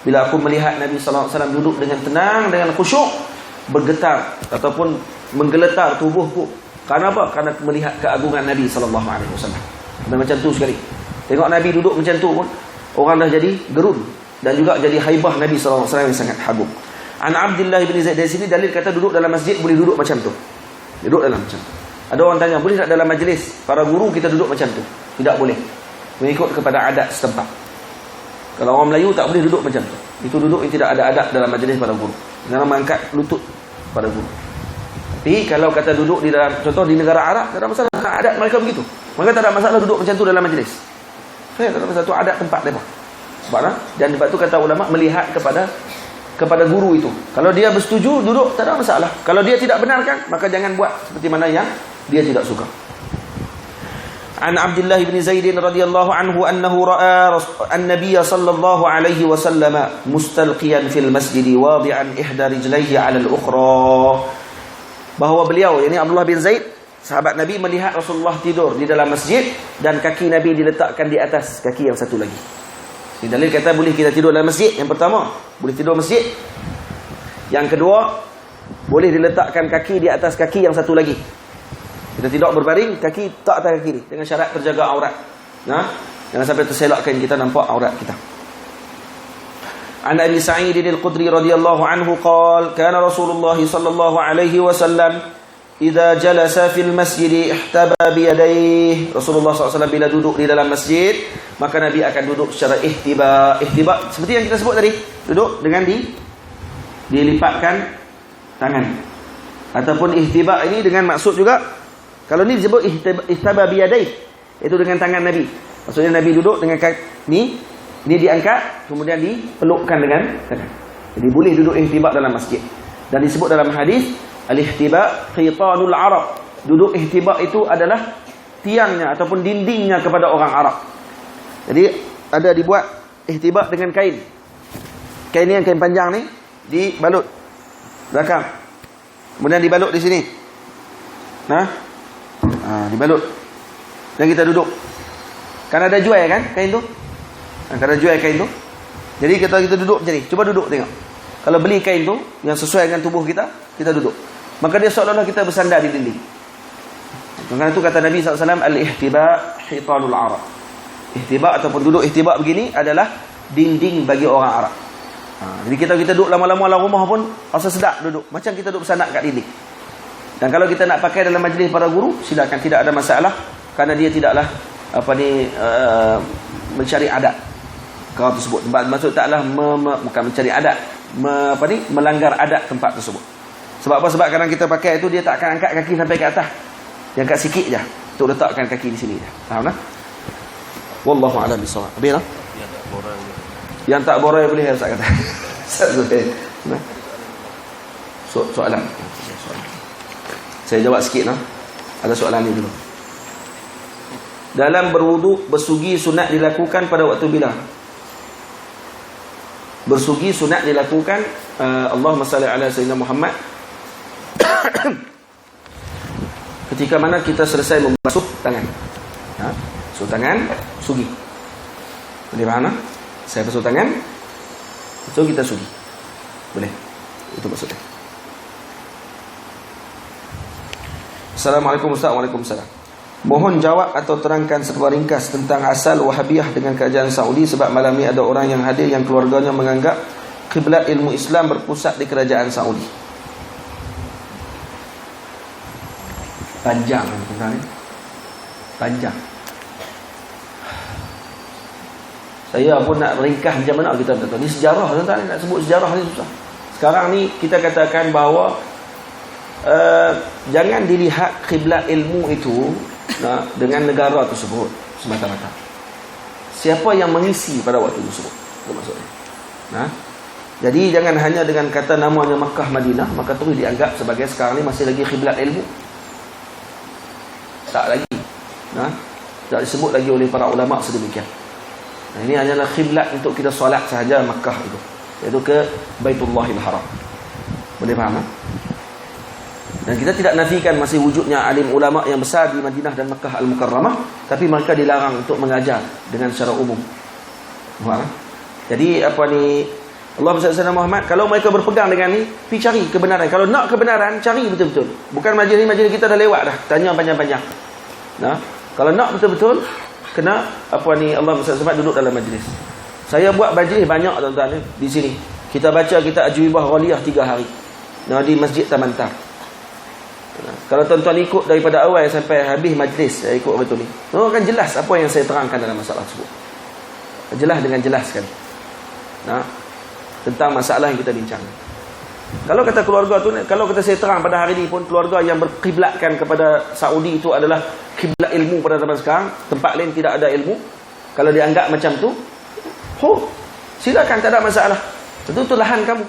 Bila aku melihat Nabi sallallahu alaihi wasallam duduk dengan tenang, dengan khusyuk, bergetar ataupun menggeletar tubuhku. Karena apa? Karena melihat keagungan Nabi sallallahu alaihi wasallam. Dan macam tu sekali. Tengok Nabi duduk macam tu pun orang dah jadi gerun dan juga jadi haibah Nabi sallallahu alaihi wasallam yang sangat agung. An Abdullah bin Zaid, dari sini dalil kata duduk dalam masjid boleh duduk macam tu. Duduk dalam macam tu. Ada orang tanya, boleh tak dalam majlis para guru kita duduk macam tu? Tidak boleh. Mengikut kepada adat setempat. Kalau orang Melayu tak boleh duduk macam tu. Itu duduk yang tidak ada adab dalam majlis para guru. Jangan mengangkat lutut pada guru. Tapi kalau kata duduk di dalam, contoh di negara Arab, tak ada masalah. Adat mereka begitu. Maka tak ada masalah duduk macam tu dalam majlis. Tak ada masalah, tu adat tempat mereka. Sebab dan sebab tu kata ulama melihat kepada guru itu. Kalau dia bersetuju duduk, tak ada masalah. Kalau dia tidak benarkan, maka jangan buat seperti mana yang dia tidak suka. An Abdullah bin Zaid radhiyallahu anhu annahu ra'a an-nabiy sallallahu alaihi wasallam mustalqiyan fil masjid wadi'an ihda rijlaihi 'ala al-ukhra. Bahawa beliau, yakni Abdullah bin Zaid, sahabat Nabi, melihat Rasulullah tidur di dalam masjid dan kaki Nabi diletakkan di atas kaki yang satu lagi. Ini dalil kata boleh kita tidur dalam masjid. Yang pertama, boleh tidur masjid. Yang kedua, boleh diletakkan kaki di atas kaki yang satu lagi. Kita tidak berbaring, kaki tak atas kaki kiri, dengan syarat terjaga aurat. Jangan sampai terselakkan kita nampak aurat kita. An Abi Sa'id al-Khudri radhiyallahu anhu qala kana Rasulullah sallallahu alaihi wasallam idza jalasa fil masjid ihtaba bi yadayhi. Rasulullah SAW bila duduk di dalam masjid, maka Nabi akan duduk secara ihtiba. Ihtiba seperti yang kita sebut tadi, duduk dengan dilipatkan tangan. Ataupun ihtiba ini dengan maksud juga, kalau ni disebut ihtaba bi yadayhi, itu dengan tangan Nabi. Maksudnya Nabi duduk dengan ni diangkat, kemudian dipelukkan dengan tangan. Jadi boleh duduk ihtiba dalam masjid. Dan disebut dalam hadis al-ihtiba khitanul Arab. Duduk ihtiba itu adalah tiangnya ataupun dindingnya kepada orang Arab. Jadi ada dibuat ihtiba dengan kain. Kain ni yang kain panjang ni dibalut belakang. Kemudian dibalut di sini. Dibalut. Dan kita duduk. Kan ada jual kan kain tu? Kan ada jual kain tu. Jadi kita duduk macam ni. Cuba duduk tengok. Kalau beli kain tu yang sesuai dengan tubuh kita, kita duduk. Maka dia seolah-olah kita bersandar di dinding. Karena itu kata Nabi SAW, al-ihtiba hitanul Arab. Ihtiba ataupun duduk ihtiba begini adalah dinding bagi orang Arab. Jadi kita duduk lama-lama dalam rumah pun rasa sedap duduk. Macam kita duduk bersandak kat dinding. Dan kalau kita nak pakai dalam majlis para guru, silakan, tidak ada masalah, kerana dia tidaklah mencari adat kau tersebut. Maksud taklah bukan mencari adat, melanggar adat tempat tersebut. Sebab apa? Sebab kadang kita pakai itu dia tak akan angkat kaki sampai ke atas. Dia angkat sikit je untuk letakkan kaki di sini je. Faham tak? Wallahu a'lam bissawab. Habis lah. Yang tak borai boleh Ustaz kata. Soalan. Saya jawab sikit lah. Ada soalan ni dulu. Dalam berwuduk, bersugi sunat dilakukan pada waktu bila? Bersugi sunat dilakukan Allahumma salli ala sayyidina Muhammad ketika mana kita selesai membasuh tangan. Basuh tangan, sugi. Boleh faham tak? Saya basuh tangan, so kita sugi. Boleh. Itu maksudnya. Assalamualaikum Ustaz. Waalaikumsalam. Mohon jawab atau terangkan secara ringkas tentang asal Wahabiyah dengan kerajaan Saudi, sebab malam ni ada orang yang hadir yang keluarganya menganggap kiblat ilmu Islam berpusat di kerajaan Saudi. Panjang tentang ni. Panjang. Saya pun nak ringkas macam mana kita tahu. Ni sejarah tuan-tuan, nak sebut sejarah ni susah. Sekarang ni kita katakan bahawa jangan dilihat kiblat ilmu itu dengan negara tersebut semata-mata. Siapa yang mengisi pada waktu tersebut, itu maksudnya. Jadi jangan hanya dengan kata namanya Makkah Madinah maka terus dianggap sebagai sekarang ni masih lagi kiblat ilmu. Tak lagi. Tak disebut lagi oleh para ulama sedemikian. Ini hanyalah kiblat untuk kita solat sahaja Makkah itu, iaitu ke Baitullahil Haram. Boleh faham? Dan kita tidak nafikan masih wujudnya alim ulama yang besar di Madinah dan Makkah Al-Mukarramah, tapi mereka dilarang untuk mengajar dengan secara umum. Faham? Jadi Allah SWT Muhammad, kalau mereka berpegang dengan ni, pergi cari kebenaran. Kalau nak kebenaran, cari betul-betul. Bukan majlis kita dah lewat dah, tanya panjang-panjang. Kalau nak betul-betul, kena Allah SWT duduk dalam majlis. Saya buat majlis banyak tuan-tuan di sini. Kita baca kitab Ajwibah Ghaliyah 3 hari di Masjid Tamantar. Kalau tuan-tuan ikut daripada awal sampai habis majlis, saya ikut betul ni, akan jelas apa yang saya terangkan dalam masalah tersebut. Jelas dengan jelas sekali tentang masalah yang kita bincang. Kalau kata keluarga tu, kalau kata saya terang pada hari ini pun, keluarga yang berkiblatkan kepada Saudi itu adalah kiblat ilmu pada zaman sekarang, tempat lain tidak ada ilmu. Kalau dianggap macam tu, silakan, tak ada masalah. Itu lahan kamu.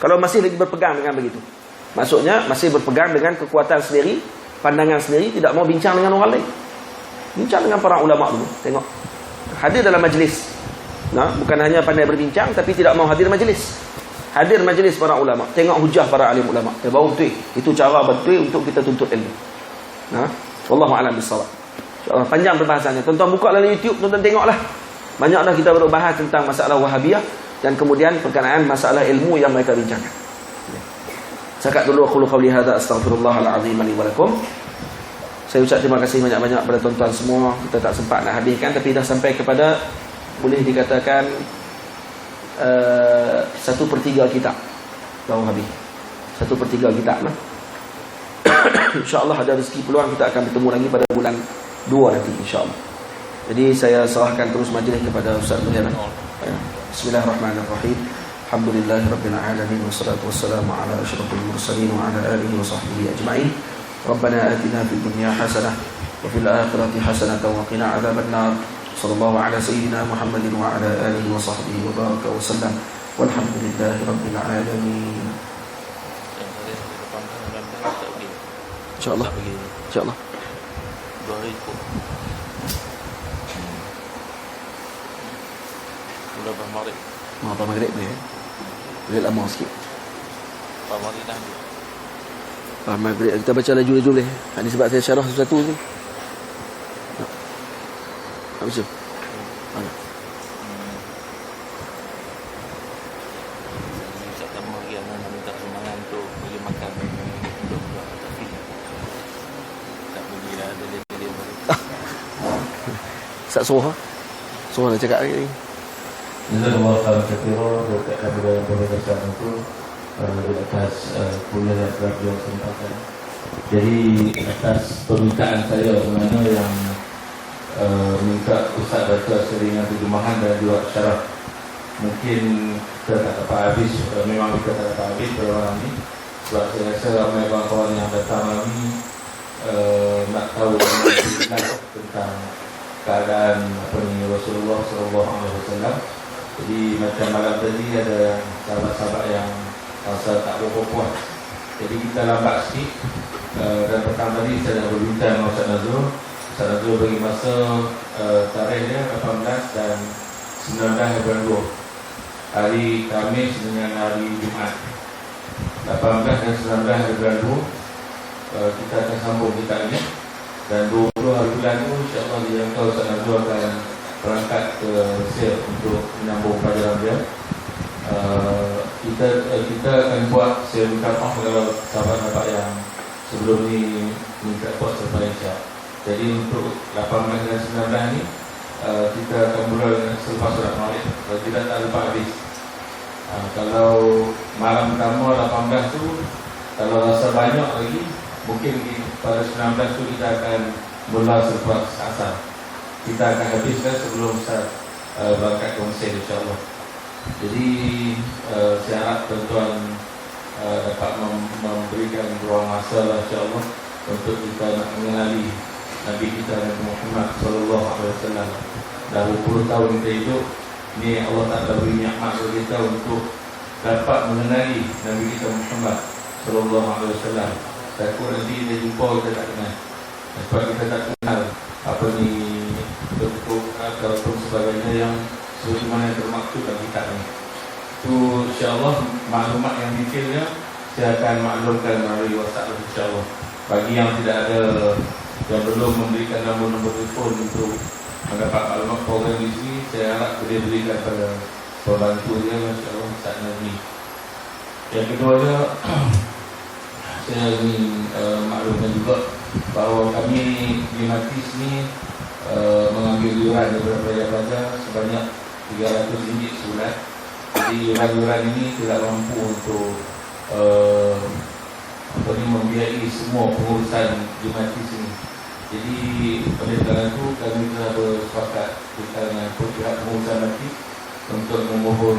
Kalau masih lagi berpegang dengan begitu, maksudnya masih berpegang dengan kekuatan sendiri, pandangan sendiri, tidak mau bincang dengan orang lain. Bincang dengan para ulama dulu. Tengok, hadir dalam majlis. Bukan hanya pandai berbincang, tapi tidak mau hadir majlis. Hadir majlis para ulama, tengok hujah para alim ulama. Baru betul. Itu cara betul untuk kita tuntut ilmu. Wallahu a'lam bissawab. InsyaAllah panjang perbahasannya. Tuan-tuan buka dalam YouTube, tuan-tuan tengoklah. Banyak dah kita berbahas tentang masalah Wahabiyah dan kemudian berkenaan masalah ilmu yang mereka bincangkan. Cakap dulu aku qauli hadza astaghfirullahal azim li wa lakum. Saya ucap terima kasih banyak-banyak kepada tuan-tuan semua. Kita tak sempat nak habiskan, tapi dah sampai kepada, boleh dikatakan 1/3 kitab baru habis. 1/3 kitab lah. InsyaAllah ada rezeki peluang kita akan bertemu lagi pada bulan 2 nanti insyaAllah. Jadi saya serahkan terus majlis kepada Ustaz Nurul. Bismillahirrahmanirrahim. Alhamdulillahirabbil alamin wassalatu wassalamu ala asyrafil mursalin wa ala alihi wa sahbihi ajma'in. Rabbana atina fid dunya hasanah wa fil akhirati hasanah wa qina adzabannar. Sallallahu ala sayyidina Muhammadin wa ala alihi wa sahbihi wa baraka wa sallam. Walhamdulillahirabbil alamin. InsyaAllah. InsyaAllah. 2 hari ikut. Lepas maghrib. Lepas maghrib boleh. Boleh lama sikit. Lepas maghrib dah. Lepas maghrib kita baca laju-laju boleh. Ini sebab saya syarah sesuatu ni. Tak baca. Ustaz tambah lagi anak minta sumbangan untuk bagi makan budak-budak tapi tak bagilah ada dia. Ustaz suruh. Suruh nak cakap lagi. Jazakallahu khairan katsiran kepada yang berkaitan itu di atas kuliah yang telah beliau sampaikan. Jadi atas permintaan saya sebenarnya yang minta Ustaz baca seringan terjemahan dan juga syarah. Mungkin kita tak dapat habis, memang kita tak dapat habis pada malam ini. Sebab saya rasa ramai kawan-kawan yang datang malam ini nak tahu tentang keadaan Rasulullah SAW. Jadi macam malam tadi ada sahabat-sahabat yang rasa tak berpuas. Jadi kita lambat sikit. Dan petang tadi saya dah berbincang dengan Ustaz Nazrul. Ustaz Nazrul bagi masa tarikh dia 18 dan 19 bulan 2. Hari Khamis dengan hari Jumaat 18 dan 19 bulan 2. Kita akan sambung kita ini. Dan 20 hari bulan itu insyaAllah dijangka Ustaz Nazrul akan berangkat ke Mesir untuk menyambung pelajaran dia. Kita akan buat serukapan kalau sahabat-sahabat yang sebelum ni minta buat serba insya. Jadi untuk 18 dan 19 ni kita akan mula dengan selepas surat Maghrib. Kalau tidak tak lupa habis. Kalau malam pertama 18 tu kalau rasa banyak lagi, mungkin pada 19 tu kita akan mula selepas asar. Kita akan habiskan sebelum Ustaz berangkat ke Mesir insyaAllah. Jadi saya harap tuan-tuan dapat memberikan ruang masa lah insyaAllah untuk kita nak mengenali Nabi kita Nabi Muhammad SAW. Dah 20 tahun kita hidup, ni Allah Ta'ala beri nikmat kepada kita untuk dapat mengenali Nabi kita Muhammad SAW. Takut nanti kita jumpa kita tak kenal. Sebab kita tak kenal apa ni bentuk ataupun sebagainya yang seperti mana yang termaktub dalam kitab ni. Itu insyaAllah maklumat yang detailnya saya akan maklumkan melalui WhatsApp insyaAllah. Bagi yang tidak ada, yang belum memberikan nombor-nombor telefon untuk mendapat maklumat program di sini, saya harap boleh berikan pada pembantu dia insyaAllah Ustaz Nazmi. Yang keduanya saya ingin maklumkan juga bahawa kami di Matis ni mengambil iuran daripada pelajar-pelajar sebanyak RM300 sebulan. Jadi iuran-iuran ini tidak mampu untuk membiayai semua pengurusan di Matis ini. Jadi oleh kerana itu kami telah bersepakat dengan pihak pengurusan Matis untuk memohon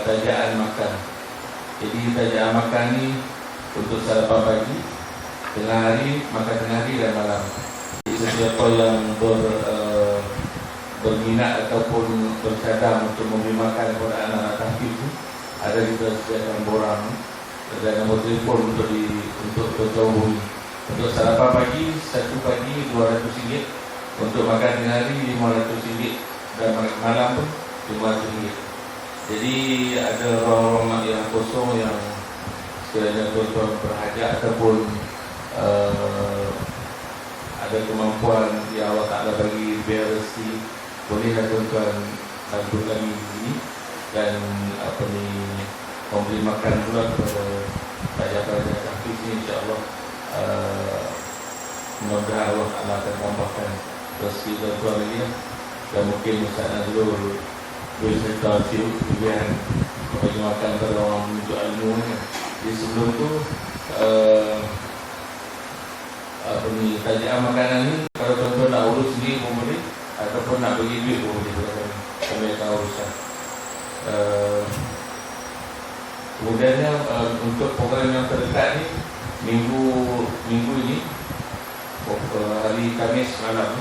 tajaan makan. Jadi tajaan makan ni untuk sarapan pagi, tengah hari, makan tengah hari dan malam. Jadi sesiapa yang berminat ataupun bercadang untuk memberi makan kepada anak-anak tahfiz itu, ada kita sediakan borang dan nombor telefon untuk berhubungi. Untuk sarapan pagi, satu pagi RM200, untuk makan tengah hari RM500 dan malam pun RM500. Jadi ada ruang-ruang yang kosong yang sekiranya tuan-tuan berhajat ataupun ada kemampuan yang Allah Ta'ala bagi biar rezeki, bolehlah tuan-tuan bantu kami di sini dan memberi makan pula kepada pelajar-pelajar tahfiz ini insyaAllah. Mudah-mudahan Allah Ta'ala akan tambahkan rezeki tuan-tuan lagi dan mungkin Ustaz Nazrul boleh serta pilihan bagi makan kepada orang menuntut ilmu ni. Jadi sebelum tu tajaan makanan ni kalau tuan-tuan nak urus sendiri pun boleh ataupun nak bagi duit pun boleh. Kami akan uruskan. Kemudiannya untuk program yang terdekat ni minggu ini hari Khamis malam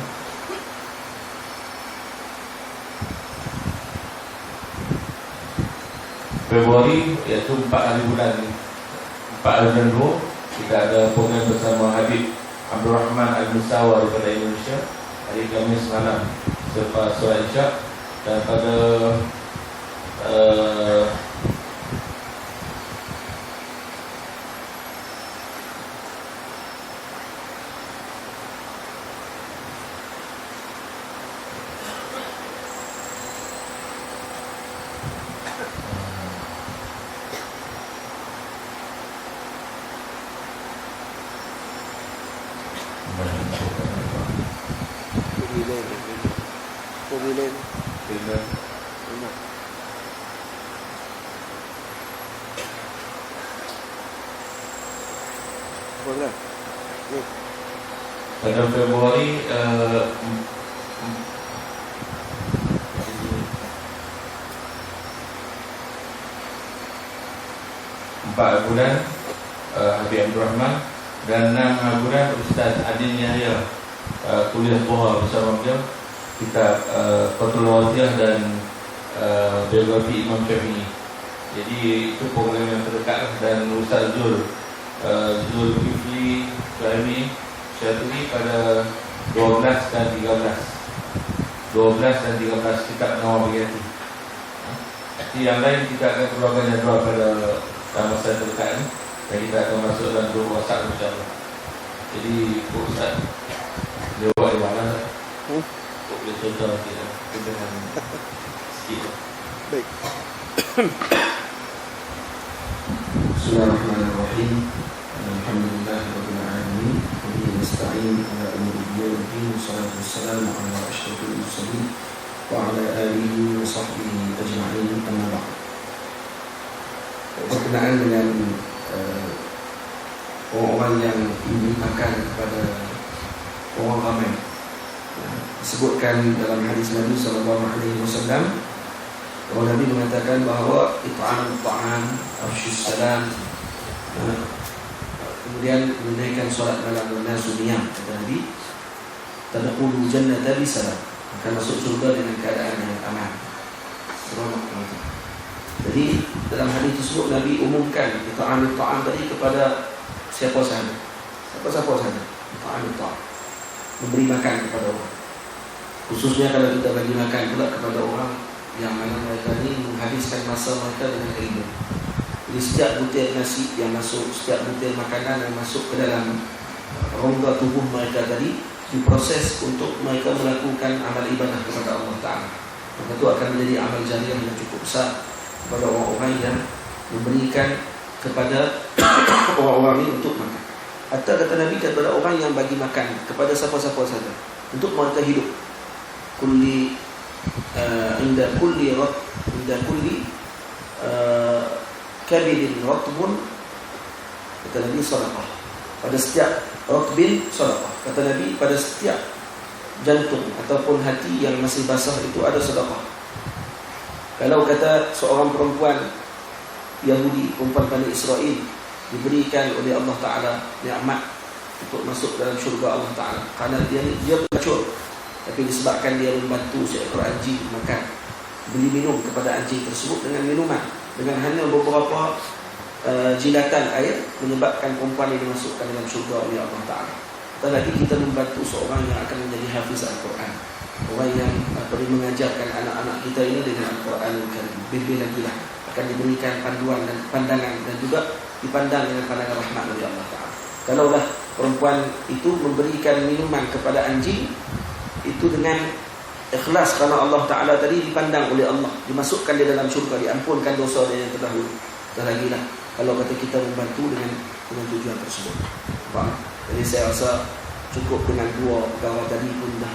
Februari, iaitu 4 hari bulan 2, kita ada program bersama Habib Abdul Rahman Al-Musawa daripada Indonesia hari Khamis malam selepas solat Isyak. Dan pada Pemilihan. Bila Boleh. Ni. Pada Februari 4 bulan Habib Abdul Rahman, dan 6 bulan Ustaz Adin Yahya kuliah Toha bersama beliau, kitab Fathul Wadiyah dan biografi Imam Syafi'i. Jadi itu program yang terdekat. Dan Ustaz Zulkifli Suhaimi Syaturi pada 12 dan 13 kitab Nawar Bagati. Jadi yang lain kita akan keluarkan jadual pada dalam masa terdekat ni, dan kita akan masuk dalam grup WhatsApp insyaAllah. Jadi Ustaz dia buat di mana? Boleh contoh nanti lah. Dengan sikit. Baik. Bismillahirrahmanirrahim. Alhamdulillahirabbil alamin. Wa bihi nasta'in ala umuri dunya wad din. Wassalatu wassalamu ala asyrafil mursalin wa ala alihi wa sahbihi ajma'in. Amma ba'd. Berkenaan dengan orang-orang yang diberi makan kepada orang ramai, disebutkan dalam hadis Nabi SAW, bahwa Nabi mengatakan bahawa it'am ta'am afshus salam, kemudian menunaikan solat malam dan suniyam, kata Nabi, tadkhulu jannata bisalam, akan masuk surga dengan keadaan yang aman. Jadi dalam hadis tersebut Nabi umumkan it'am tadi kepada siapa sahaja. Siapa sahaja. It'am, memberi makan kepada orang. Khususnya kalau kita bagi makan pula kepada orang yang mana mereka ini menghabiskan masa mereka dengan ilmu. Jadi setiap butir nasi yang masuk, setiap butir makanan yang masuk ke dalam rongga tubuh mereka tadi diproses untuk mereka melakukan amal ibadah kepada Allah Ta'ala. Maka itu akan menjadi amal jariah yang cukup besar kepada orang-orang yang memberikan kepada orang-orang ini untuk makan. Atau kata Nabi kepada orang yang bagi makan kepada siapa-siapa saja untuk mereka hidup. Inda kulli kabidin ratbun, kata Nabi, sadaqah. Pada setiap ratbin sadaqah, kata Nabi, pada setiap jantung ataupun hati yang masih basah itu ada sedekah. Kalau kata seorang perempuan Yahudi, perempuan Bani Israel, diberikan oleh Allah Ta'ala nikmat untuk masuk dalam syurga Allah Ta'ala, kerana dia pelacur, tapi disebabkan dia membantu seekor anjing makan, beli minum kepada anjing tersebut dengan minuman, dengan hanya beberapa jilatan air, menyebabkan perempuan ini dimasukkan dalam syurga oleh Allah Ta'ala. Dan lagi kita membantu seorang yang akan menjadi hafiz Al-Quran, orang yang mengajarkan anak-anak kita ini dengan Al-Quran Al-Karim. Lebih lagi lah akan diberikan panduan dan pandangan, dan juga dipandang dengan pandangan rahmat oleh Allah Ta'ala. Kalaulah perempuan itu memberikan minuman kepada anjing, itu dengan ikhlas kerana Allah Ta'ala tadi, dipandang oleh Allah, dimasukkan dia dalam syurga, diampunkan dosa dia yang terdahulu. Dan lagi lah kalau kata kita membantu dengan tujuan tersebut. Faham? Jadi saya rasa cukup dengan dua perkara tadi pun dah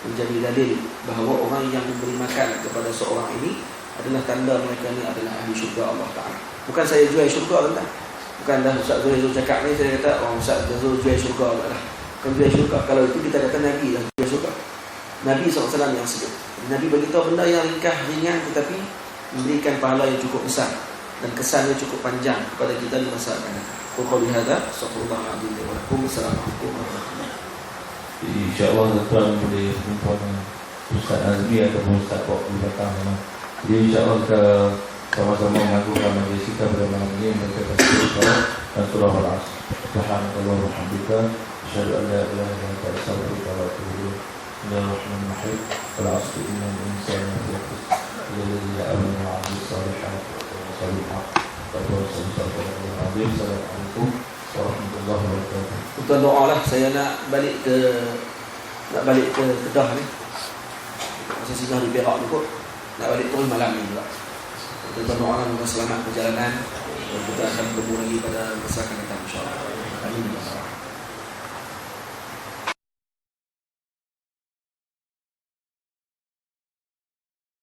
menjadi dalil bahawa orang yang memberi makan kepada seorang ini adalah tanda mereka ni adalah ahli syurga Allah Ta'ala. Bukan saya jual syurga, tuan-tuan. Bukan dah Ustaz Zuhair cakap ni saya kata Ustaz Zuhair jual syurga lah. Bukan jual syurga. Kalau itu kita kata Nabi lah jual syurga. Nabi SAW yang sebut. Nabi beritahu benda yang ringan tetapi memberikan pahala yang cukup besar dan kesannya cukup panjang kepada kita di masa akan datang. Qul hadza astaghfirullahaladzim wa lakum. Assalamualaikum warahmatullahi wabarakatuh. Jadi insyaAllah tuan boleh jumpa dengan Ustaz Azmi ataupun Ustaz Pok di belakang sana. Jadi insyaAllah kita sama-sama mengagukan majlis kita pada malam ini, membaca surah dan surah Al-Asr. Subhanallah wa bihamdika, asyhadu an la ilaha illa anta, astaghfiruka wa atubu ilaik. Bismillahirrahmanirrahim. Al-Asr innal insana lafi khusr illa alladhina amanu wa 'amilus solihati wa tawasaw bil haqqi. Assalamualaikum warahmatullahi wabarakatuh. Tuan doa lah, saya nak balik ke Kedah ni. Masa singgah di Perak ni kot, nak balik terus malam ni juga. Tuan doa lah, semoga selamat perjalanan, dan kita akan bertemu lagi pada masa akan datang insya-Allah. Amin.